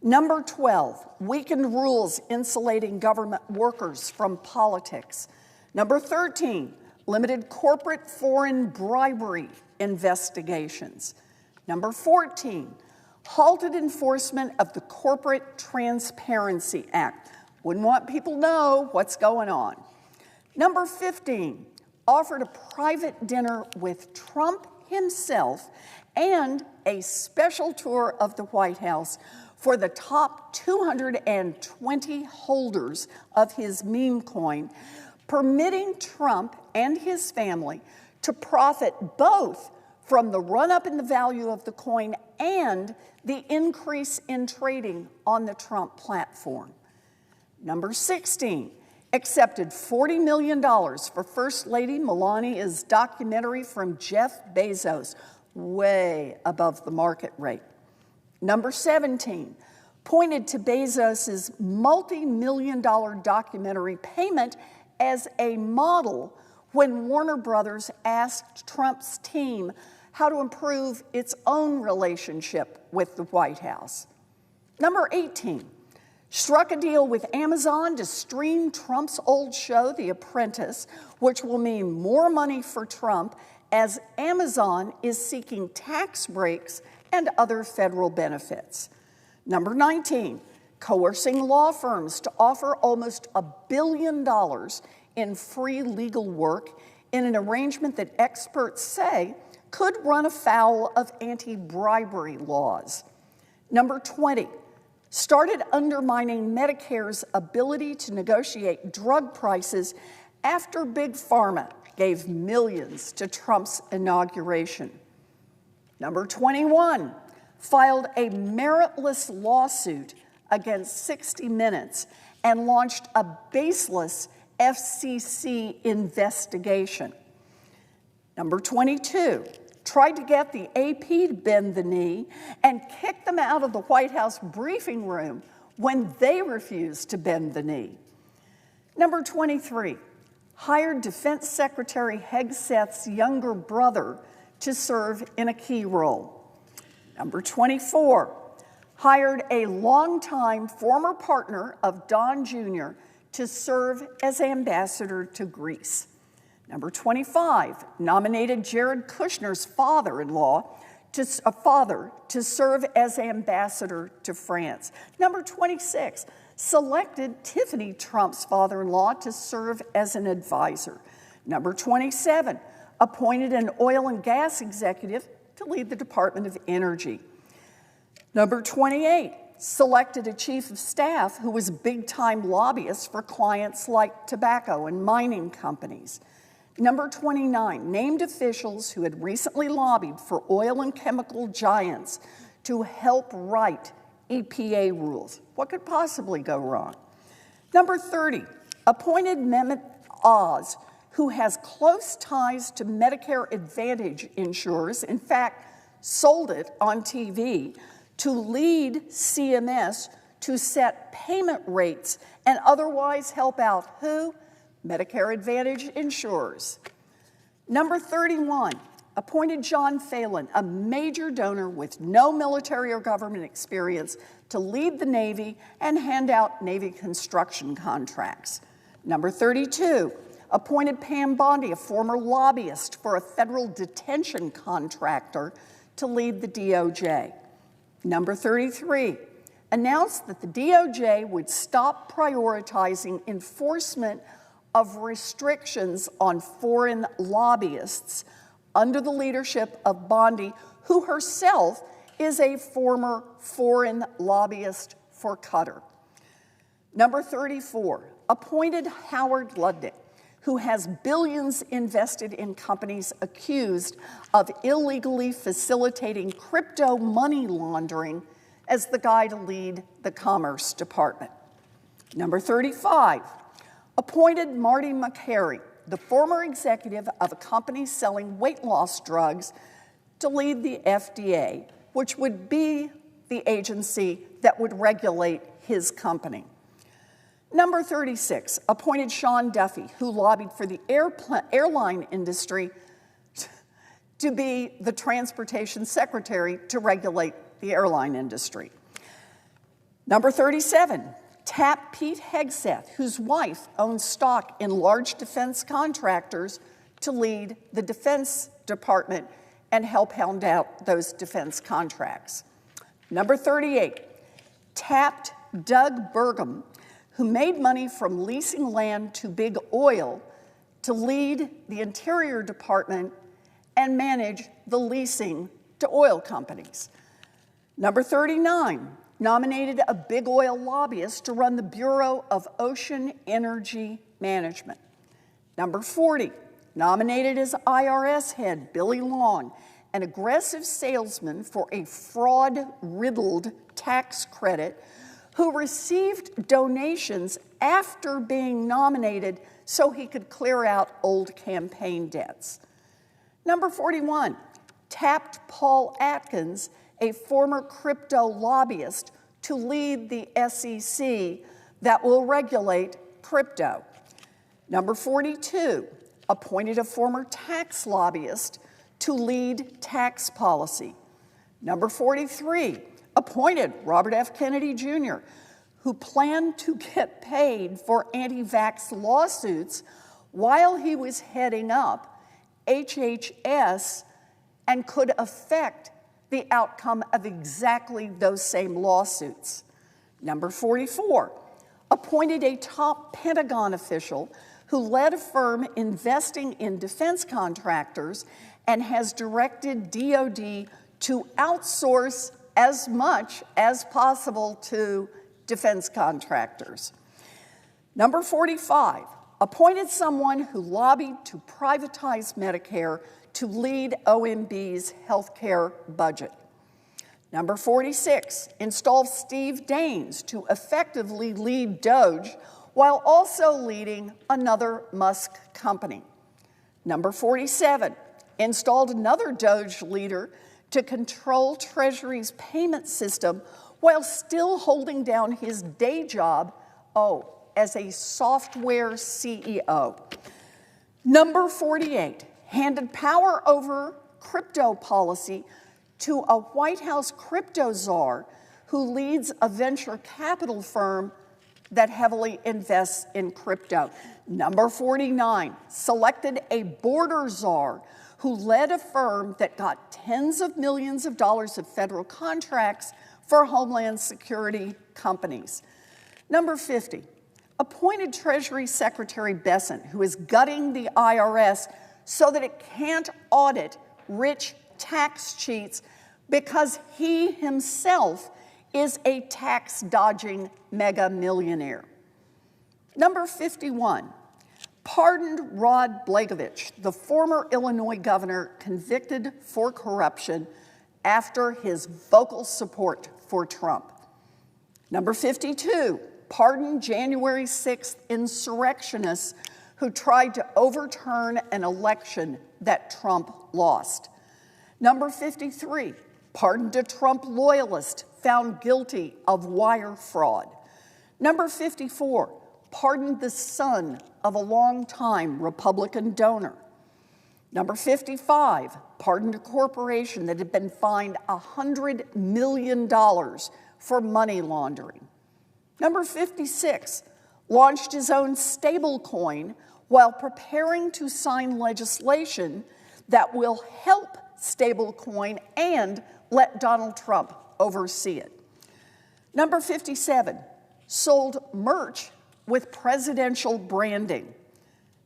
Number 12, weakened rules insulating government workers from politics. Number 13, limited corporate foreign bribery investigations. Number 14, halted enforcement of the Corporate Transparency Act. Wouldn't want people to know what's going on. Number 15, offered a private dinner with Trump himself and a special tour of the White House for the top 220 holders of his meme coin, permitting Trump and his family to profit both from the run-up in the value of the coin and the increase in trading on the Trump platform. Number 16, accepted $40 million for First Lady Melania's documentary from Jeff Bezos, way above the market rate. Number 17, pointed to Bezos's multi-million-dollar documentary payment as a model when Warner Brothers asked Trump's team how to improve its own relationship with the White House. Number 18, struck a deal with Amazon to stream Trump's old show, The Apprentice, which will mean more money for Trump as Amazon is seeking tax breaks and other federal benefits. Number 19, coercing law firms to offer almost $1 billion in free legal work in an arrangement that experts say could run afoul of anti-bribery laws. Number 20, started undermining Medicare's ability to negotiate drug prices after Big Pharma gave millions to Trump's inauguration. Number 21, filed a meritless lawsuit against 60 Minutes and launched a baseless FCC investigation. Number 22, tried to get the AP to bend the knee and kick them out of the White House briefing room when they refused to bend the knee. Number 23, hired Defense Secretary Hegseth's younger brother to serve in a key role. Number 24, hired a longtime former partner of Don Jr. to serve as ambassador to Greece. Number 25, nominated Jared Kushner's father-in-law to serve as ambassador to France. Number 26, selected Tiffany Trump's father-in-law to serve as an advisor. Number 27, appointed an oil and gas executive to lead the Department of Energy. Number 28, selected a chief of staff who was a big-time lobbyist for clients like tobacco and mining companies. Number 29, named officials who had recently lobbied for oil and chemical giants to help write EPA rules. What could possibly go wrong? Number 30, appointed Mehmet Oz, who has close ties to Medicare Advantage insurers, in fact, sold it on TV, to lead CMS to set payment rates and otherwise help out who? Medicare Advantage insurers. Number 31, appointed John Phelan, a major donor with no military or government experience, to lead the Navy and hand out Navy construction contracts. Number 32, appointed Pam Bondi, a former lobbyist for a federal detention contractor, to lead the DOJ. Number 33, announced that the DOJ would stop prioritizing enforcement of restrictions on foreign lobbyists under the leadership of Bondi, who herself is a former foreign lobbyist for Qatar. Number 34, appointed Howard Lutnick, who has billions invested in companies accused of illegally facilitating crypto money laundering, as the guy to lead the Commerce Department. Number 35, appointed Marty McCary, the former executive of a company selling weight loss drugs, to lead the FDA, which would be the agency that would regulate his company. Number 36, appointed Sean Duffy, who lobbied for the airline industry to be the transportation secretary to regulate the airline industry. Number 37, tapped Pete Hegseth, whose wife owns stock in large defense contractors, to lead the Defense Department and help hound out those defense contracts. Number 38, tapped Doug Burgum, who made money from leasing land to Big Oil to lead the Interior Department and manage the leasing to oil companies. Number 39, nominated a big oil lobbyist to run the Bureau of Ocean Energy Management. Number 40, nominated as IRS head Billy Long, an aggressive salesman for a fraud-riddled tax credit who received donations after being nominated so he could clear out old campaign debts. Number 41, tapped Paul Atkins, a former crypto lobbyist, to lead the SEC that will regulate crypto. Number 42, appointed a former tax lobbyist to lead tax policy. Number 43, appointed Robert F. Kennedy Jr., who planned to get paid for anti-vax lawsuits while he was heading up HHS and could affect the outcome of exactly those same lawsuits. Number 44, appointed a top Pentagon official who led a firm investing in defense contractors and has directed DOD to outsource as much as possible to defense contractors. Number 45, appointed someone who lobbied to privatize Medicare to lead OMB's healthcare budget. Number 46, installed Steve Daines to effectively lead DOGE while also leading another Musk company. Number 47, installed another DOGE leader to control Treasury's payment system while still holding down his day job, as a software CEO. Number 48, handed power over crypto policy to a White House crypto czar who leads a venture capital firm that heavily invests in crypto. Number 49, selected a border czar who led a firm that got tens of millions of dollars of federal contracts for Homeland Security companies. Number 50, appointed Treasury Secretary Bessent, who is gutting the IRS so that it can't audit rich tax cheats because he himself is a tax-dodging mega millionaire. Number 51, pardoned Rod Blagojevich, the former Illinois governor convicted for corruption after his vocal support for Trump. Number 52, pardoned January 6th insurrectionists who tried to overturn an election that Trump lost. Number 53, pardoned a Trump loyalist found guilty of wire fraud. Number 54, pardoned the son of a longtime Republican donor. Number 55, pardoned a corporation that had been fined $100 million for money laundering. Number 56, launched his own stablecoin while preparing to sign legislation that will help stablecoin and let Donald Trump oversee it. Number 57, sold merch with presidential branding.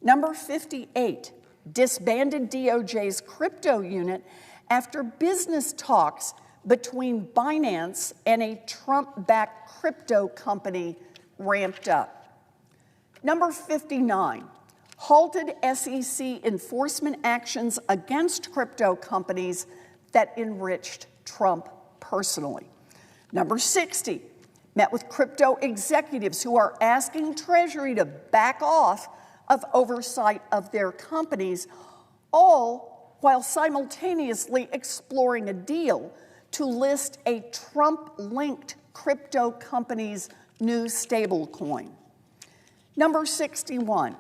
Number 58, disbanded DOJ's crypto unit after business talks between Binance and a Trump-backed crypto company ramped up. Number 59, halted SEC enforcement actions against crypto companies that enriched Trump personally. Number 60, met with crypto executives who are asking Treasury to back off of oversight of their companies, all while simultaneously exploring a deal to list a Trump-linked crypto company's new stablecoin. Number 61,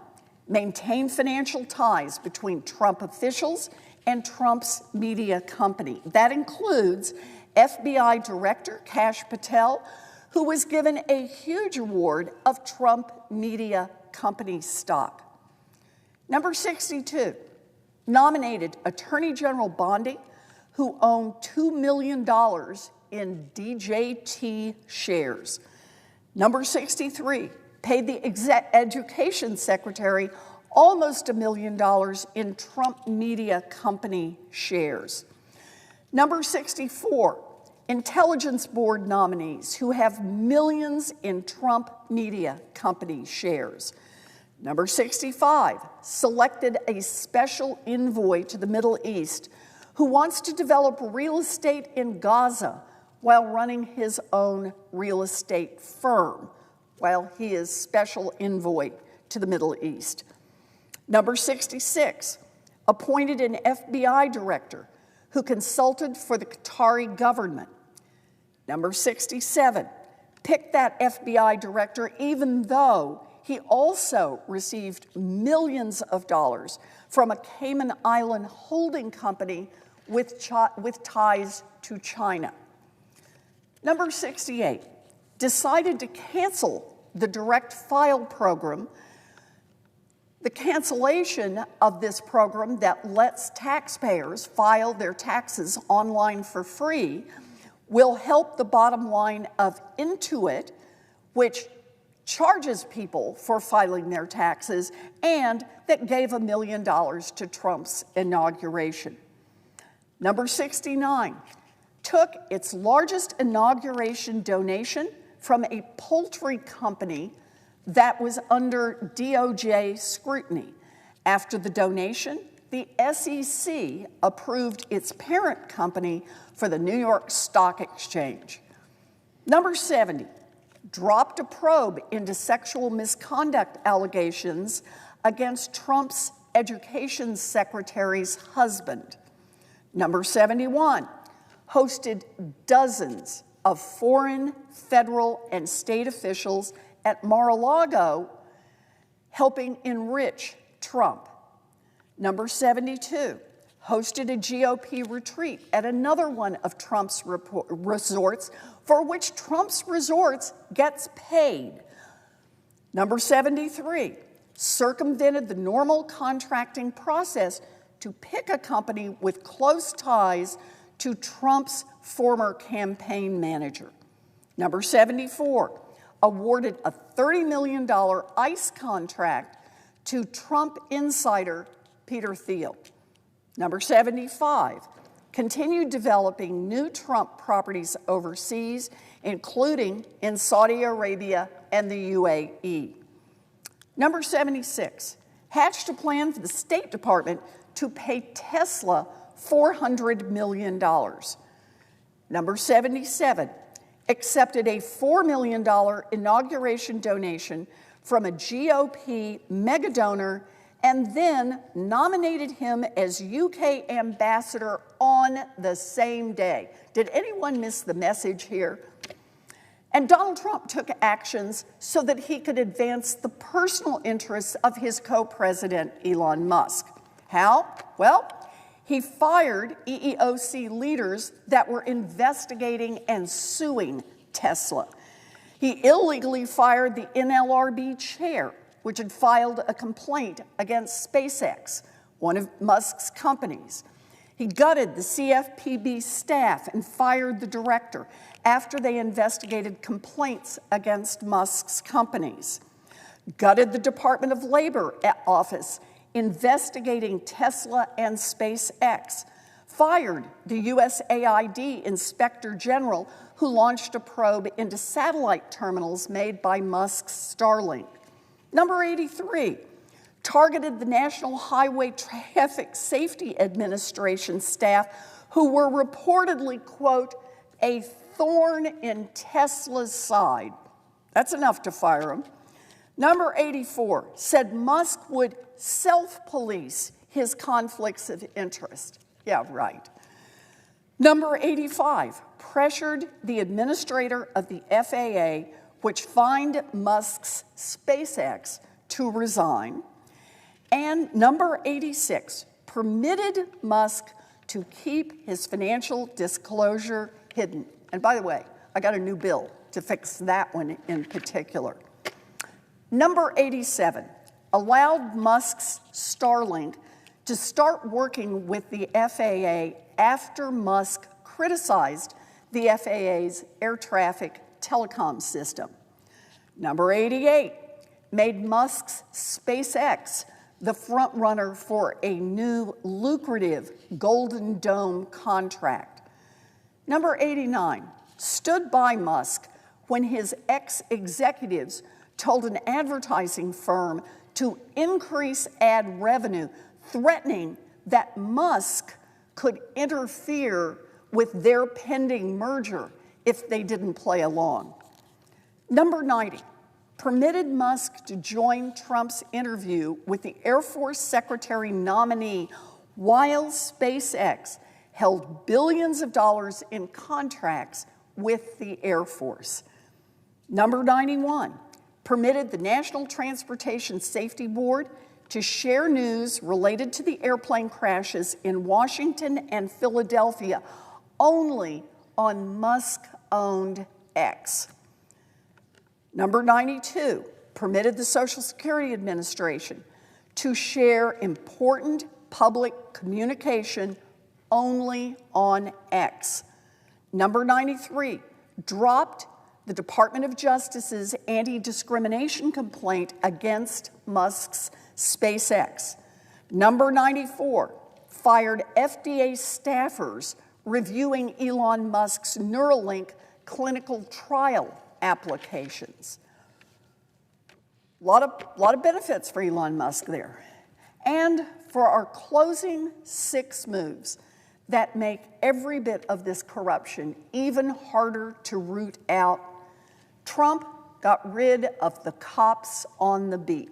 maintain financial ties between Trump officials and Trump's media company. That includes FBI Director Kash Patel, who was given a huge award of Trump media company stock. Number 62, nominated Attorney General Bondi, who owned $2 million in DJT shares. Number 63, paid the Education Secretary almost $1 million in Trump Media Company shares. Number 64, Intelligence Board nominees who have millions in Trump Media Company shares. Number 65, selected a special envoy to the Middle East who wants to develop real estate in Gaza while running his own real estate firm, while he is special envoy to the Middle East. Number 66, appointed an FBI director who consulted for the Qatari government. Number 67, picked that FBI director even though he also received millions of dollars from a Cayman Island holding company with ties to China. Number 68, decided to cancel the direct file program. The cancellation of this program that lets taxpayers file their taxes online for free will help the bottom line of Intuit, which charges people for filing their taxes and that gave $1 million to Trump's inauguration. Number 69, took its largest inauguration donation from a poultry company that was under DOJ scrutiny. After the donation, the SEC approved its parent company for the New York Stock Exchange. Number 70, dropped a probe into sexual misconduct allegations against Trump's education secretary's husband. Number 71, hosted dozens of foreign, federal, and state officials at Mar-a-Lago, helping enrich Trump. Number 72, hosted a GOP retreat at another one of Trump's resorts, for which Trump's resorts gets paid. Number 73, circumvented the normal contracting process to pick a company with close ties to Trump's former campaign manager. Number 74, awarded a $30 million ICE contract to Trump insider Peter Thiel. Number 75, continued developing new Trump properties overseas, including in Saudi Arabia and the UAE. Number 76, hatched a plan for the State Department to pay Tesla $400 million. Number 77, accepted a $4 million inauguration donation from a GOP megadonor and then nominated him as UK ambassador on the same day. Did anyone miss the message here? And Donald Trump took actions so that he could advance the personal interests of his co-president, Elon Musk. How? Well, he fired EEOC leaders that were investigating and suing Tesla. He illegally fired the NLRB chair, which had filed a complaint against SpaceX, one of Musk's companies. He gutted the CFPB staff and fired the director after they investigated complaints against Musk's companies. Gutted the Department of Labor office investigating Tesla and SpaceX. Fired the USAID Inspector General who launched a probe into satellite terminals made by Musk's Starlink. Number 83, targeted the National Highway Traffic Safety Administration staff who were reportedly, quote, a thorn in Tesla's side. That's enough to fire him. Number 84, said Musk would self-police his conflicts of interest. Yeah, right. Number 85, pressured the administrator of the FAA, which fined Musk's SpaceX, to resign. And number 86, permitted Musk to keep his financial disclosure hidden. And by the way, I got a new bill to fix that one in particular. Number 87, allowed Musk's Starlink to start working with the FAA after Musk criticized the FAA's air traffic telecom system. Number 88, made Musk's SpaceX the front runner for a new lucrative Golden Dome contract. Number 89 stood by Musk when his ex-executives told an advertising firm to increase ad revenue, threatening that Musk could interfere with their pending merger if they didn't play along. Number 90 permitted Musk to join Trump's interview with the Air Force Secretary nominee while SpaceX held billions of dollars in contracts with the Air Force. Number 91 permitted the National Transportation Safety Board to share news related to the airplane crashes in Washington and Philadelphia only on Musk-owned X. Number 92 permitted the Social Security Administration to share important public communication only on X. Number 93 dropped the Department of Justice's anti-discrimination complaint against Musk's SpaceX. Number 94 fired FDA staffers reviewing Elon Musk's Neuralink clinical trial applications. A lot of benefits for Elon Musk there. And for our closing 6 moves that make every bit of this corruption even harder to root out, Trump got rid of the cops on the beat.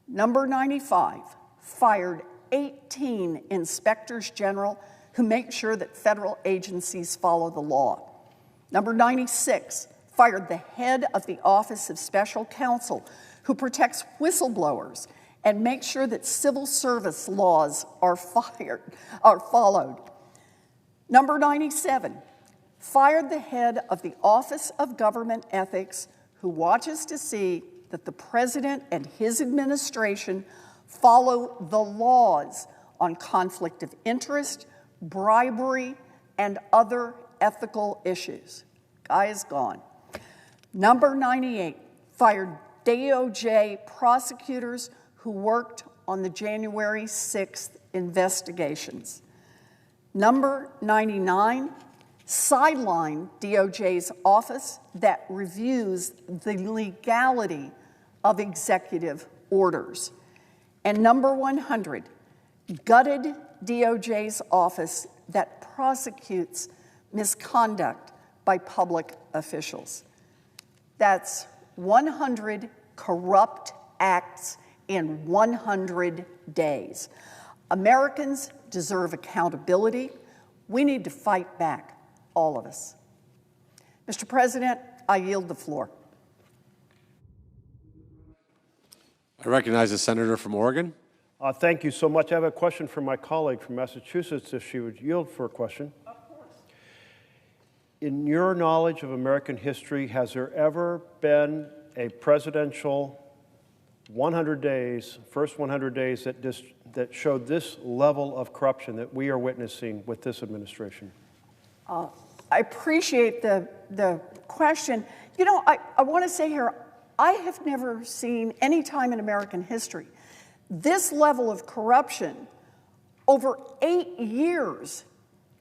Number 95 fired 18 inspectors general who make sure that federal agencies follow the law. Number 96 fired the head of the Office of Special Counsel who protects whistleblowers and makes sure that civil service laws are followed. Number 97 fired the head of the Office of Government Ethics who watches to see that the president and his administration follow the laws on conflict of interest, bribery, and other ethical issues. Guy is gone. Number 98 fired DOJ prosecutors who worked on the January 6th investigations. Number 99 sidelined DOJ's office that reviews the legality of executive orders. And number 100 gutted DOJ's office that prosecutes misconduct by public officials. That's 100 corrupt acts in 100 days. Americans deserve accountability. We need to fight back, all of us. Mr. President, I yield the floor. I recognize the senator from Oregon. Thank you so much. I have a question for my colleague from Massachusetts, if she would yield for a question. Of course. In your knowledge of American history, has there ever been a presidential 100 days, first 100 days that showed this level of corruption that we are witnessing with this administration? I appreciate the question. You know, I want to say here, I have never seen any time in American history this level of corruption over 8 years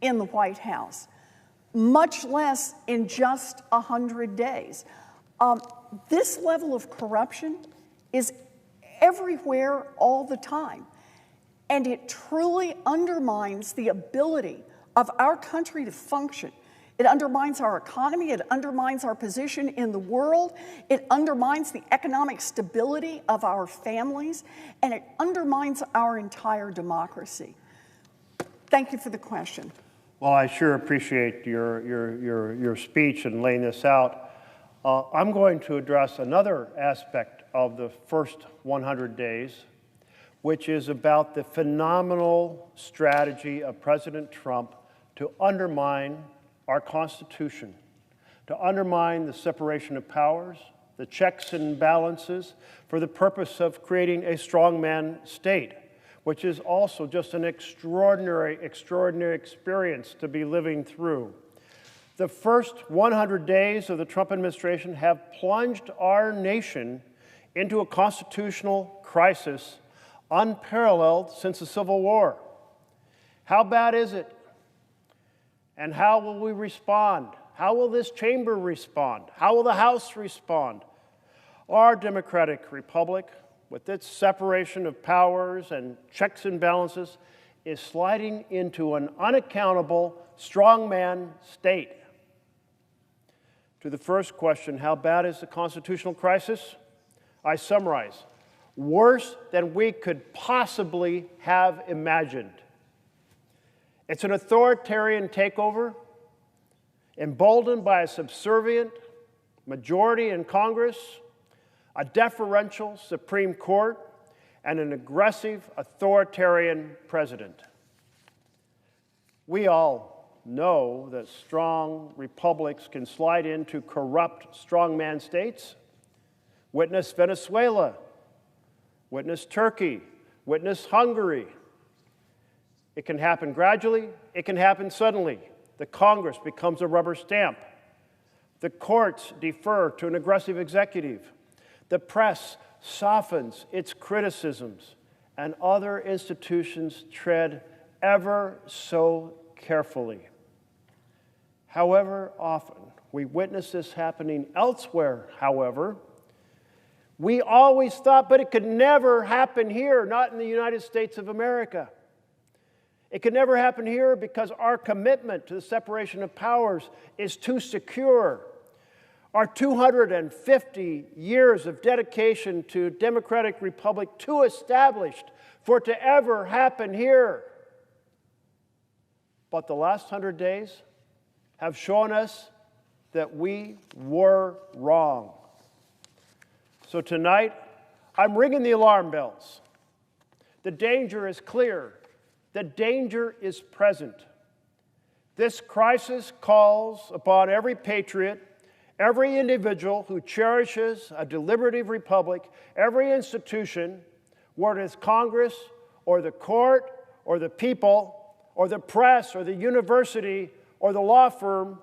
in the White House, much less in just 100 days. This level of corruption is everywhere all the time, and it truly undermines the ability of our country to function. It undermines our economy, it undermines our position in the world, it undermines the economic stability of our families, and it undermines our entire democracy. Thank you for the question. Well, I sure appreciate your speech and laying this out. I'm going to address another aspect of the first 100 days, which is about the phenomenal strategy of President Trump to undermine our Constitution, to undermine the separation of powers, the checks and balances, for the purpose of creating a strongman state, which is also just an extraordinary experience to be living through. The first 100 days of the Trump administration have plunged our nation into a constitutional crisis unparalleled since the Civil War. How bad is it? And how will we respond? How will this chamber respond? How will the House respond? Our democratic republic, with its separation of powers and checks and balances, is sliding into an unaccountable strongman state. To the first question, how bad is the constitutional crisis? I summarize: worse than we could possibly have imagined. It's an authoritarian takeover, emboldened by a subservient majority in Congress, a deferential Supreme Court, and an aggressive authoritarian president. We all know that strong republics can slide into corrupt strongman states. Witness Venezuela, witness Turkey, witness Hungary. It can happen gradually, it can happen suddenly. The Congress becomes a rubber stamp. The courts defer to an aggressive executive. The press softens its criticisms, and other institutions tread ever so carefully. However often we witness this happening elsewhere, however, we always thought, but it could never happen here, not in the United States of America. It could never happen here because our commitment to the separation of powers is too secure. Our 250 years of dedication to a democratic republic too established for it to ever happen here. But the last 100 days have shown us that we were wrong. So tonight, I'm ringing the alarm bells. The danger is clear. The danger is present. This crisis calls upon every patriot, every individual who cherishes a deliberative republic, every institution, whether it's Congress or the court or the people or the press or the university or the law firm,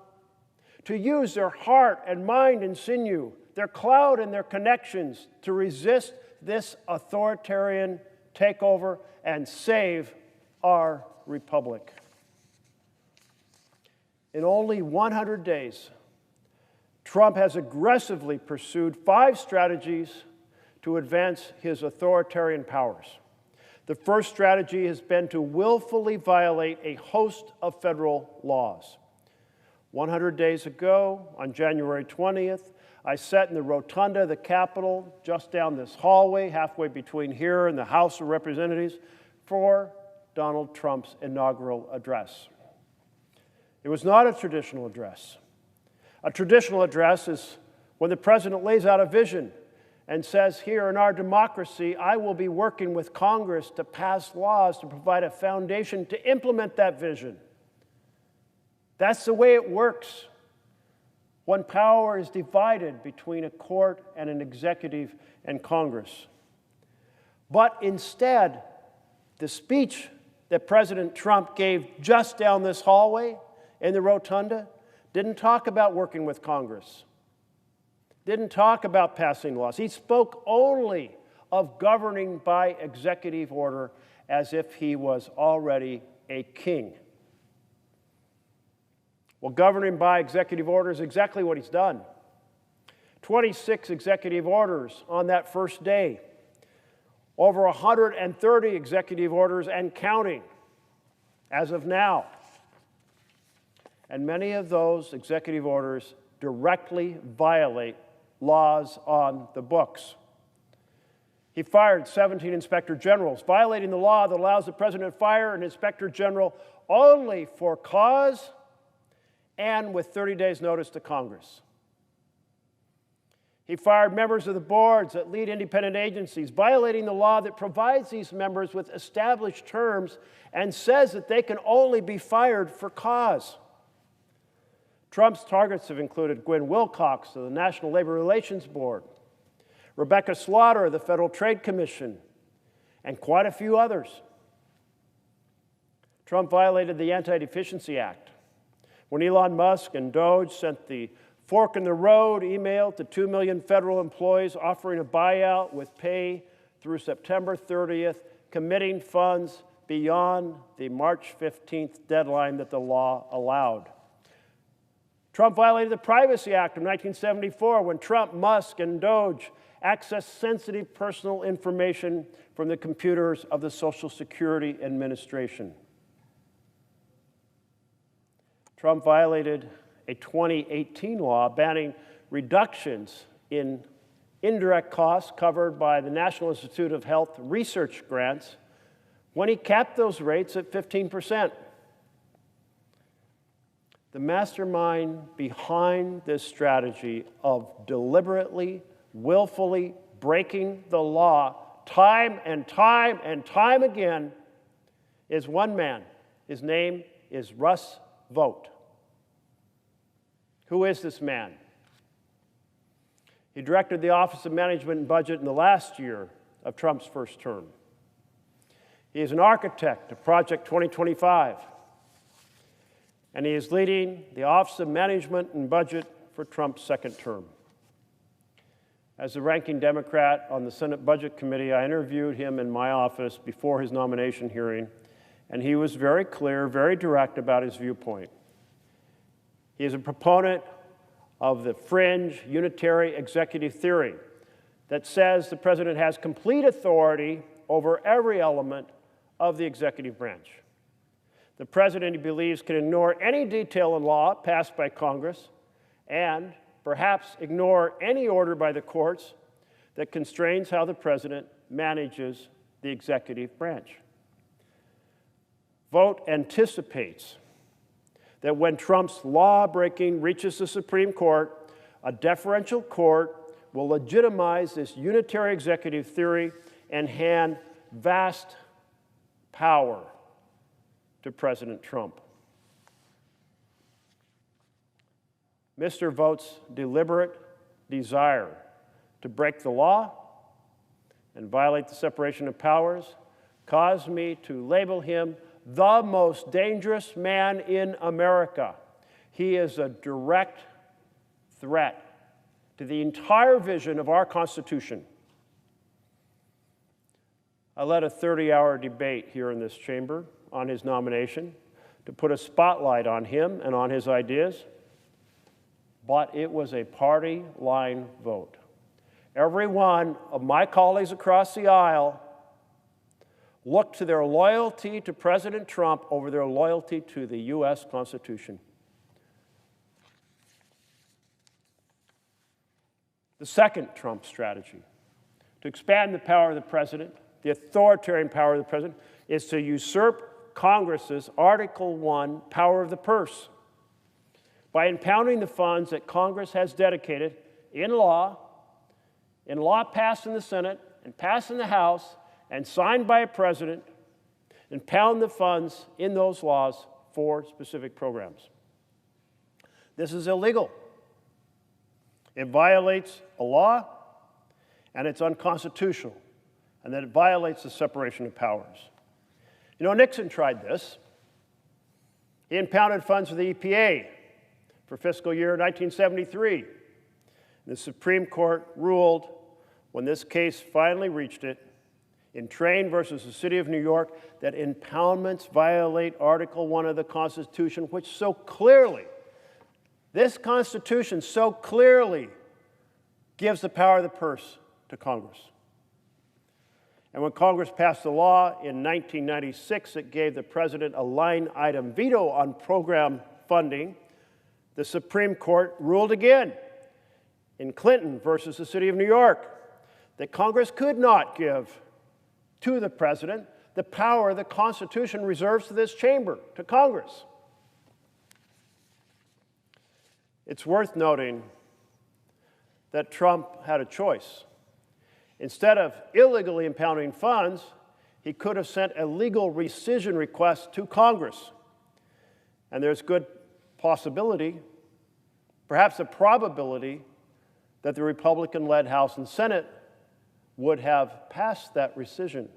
to use their heart and mind and sinew, their clout and their connections to resist this authoritarian takeover and save our republic. In only 100 days, Trump has aggressively pursued 5 strategies to advance his authoritarian powers. The first strategy has been to willfully violate a host of federal laws. 100 days ago, on January 20th, I sat in the rotunda of the Capitol, just down this hallway, halfway between here and the House of Representatives, for Donald Trump's inaugural address. It was not a traditional address. A traditional address is when the president lays out a vision and says, here in our democracy, I will be working with Congress to pass laws to provide a foundation to implement that vision. That's the way it works when power is divided between a court and an executive and Congress. But instead, the speech that President Trump gave just down this hallway in the rotunda didn't talk about working with Congress, didn't talk about passing laws. He spoke only of governing by executive order as if he was already a king. Well, governing by executive order is exactly what he's done. 26 executive orders on that first day. Over 130 executive orders and counting as of now. And many of those executive orders directly violate laws on the books. He fired 17 inspector generals, violating the law that allows the president to fire an inspector general only for cause and with 30 days' notice to Congress. He fired members of the boards that lead independent agencies, violating the law that provides these members with established terms and says that they can only be fired for cause. Trump's targets have included Gwen Wilcox of the National Labor Relations Board, Rebecca Slaughter of the Federal Trade Commission, and quite a few others. Trump violated the Anti-Deficiency Act when Elon Musk and DOGE sent the fork in the road email to 2 million federal employees offering a buyout with pay through September 30th, committing funds beyond the March 15th deadline that the law allowed. Trump violated the Privacy Act of 1974 when Trump, Musk, and DOGE accessed sensitive personal information from the computers of the Social Security Administration. Trump violated a 2018 law banning reductions in indirect costs covered by the National Institute of Health research grants when he capped those rates at 15%. The mastermind behind this strategy of deliberately, willfully breaking the law time and time and time again is one man. His name is Russ Vought. Who is this man? He directed the Office of Management and Budget in the last year of Trump's first term. He is an architect of Project 2025, and he is leading the Office of Management and Budget for Trump's second term. As the ranking Democrat on the Senate Budget Committee, I interviewed him in my office before his nomination hearing, and he was very clear, very direct about his viewpoint. He is a proponent of the fringe unitary executive theory that says the president has complete authority over every element of the executive branch. The president, he believes, can ignore any detail in law passed by Congress and perhaps ignore any order by the courts that constrains how the president manages the executive branch. Vought anticipates that when Trump's law-breaking reaches the Supreme Court, a deferential court will legitimize this unitary executive theory and hand vast power to President Trump. Mr. Vought's deliberate desire to break the law and violate the separation of powers caused me to label him the most dangerous man in America. He is a direct threat to the entire vision of our Constitution. I led a 30-hour debate here in this chamber on his nomination to put a spotlight on him and on his ideas, but it was a party line vote. Every one of my colleagues across the aisle looked to their loyalty to President Trump over their loyalty to the U.S. Constitution. The second Trump strategy, to expand the power of the president, the authoritarian power of the president, is to usurp Congress's Article I power of the purse by impounding the funds that Congress has dedicated in law passed in the Senate and passed in the House and signed by a president, and pound the funds in those laws for specific programs. This is illegal. It violates a law, and it's unconstitutional, and that it violates the separation of powers. You know, Nixon tried this. He impounded funds for the EPA for fiscal year 1973. The Supreme Court ruled, when this case finally reached it, in Train versus the City of New York, that impoundments violate Article I of the Constitution, which so clearly, this Constitution so clearly gives the power of the purse to Congress. And when Congress passed the law in 1996 that gave the president a line item veto on program funding, the Supreme Court ruled again in Clinton versus the City of New York that Congress could not give to the president the power the Constitution reserves to this chamber, to Congress. It's worth noting that Trump had a choice. Instead of illegally impounding funds, he could have sent a legal rescission request to Congress. And there's good possibility, perhaps a probability, that the Republican-led House and Senate would have passed that rescission.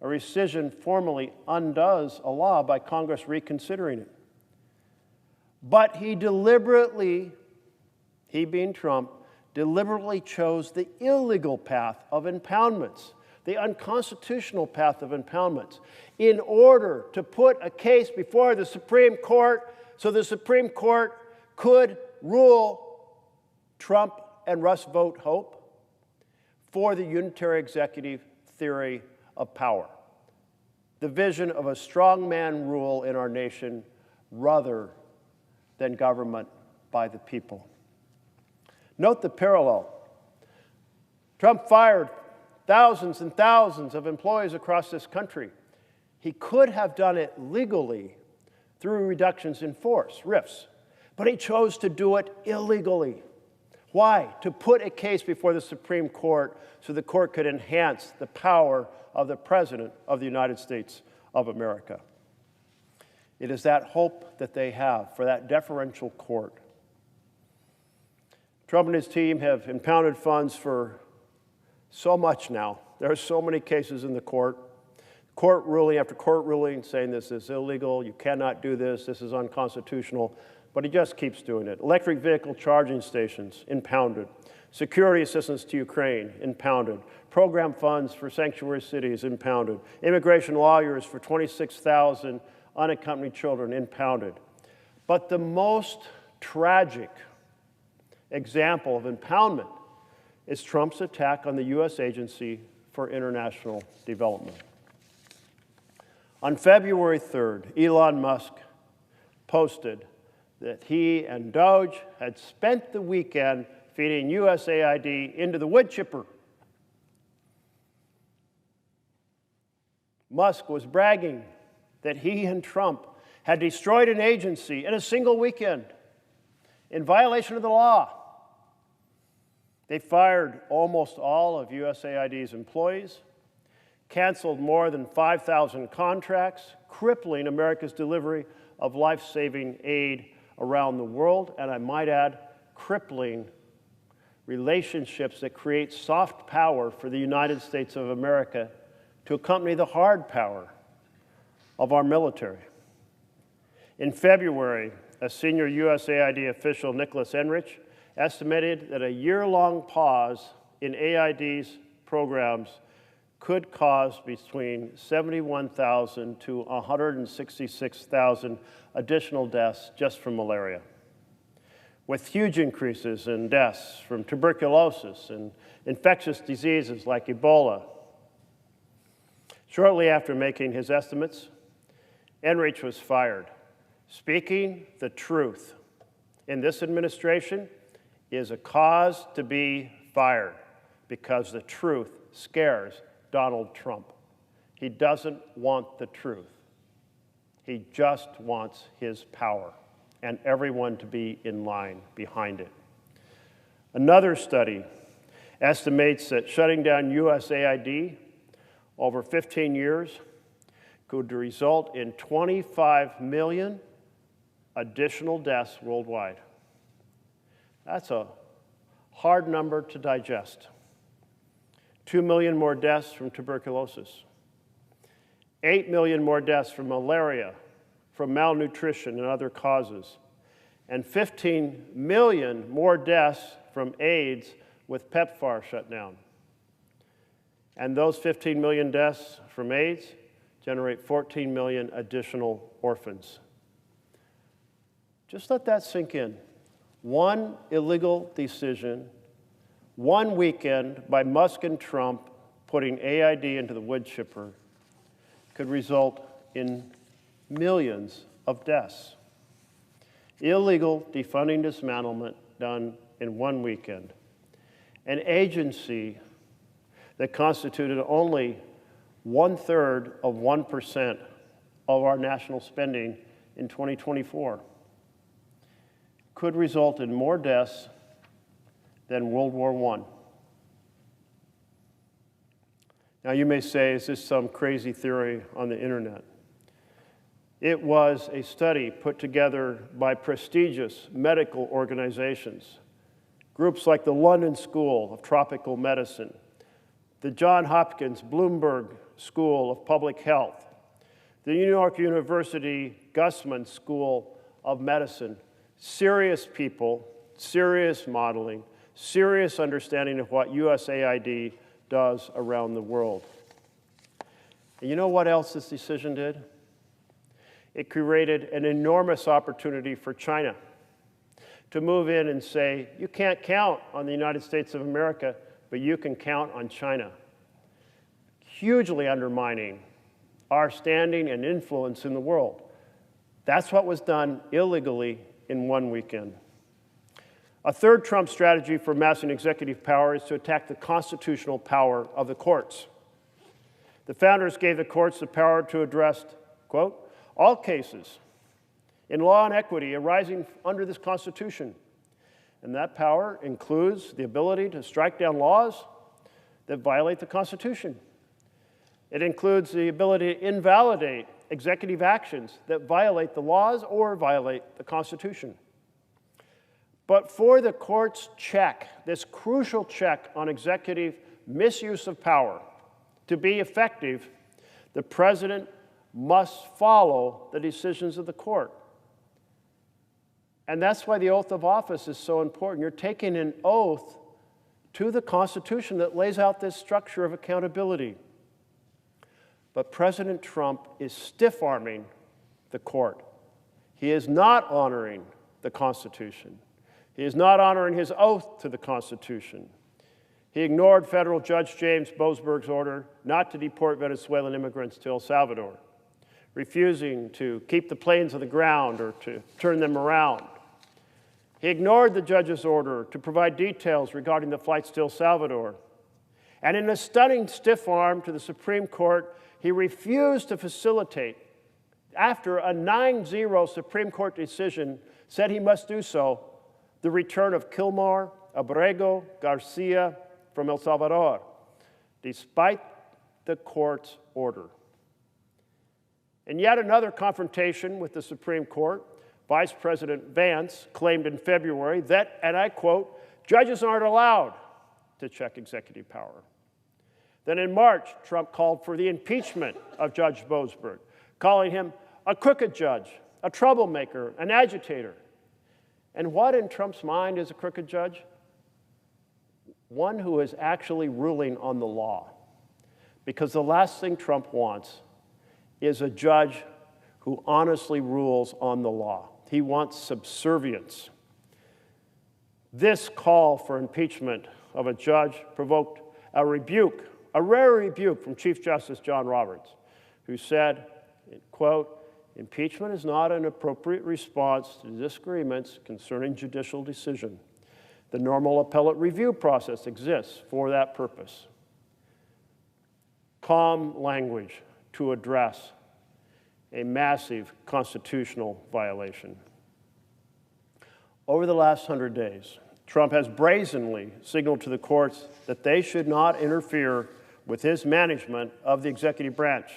A rescission formally undoes a law by Congress reconsidering it. But he deliberately, he being Trump, deliberately chose the illegal path of impoundments the unconstitutional path of impoundments, in order to put a case before the Supreme Court so the Supreme Court could rule Trump and Russ vote hope for the unitary executive theory of power, the vision of a strongman rule in our nation rather than government by the people. Note the parallel. Trump fired thousands and thousands of employees across this country. He could have done it legally through reductions in force, RIFs, but he chose to do it illegally. Why? To put a case before the Supreme Court so the court could enhance the power of the President of the United States of America. It is that hope that they have for that deferential court. Trump and his team have impounded funds for so much now. There are so many cases in the court. Court ruling after court ruling saying this is illegal, you cannot do this, this is unconstitutional, but he just keeps doing it. Electric vehicle charging stations, impounded. Security assistance to Ukraine, impounded. Program funds for sanctuary cities, impounded. Immigration lawyers for 26,000 unaccompanied children, impounded. But the most tragic example of impoundment is Trump's attack on the U.S. Agency for International Development. On February 3rd, Elon Musk posted that he and DOGE had spent the weekend feeding USAID into the wood chipper. Musk was bragging that he and Trump had destroyed an agency in a single weekend in violation of the law. They fired almost all of USAID's employees, canceled more than 5,000 contracts, crippling America's delivery of life-saving aid around the world, and I might add, crippling relationships that create soft power for the United States of America to accompany the hard power of our military. In February, a senior USAID official, Nicholas Enrich, estimated that a year-long pause in AID's programs could cause between 71,000 to 166,000 additional deaths just from malaria, with huge increases in deaths from tuberculosis and infectious diseases like Ebola. Shortly after making his estimates, Enrich was fired. Speaking the truth in this administration is a cause to be fired because the truth scares Donald Trump. He doesn't want the truth. He just wants his power and everyone to be in line behind it. Another study estimates that shutting down USAID over 15 years could result in 25 million additional deaths worldwide. That's a hard number to digest. 2 million more deaths from tuberculosis. 8 million more deaths from malaria, from malnutrition and other causes. And 15 million more deaths from AIDS with PEPFAR shut down. And those 15 million deaths from AIDS generate 14 million additional orphans. Just let that sink in. One illegal decision, one weekend by Musk and Trump putting AID into the wood chipper could result in millions of deaths. Illegal defunding dismantlement done in one weekend. An agency that constituted only 1/3 of 1% of our national spending in 2024 could result in more deaths than World War I. Now you may say, is this some crazy theory on the internet? It was a study put together by prestigious medical organizations, groups like the London School of Tropical Medicine, the Johns Hopkins Bloomberg School of Public Health, the New York University Gussman School of Medicine. Serious people, serious modeling, serious understanding of what USAID does around the world. And you know what else this decision did? It created an enormous opportunity for China to move in and say, you can't count on the United States of America, but you can count on China. Hugely undermining our standing and influence in the world. That's what was done illegally in one weekend. A third Trump strategy for amassing executive power is to attack the constitutional power of the courts. The founders gave the courts the power to address, quote, all cases in law and equity arising under this Constitution. And that power includes the ability to strike down laws that violate the Constitution. It includes the ability to invalidate executive actions that violate the laws or violate the Constitution. But for the court's check, this crucial check on executive misuse of power to be effective, the president must follow the decisions of the court. And that's why the oath of office is so important. You're taking an oath to the Constitution that lays out this structure of accountability. But President Trump is stiff-arming the court. He is not honoring the Constitution. He is not honoring his oath to the Constitution. He ignored federal Judge James Boasberg's order not to deport Venezuelan immigrants to El Salvador, refusing to keep the planes on the ground or to turn them around. He ignored the judge's order to provide details regarding the flights to El Salvador. And in a stunning stiff arm to the Supreme Court, he refused to facilitate, after a 9-0 Supreme Court decision said he must do so, the return of Kilmar Abrego Garcia from El Salvador, despite the court's order. In yet another confrontation with the Supreme Court, Vice President Vance claimed in February that, and I quote, judges aren't allowed to check executive power. Then in March, Trump called for the impeachment of Judge Boasberg, calling him a crooked judge, a troublemaker, an agitator. And what in Trump's mind is a crooked judge? One who is actually ruling on the law. Because the last thing Trump wants is a judge who honestly rules on the law. He wants subservience. This call for impeachment of a judge provoked a rebuke, a rare rebuke from Chief Justice John Roberts, who said, quote, impeachment is not an appropriate response to disagreements concerning judicial decision. The normal appellate review process exists for that purpose. Calm language to address a massive constitutional violation. Over the last 100 days, Trump has brazenly signaled to the courts that they should not interfere with his management of the executive branch.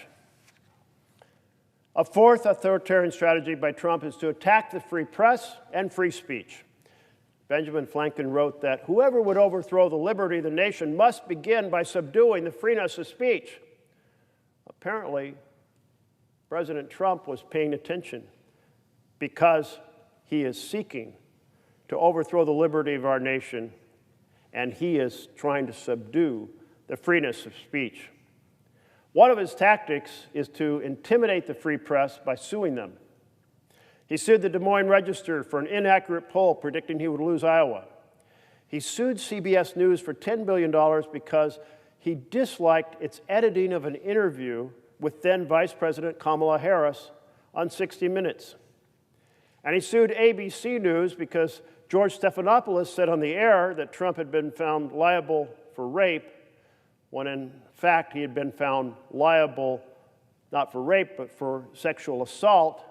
A fourth authoritarian strategy by Trump is to attack the free press and free speech. Benjamin Franklin wrote that whoever would overthrow the liberty of the nation must begin by subduing the freeness of speech. Apparently, President Trump was paying attention because he is seeking to overthrow the liberty of our nation, and he is trying to subdue the freeness of speech. One of his tactics is to intimidate the free press by suing them. He sued the Des Moines Register for an inaccurate poll predicting he would lose Iowa. He sued CBS News for $10 billion because he disliked its editing of an interview with then Vice President Kamala Harris on 60 Minutes. And he sued ABC News because George Stephanopoulos said on the air that Trump had been found liable for rape, when in fact he had been found liable not for rape but for sexual assault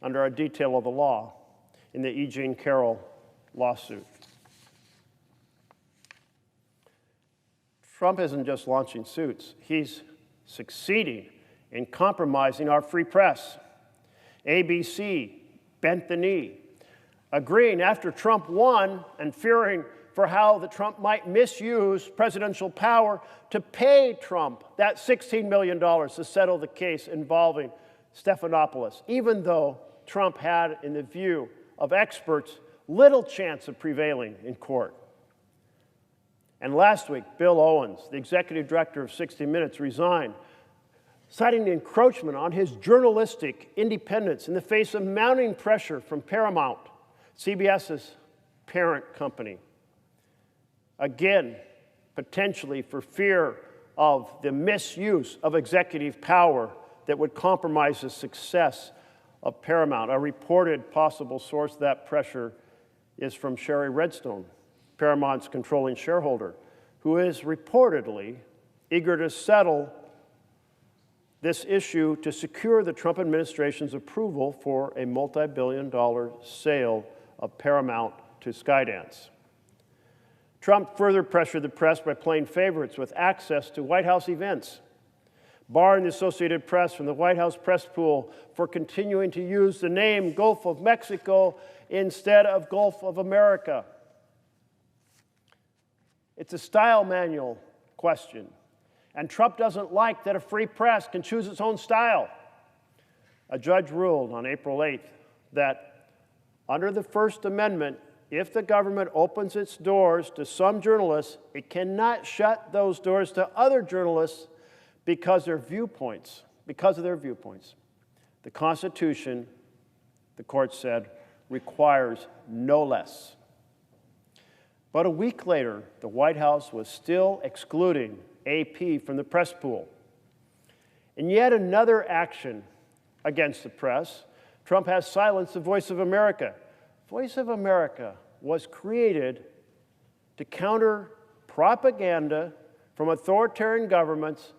under a detail of the law in the E. Jean Carroll lawsuit. Trump isn't just launching suits, he's succeeding in compromising our free press. ABC bent the knee, agreeing after Trump won and fearing for how that Trump might misuse presidential power to pay Trump that $16 million to settle the case involving Stephanopoulos, even though Trump had, in the view of experts, little chance of prevailing in court. And last week, Bill Owens, the executive director of 60 Minutes, resigned, citing the encroachment on his journalistic independence in the face of mounting pressure from Paramount, CBS's parent company. Again, potentially for fear of the misuse of executive power that would compromise the success of Paramount. A reported possible source of that pressure is from Sherry Redstone, Paramount's controlling shareholder, who is reportedly eager to settle this issue to secure the Trump administration's approval for a multi-billion-dollar sale of Paramount to Skydance. Trump further pressured the press by playing favorites with access to White House events, barring the Associated Press from the White House press pool for continuing to use the name Gulf of Mexico instead of Gulf of America. It's a style manual question, and Trump doesn't like that a free press can choose its own style. A judge ruled on April 8th that under the First Amendment, if the government opens its doors to some journalists, it cannot shut those doors to other journalists because of their viewpoints. The Constitution, the court said, requires no less. But a week later, the White House was still excluding AP from the press pool. In yet another action against the press, Trump has silenced the Voice of America. Voice of America was created to counter propaganda from authoritarian governments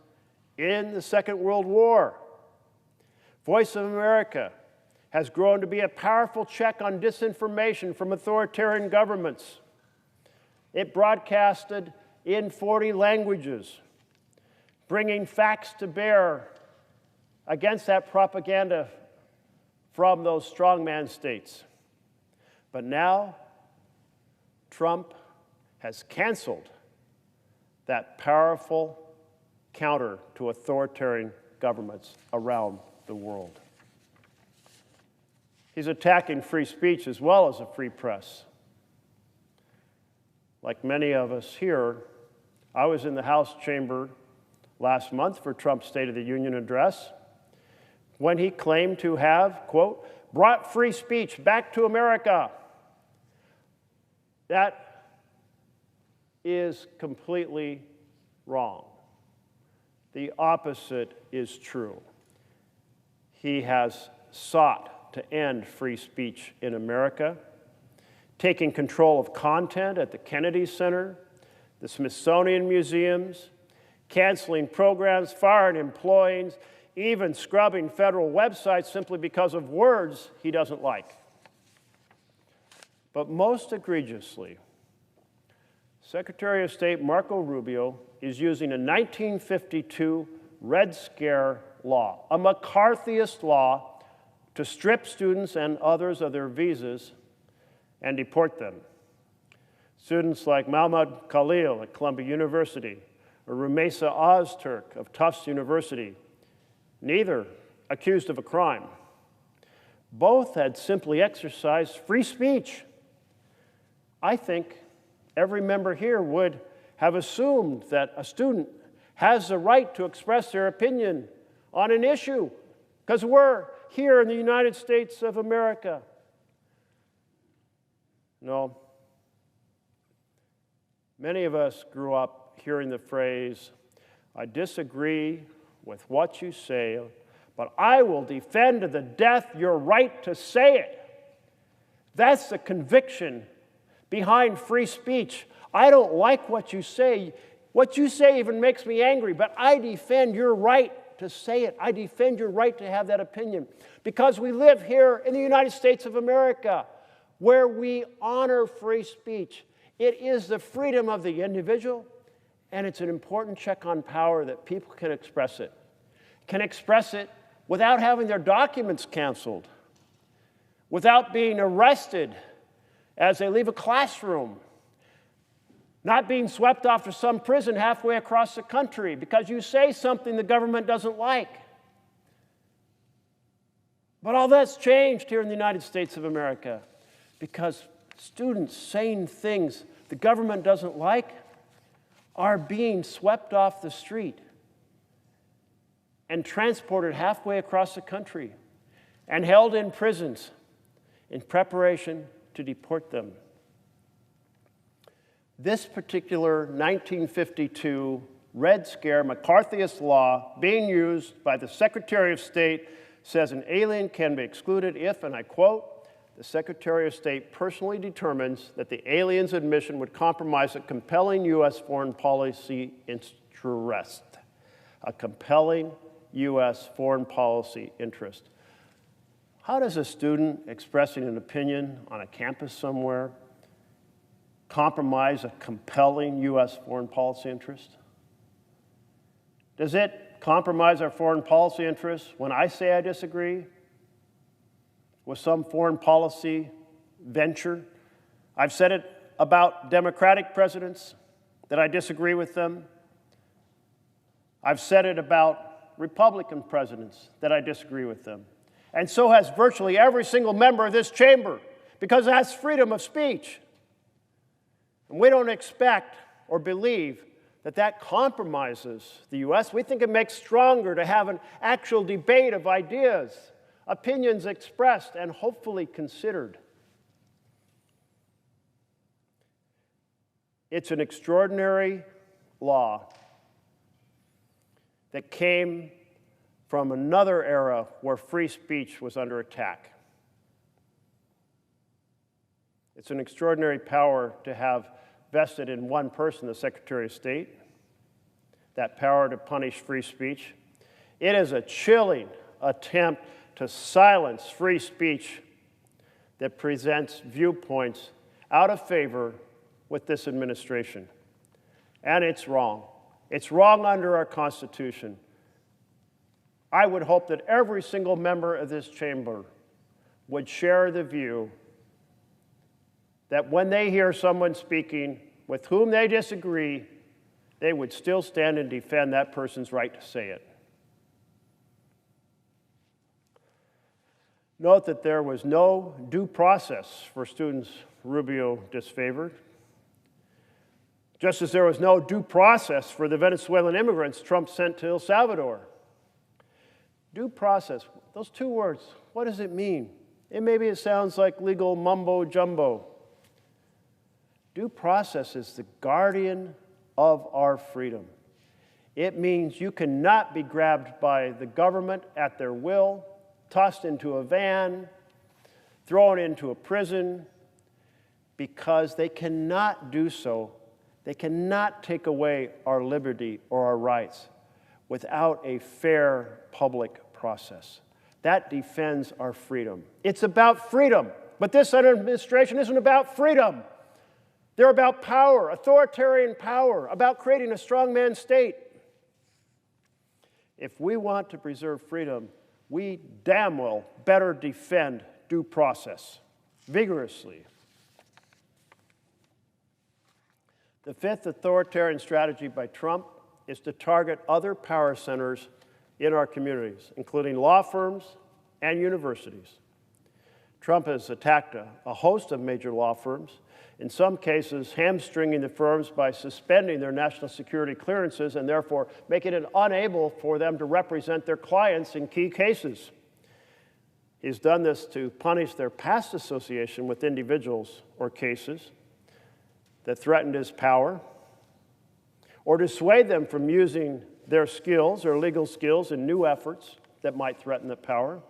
in the Second World War. Voice of America has grown to be a powerful check on disinformation from authoritarian governments. It broadcasted in 40 languages, bringing facts to bear against that propaganda from those strongman states. But now, Trump has canceled that powerful counter to authoritarian governments around the world. He's attacking free speech as well as a free press. Like many of us here, I was in the House chamber last month for Trump's State of the Union address when he claimed to have, quote, brought free speech back to America. That is completely wrong. The opposite is true. He has sought to end free speech in America, taking control of content at the Kennedy Center, the Smithsonian Museums, canceling programs, firing employees, even scrubbing federal websites simply because of words he doesn't like. But most egregiously, Secretary of State Marco Rubio is using a 1952 Red Scare law, a McCarthyist law, to strip students and others of their visas and deport them. Students like Mahmoud Khalil at Columbia University or Rumeysa Ozturk of Tufts University, neither accused of a crime. Both had simply exercised free speech. I think every member here would have assumed that a student has the right to express their opinion on an issue because we're here in the United States of America. No. Many of us grew up hearing the phrase, I disagree with what you say, but I will defend to the death your right to say it. That's the conviction behind free speech. I don't like what you say. What you say even makes me angry, but I defend your right to say it. I defend your right to have that opinion because we live here in the United States of America where we honor free speech. It is the freedom of the individual, and it's an important check on power that people can express it without having their documents canceled, without being arrested as they leave a classroom, not being swept off to some prison halfway across the country because you say something the government doesn't like. But all that's changed here in the United States of America because students saying things the government doesn't like are being swept off the street and transported halfway across the country and held in prisons in preparation to deport them. This particular 1952 Red Scare McCarthyist law being used by the Secretary of State says an alien can be excluded if, and I quote, the Secretary of State personally determines that the alien's admission would compromise a compelling U.S. foreign policy interest. A compelling U.S. foreign policy interest. How does a student expressing an opinion on a campus somewhere compromise a compelling U.S. foreign policy interest? Does it compromise our foreign policy interests when I say I disagree with some foreign policy venture? I've said it about Democratic presidents, that I disagree with them. I've said it about Republican presidents, that I disagree with them. And so has virtually every single member of this chamber, because that's freedom of speech. And we don't expect or believe that that compromises the U.S. We think it makes stronger to have an actual debate of ideas, opinions expressed and hopefully considered. It's an extraordinary law that came from another era where free speech was under attack. It's an extraordinary power to have vested in one person, the Secretary of State, that power to punish free speech. It is a chilling attempt to silence free speech that presents viewpoints out of favor with this administration. And it's wrong. It's wrong under our Constitution. I would hope that every single member of this chamber would share the view that when they hear someone speaking with whom they disagree, they would still stand and defend that person's right to say it. Note that there was no due process for students Rubio disfavored, just as there was no due process for the Venezuelan immigrants Trump sent to El Salvador. Due process, those two words, what does it mean? Maybe it sounds like legal mumbo-jumbo. Due process is the guardian of our freedom. It means you cannot be grabbed by the government at their will, tossed into a van, thrown into a prison, because they cannot do so. They cannot take away our liberty or our rights without a fair public process. That defends our freedom. It's about freedom, but this administration isn't about freedom. They're about power, authoritarian power, about creating a strongman state. If we want to preserve freedom, we damn well better defend due process vigorously. The fifth authoritarian strategy by Trump is to target other power centers in our communities, including law firms and universities. Trump has attacked a host of major law firms, in some cases hamstringing the firms by suspending their national security clearances and therefore making it unable for them to represent their clients in key cases. He's done this to punish their past association with individuals or cases that threatened his power, or dissuade them from using their skills, their legal skills, in new efforts that might threaten the power.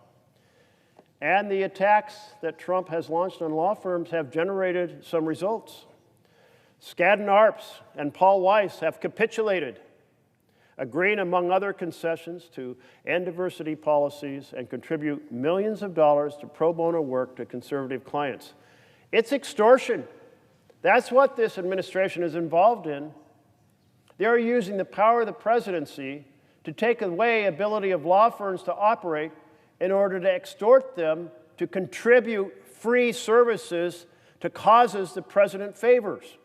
And the attacks that Trump has launched on law firms have generated some results. Skadden Arps and Paul Weiss have capitulated, agreeing, among other concessions, to end diversity policies and contribute millions of dollars to pro bono work to conservative clients. It's extortion. That's what this administration is involved in. They're using the power of the presidency to take away the ability of law firms to operate in order to extort them to contribute free services to causes the president favors.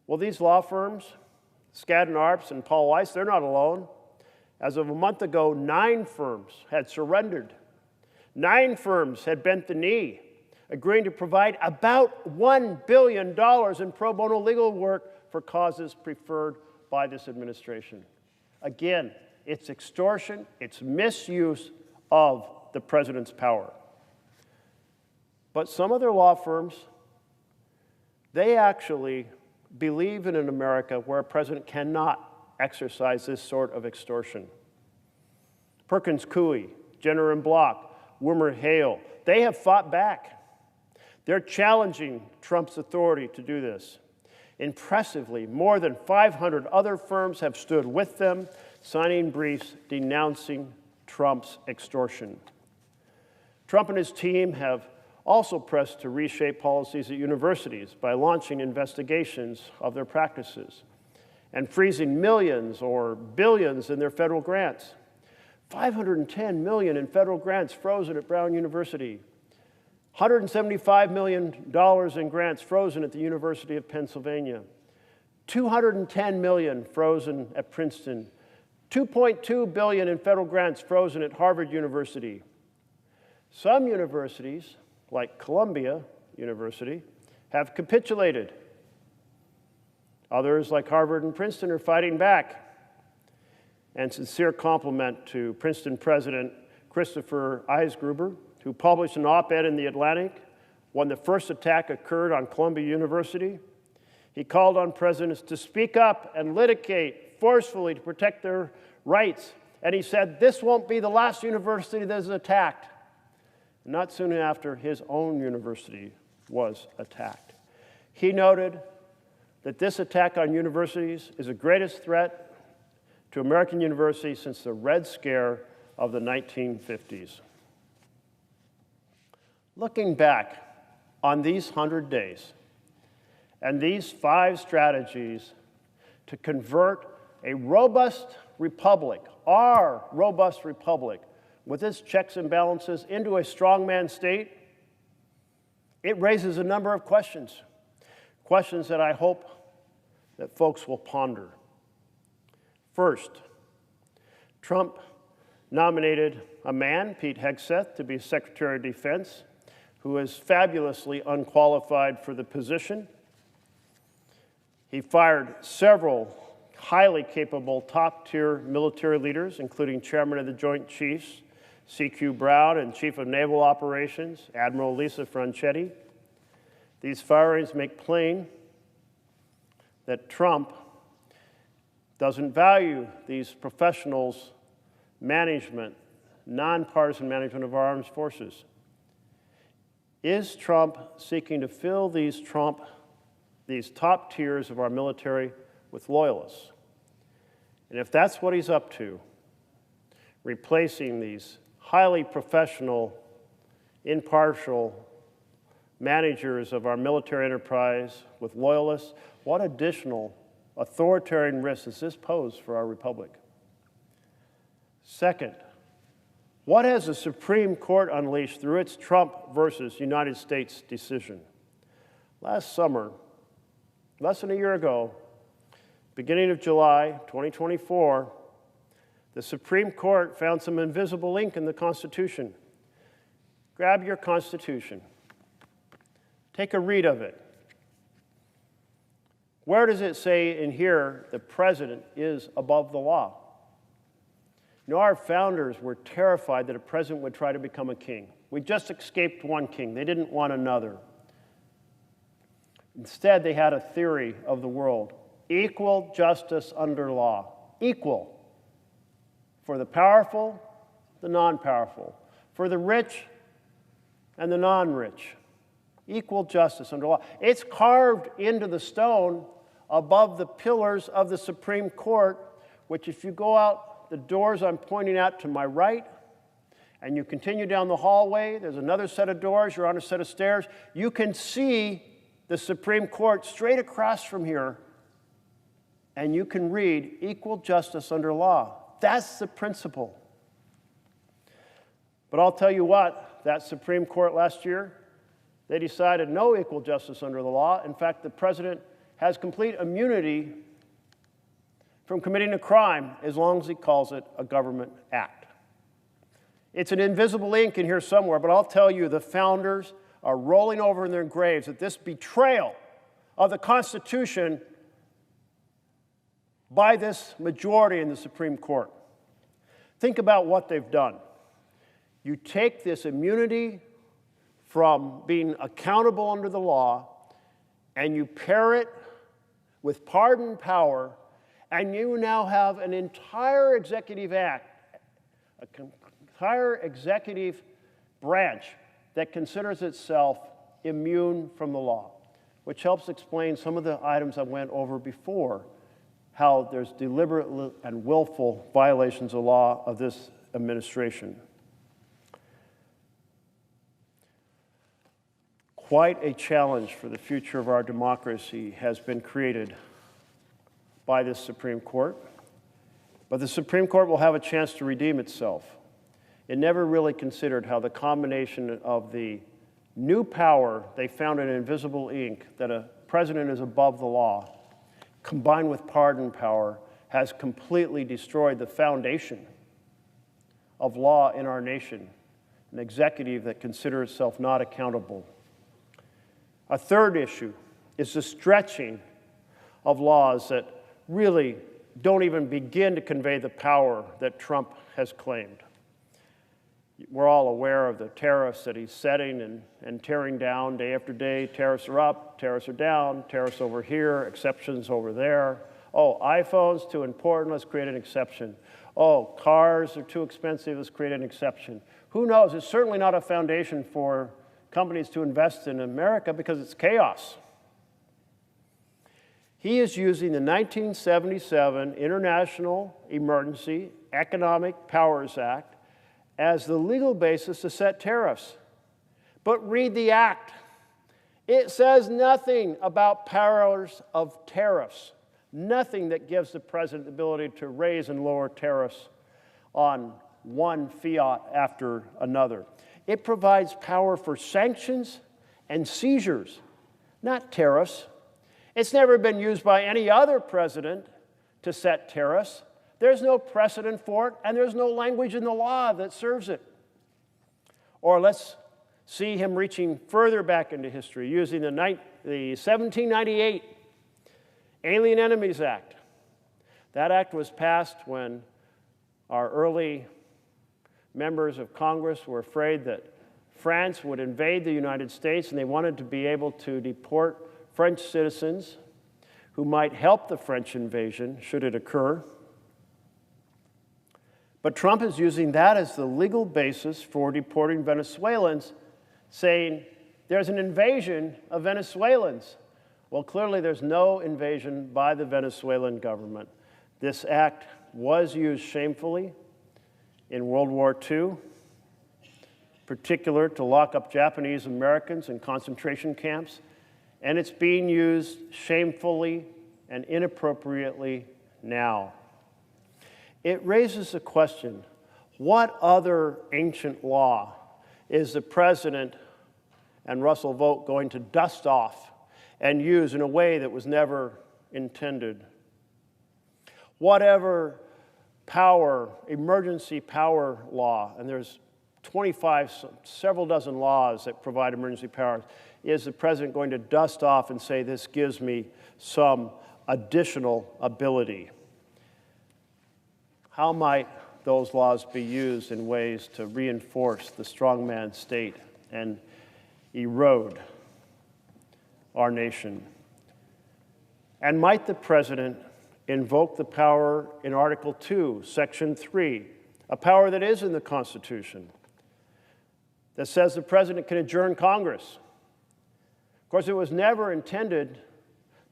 Well, these law firms, Skadden Arps and Paul Weiss, they're not alone. As of a month ago, 9 firms had surrendered. 9 firms had bent the knee. agreeing to provide about $1 billion in pro bono legal work for causes preferred by this administration. Again, it's extortion, it's misuse of the president's power. But some other law firms, they actually believe in an America where a president cannot exercise this sort of extortion. Perkins Coie, Jenner and Block, Wilmer Hale, they have fought back. They're challenging Trump's authority to do this. Impressively, more than 500 other firms have stood with them, signing briefs denouncing Trump's extortion. Trump and his team have also pressed to reshape policies at universities by launching investigations of their practices and freezing millions or billions in their federal grants. $510 million in federal grants frozen at Brown University. $175 million in grants frozen at the University of Pennsylvania. $210 million frozen at Princeton. $2.2 billion in federal grants frozen at Harvard University. Some universities, like Columbia University, have capitulated. Others, like Harvard and Princeton, are fighting back. And sincere compliment to Princeton President Christopher Eisgruber, who published an op-ed in The Atlantic when the first attack occurred on Columbia University. He called on presidents to speak up and litigate forcefully to protect their rights. And he said, this won't be the last university that is attacked. Not soon after, his own university was attacked. He noted that this attack on universities is the greatest threat to American universities since the Red Scare of the 1950s. Looking back on these 100 days and these 5 strategies to convert a robust republic, our robust republic, with its checks and balances into a strongman state, it raises a number of questions, questions that I hope that folks will ponder. First, Trump nominated a man, Pete Hegseth, to be Secretary of Defense, who is fabulously unqualified for the position. He fired several highly capable top-tier military leaders, including Chairman of the Joint Chiefs, C.Q. Brown, and Chief of Naval Operations, Admiral Lisa Franchetti. These firings make plain that Trump doesn't value these professionals' management, nonpartisan management of our armed forces. Is Trump seeking to fill these top tiers of our military with loyalists? And if that's what he's up to, replacing these highly professional, impartial managers of our military enterprise with loyalists, what additional authoritarian risks does this pose for our republic? Second, what has the Supreme Court unleashed through its Trump versus United States decision? Last summer, less than a year ago, beginning of July 2024, the Supreme Court found some invisible ink in the Constitution. Grab your Constitution. Take a read of it. Where does it say in here the president is above the law? You know, our founders were terrified that a president would try to become a king. We just escaped one king. They didn't want another. Instead, they had a theory of the world. Equal justice under law. Equal. For the powerful, the non-powerful. For the rich and the non-rich. Equal justice under law. It's carved into the stone above the pillars of the Supreme Court, which if you go out the doors I'm pointing out to my right, and you continue down the hallway, there's another set of doors, you're on a set of stairs, you can see the Supreme Court straight across from here, and you can read equal justice under law. That's the principle. But I'll tell you what, that Supreme Court last year, they decided no equal justice under the law. In fact, the president has complete immunity from committing a crime as long as he calls it a government act. It's an invisible ink in here somewhere, but I'll tell you, the founders are rolling over in their graves at this betrayal of the Constitution by this majority in the Supreme Court. Think about what they've done. You take this immunity from being accountable under the law, and you pair it with pardon power, and you now have an entire executive act, an entire executive branch that considers itself immune from the law, which helps explain some of the items I went over before, how there's deliberate and willful violations of law of this administration. Quite a challenge for the future of our democracy has been created by this Supreme Court, but the Supreme Court will have a chance to redeem itself. It never really considered how the combination of the new power they found in invisible ink, that a president is above the law, combined with pardon power, has completely destroyed the foundation of law in our nation, an executive that considers itself not accountable. A third issue is the stretching of laws that really don't even begin to convey the power that Trump has claimed. We're all aware of the tariffs that he's setting and tearing down day after day. Tariffs are up, tariffs are down, tariffs over here, exceptions over there. Oh, iPhones too important, let's create an exception. Oh, cars are too expensive, let's create an exception. Who knows? It's certainly not a foundation for companies to invest in America because it's chaos. He is using the 1977 International Emergency Economic Powers Act as the legal basis to set tariffs. But read the act. It says nothing about powers of tariffs, nothing that gives the president the ability to raise and lower tariffs on one fiat after another. It provides power for sanctions and seizures, not tariffs. It's never been used by any other president to set tariffs. There's no precedent for it, and there's no language in the law that serves it. Or let's see him reaching further back into history, using the 1798 Alien Enemies Act. That act was passed when our early members of Congress were afraid that France would invade the United States, and they wanted to be able to deport French citizens who might help the French invasion should it occur. But Trump is using that as the legal basis for deporting Venezuelans, saying there's an invasion of Venezuelans. Well, clearly there's no invasion by the Venezuelan government. This act was used shamefully in World War II, particular to lock up Japanese Americans in concentration camps, and it's being used shamefully and inappropriately now. It raises the question, what other ancient law is the president and Russell Vought going to dust off and use in a way that was never intended? Whatever power, emergency power law, and there's 25, several dozen laws that provide emergency powers, is the president going to dust off and say, this gives me some additional ability? How might those laws be used in ways to reinforce the strongman state and erode our nation? And might the president invoke the power in Article 2, Section 3, a power that is in the Constitution, that says the president can adjourn Congress? Of course, it was never intended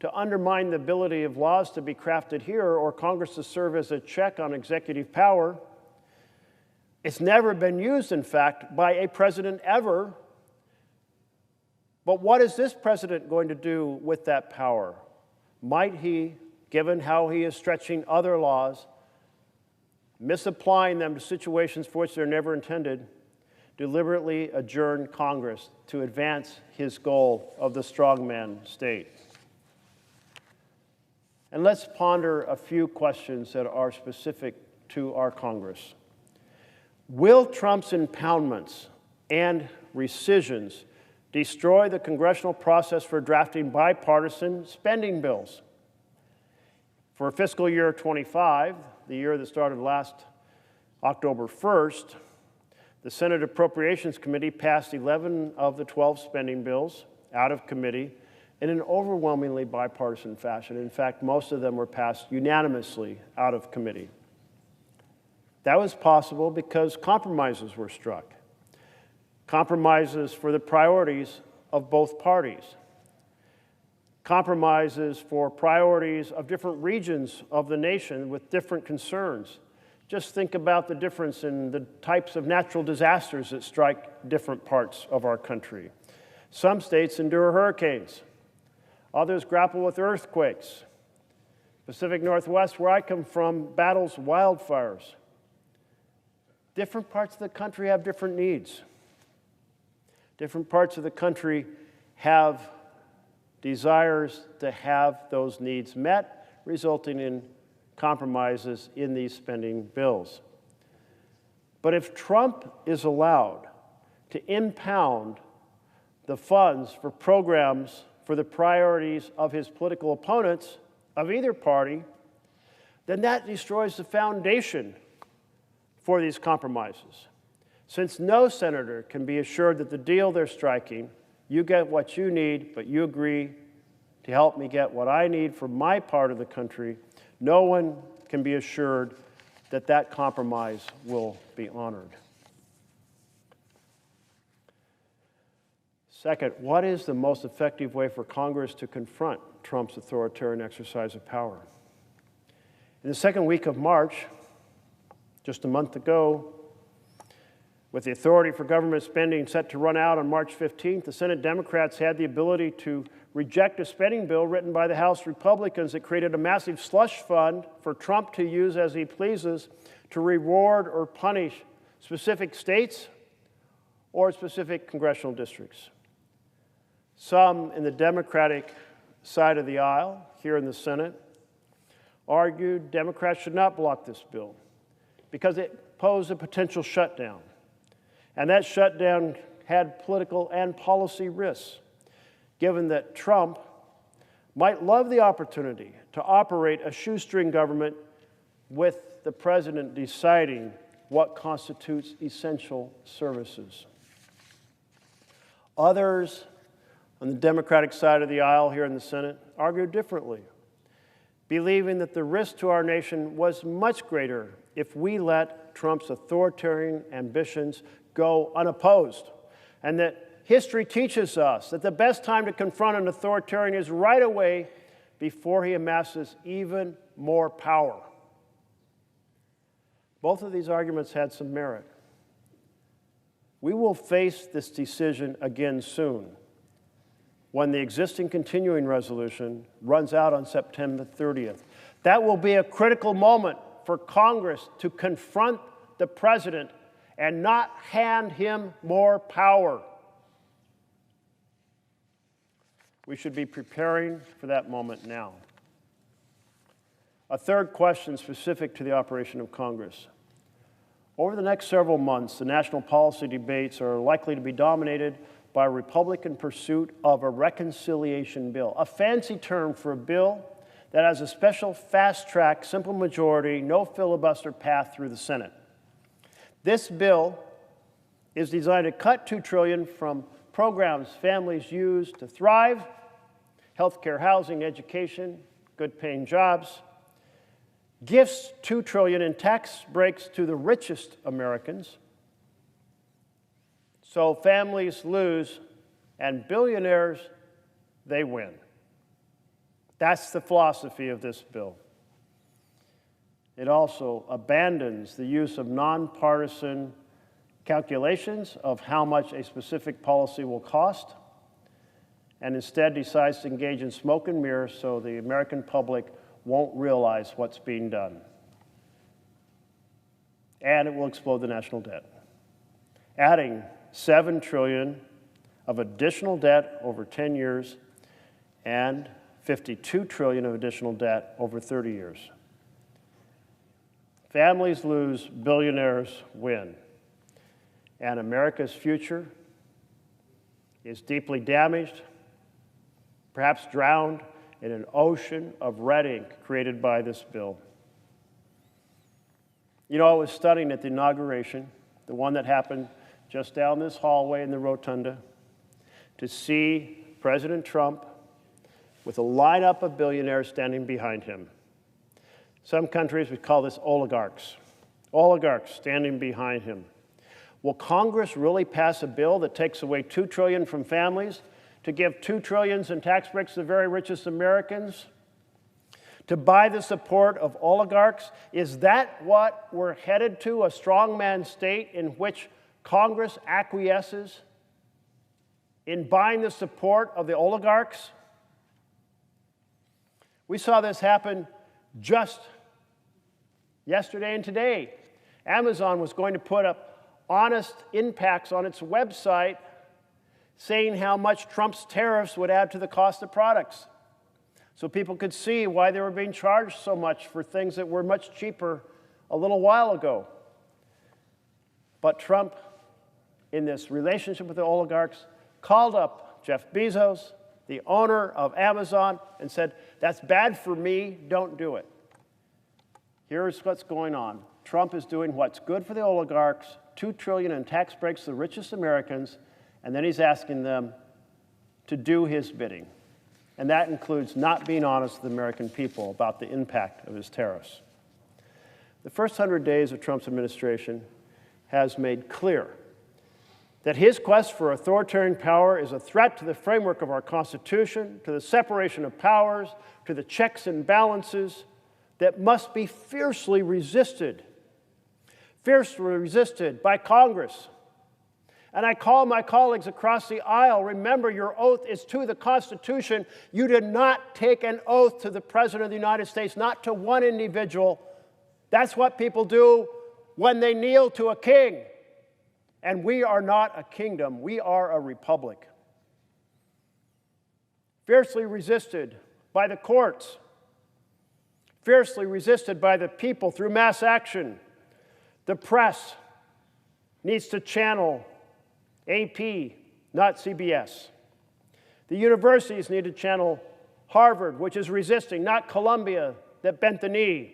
to undermine the ability of laws to be crafted here or Congress to serve as a check on executive power. It's never been used, in fact, by a president ever. But what is this president going to do with that power? Might he, given how he is stretching other laws, misapplying them to situations for which they're never intended, deliberately adjourn Congress to advance his goal of the strongman state? And let's ponder a few questions that are specific to our Congress. Will Trump's impoundments and rescissions destroy the congressional process for drafting bipartisan spending bills. For fiscal year 25, the year that started last October 1st, the Senate Appropriations Committee passed 11 of the 12 spending bills out of committee in an overwhelmingly bipartisan fashion. In fact, most of them were passed unanimously out of committee. That was possible because compromises were struck. Compromises for the priorities of both parties. Compromises for priorities of different regions of the nation with different concerns. Just think about the difference in the types of natural disasters that strike different parts of our country. Some states endure hurricanes. Others grapple with earthquakes. Pacific Northwest, where I come from, battles wildfires. Different parts of the country have different needs. Different parts of the country have desires to have those needs met, resulting in compromises in these spending bills. But if Trump is allowed to impound the funds for programs for the priorities of his political opponents of either party, then that destroys the foundation for these compromises. Since no senator can be assured that the deal they're striking, you get what you need, but you agree to help me get what I need for my part of the country, no one can be assured that that compromise will be honored. Second, what is the most effective way for Congress to confront Trump's authoritarian exercise of power? In the second week of March, just a month ago, with the authority for government spending set to run out on March 15th, the Senate Democrats had the ability to reject a spending bill written by the House Republicans that created a massive slush fund for Trump to use as he pleases to reward or punish specific states or specific congressional districts. Some in the Democratic side of the aisle here in the Senate argued Democrats should not block this bill because it posed a potential shutdown. And that shutdown had political and policy risks, given that Trump might love the opportunity to operate a shoestring government with the president deciding what constitutes essential services. Others on the Democratic side of the aisle here in the Senate argued differently, believing that the risk to our nation was much greater if we let Trump's authoritarian ambitions go unopposed, and that history teaches us that the best time to confront an authoritarian is right away before he amasses even more power. Both of these arguments had some merit. We will face this decision again soon, when the existing continuing resolution runs out on September 30th. That will be a critical moment for Congress to confront the president and not hand him more power. We should be preparing for that moment now. A third question specific to the operation of Congress. Over the next several months, the national policy debates are likely to be dominated by a Republican pursuit of a reconciliation bill, a fancy term for a bill that has a special fast-track, simple majority, no filibuster path through the Senate. This bill is designed to cut $2 trillion from programs families use to thrive, healthcare, housing, education, good-paying jobs, gifts $2 trillion in tax breaks to the richest Americans, so families lose and billionaires, they win. That's the philosophy of this bill. It also abandons the use of nonpartisan calculations of how much a specific policy will cost, and instead decides to engage in smoke and mirrors so the American public won't realize what's being done. And it will explode the national debt, adding $7 trillion of additional debt over 10 years and $52 trillion of additional debt over 30 years. Families lose, billionaires win. And America's future is deeply damaged, perhaps drowned in an ocean of red ink created by this bill. You know, I was studying at the inauguration, the one that happened just down this hallway in the rotunda, to see President Trump with a lineup of billionaires standing behind him. Some countries would call this oligarchs. Oligarchs standing behind him. Will Congress really pass a bill that takes away $2 trillion from families to give $2 trillion in tax breaks to the very richest Americans? To buy the support of oligarchs? Is that what we're headed to, a strongman state in which Congress acquiesces in buying the support of the oligarchs? We saw this happen just yesterday and today. Amazon was going to put up honest impacts on its website saying how much Trump's tariffs would add to the cost of products, so people could see why they were being charged so much for things that were much cheaper a little while ago. But Trump, in this relationship with the oligarchs, called up Jeff Bezos, the owner of Amazon, and said, "That's bad for me, don't do it." Here's what's going on. Trump is doing what's good for the oligarchs, $2 trillion in tax breaks to the richest Americans, and then he's asking them to do his bidding. And that includes not being honest with the American people about the impact of his tariffs. The first 100 days of Trump's administration has made clear that his quest for authoritarian power is a threat to the framework of our Constitution, to the separation of powers, to the checks and balances that must be fiercely resisted by Congress. And I call my colleagues across the aisle, remember, your oath is to the Constitution. You did not take an oath to the President of the United States, not to one individual. That's what people do when they kneel to a king. And we are not a kingdom, we are a republic. Fiercely resisted by the courts, fiercely resisted by the people through mass action. The press needs to channel AP, not CBS. The universities need to channel Harvard, which is resisting, not Columbia, that bent the knee.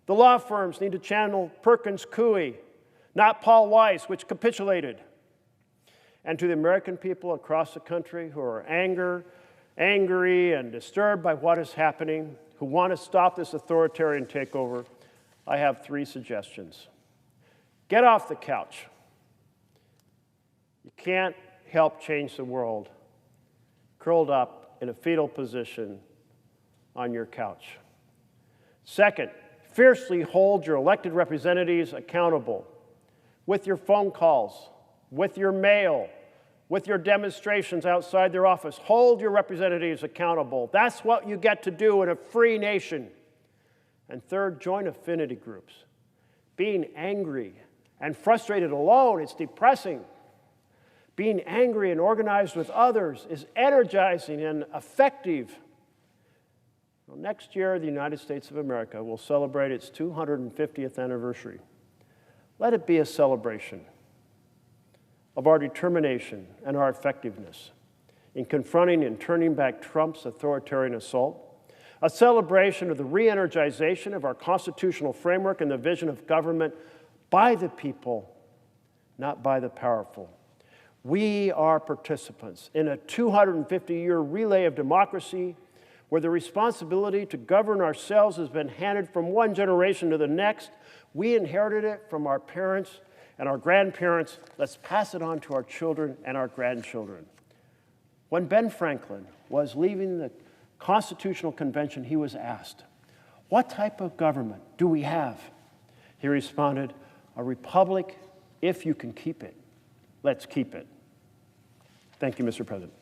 The law firms need to channel Perkins Coie, not Paul Weiss, which capitulated. And to the American people across the country who are angry and disturbed by what is happening, who want to stop this authoritarian takeover, I have 3 suggestions. Get off the couch. You can't help change the world curled up in a fetal position on your couch. Second, fiercely hold your elected representatives accountable with your phone calls, with your mail, with your demonstrations outside their office. Hold your representatives accountable. That's what you get to do in a free nation. And third, join affinity groups. Being angry and frustrated alone, it's depressing. Being angry and organized with others is energizing and effective. Well, next year, the United States of America will celebrate its 250th anniversary. Let it be a celebration of our determination and our effectiveness in confronting and turning back Trump's authoritarian assault, a celebration of the re-energization of our constitutional framework and the vision of government by the people, not by the powerful. We are participants in a 250-year relay of democracy where the responsibility to govern ourselves has been handed from one generation to the next. We inherited it from our parents and our grandparents. Let's pass it on to our children and our grandchildren. When Ben Franklin was leaving the Constitutional Convention, he was asked, "What type of government do we have?" He responded, "A republic if you can keep it. Let's keep it." Thank you, Mr. President.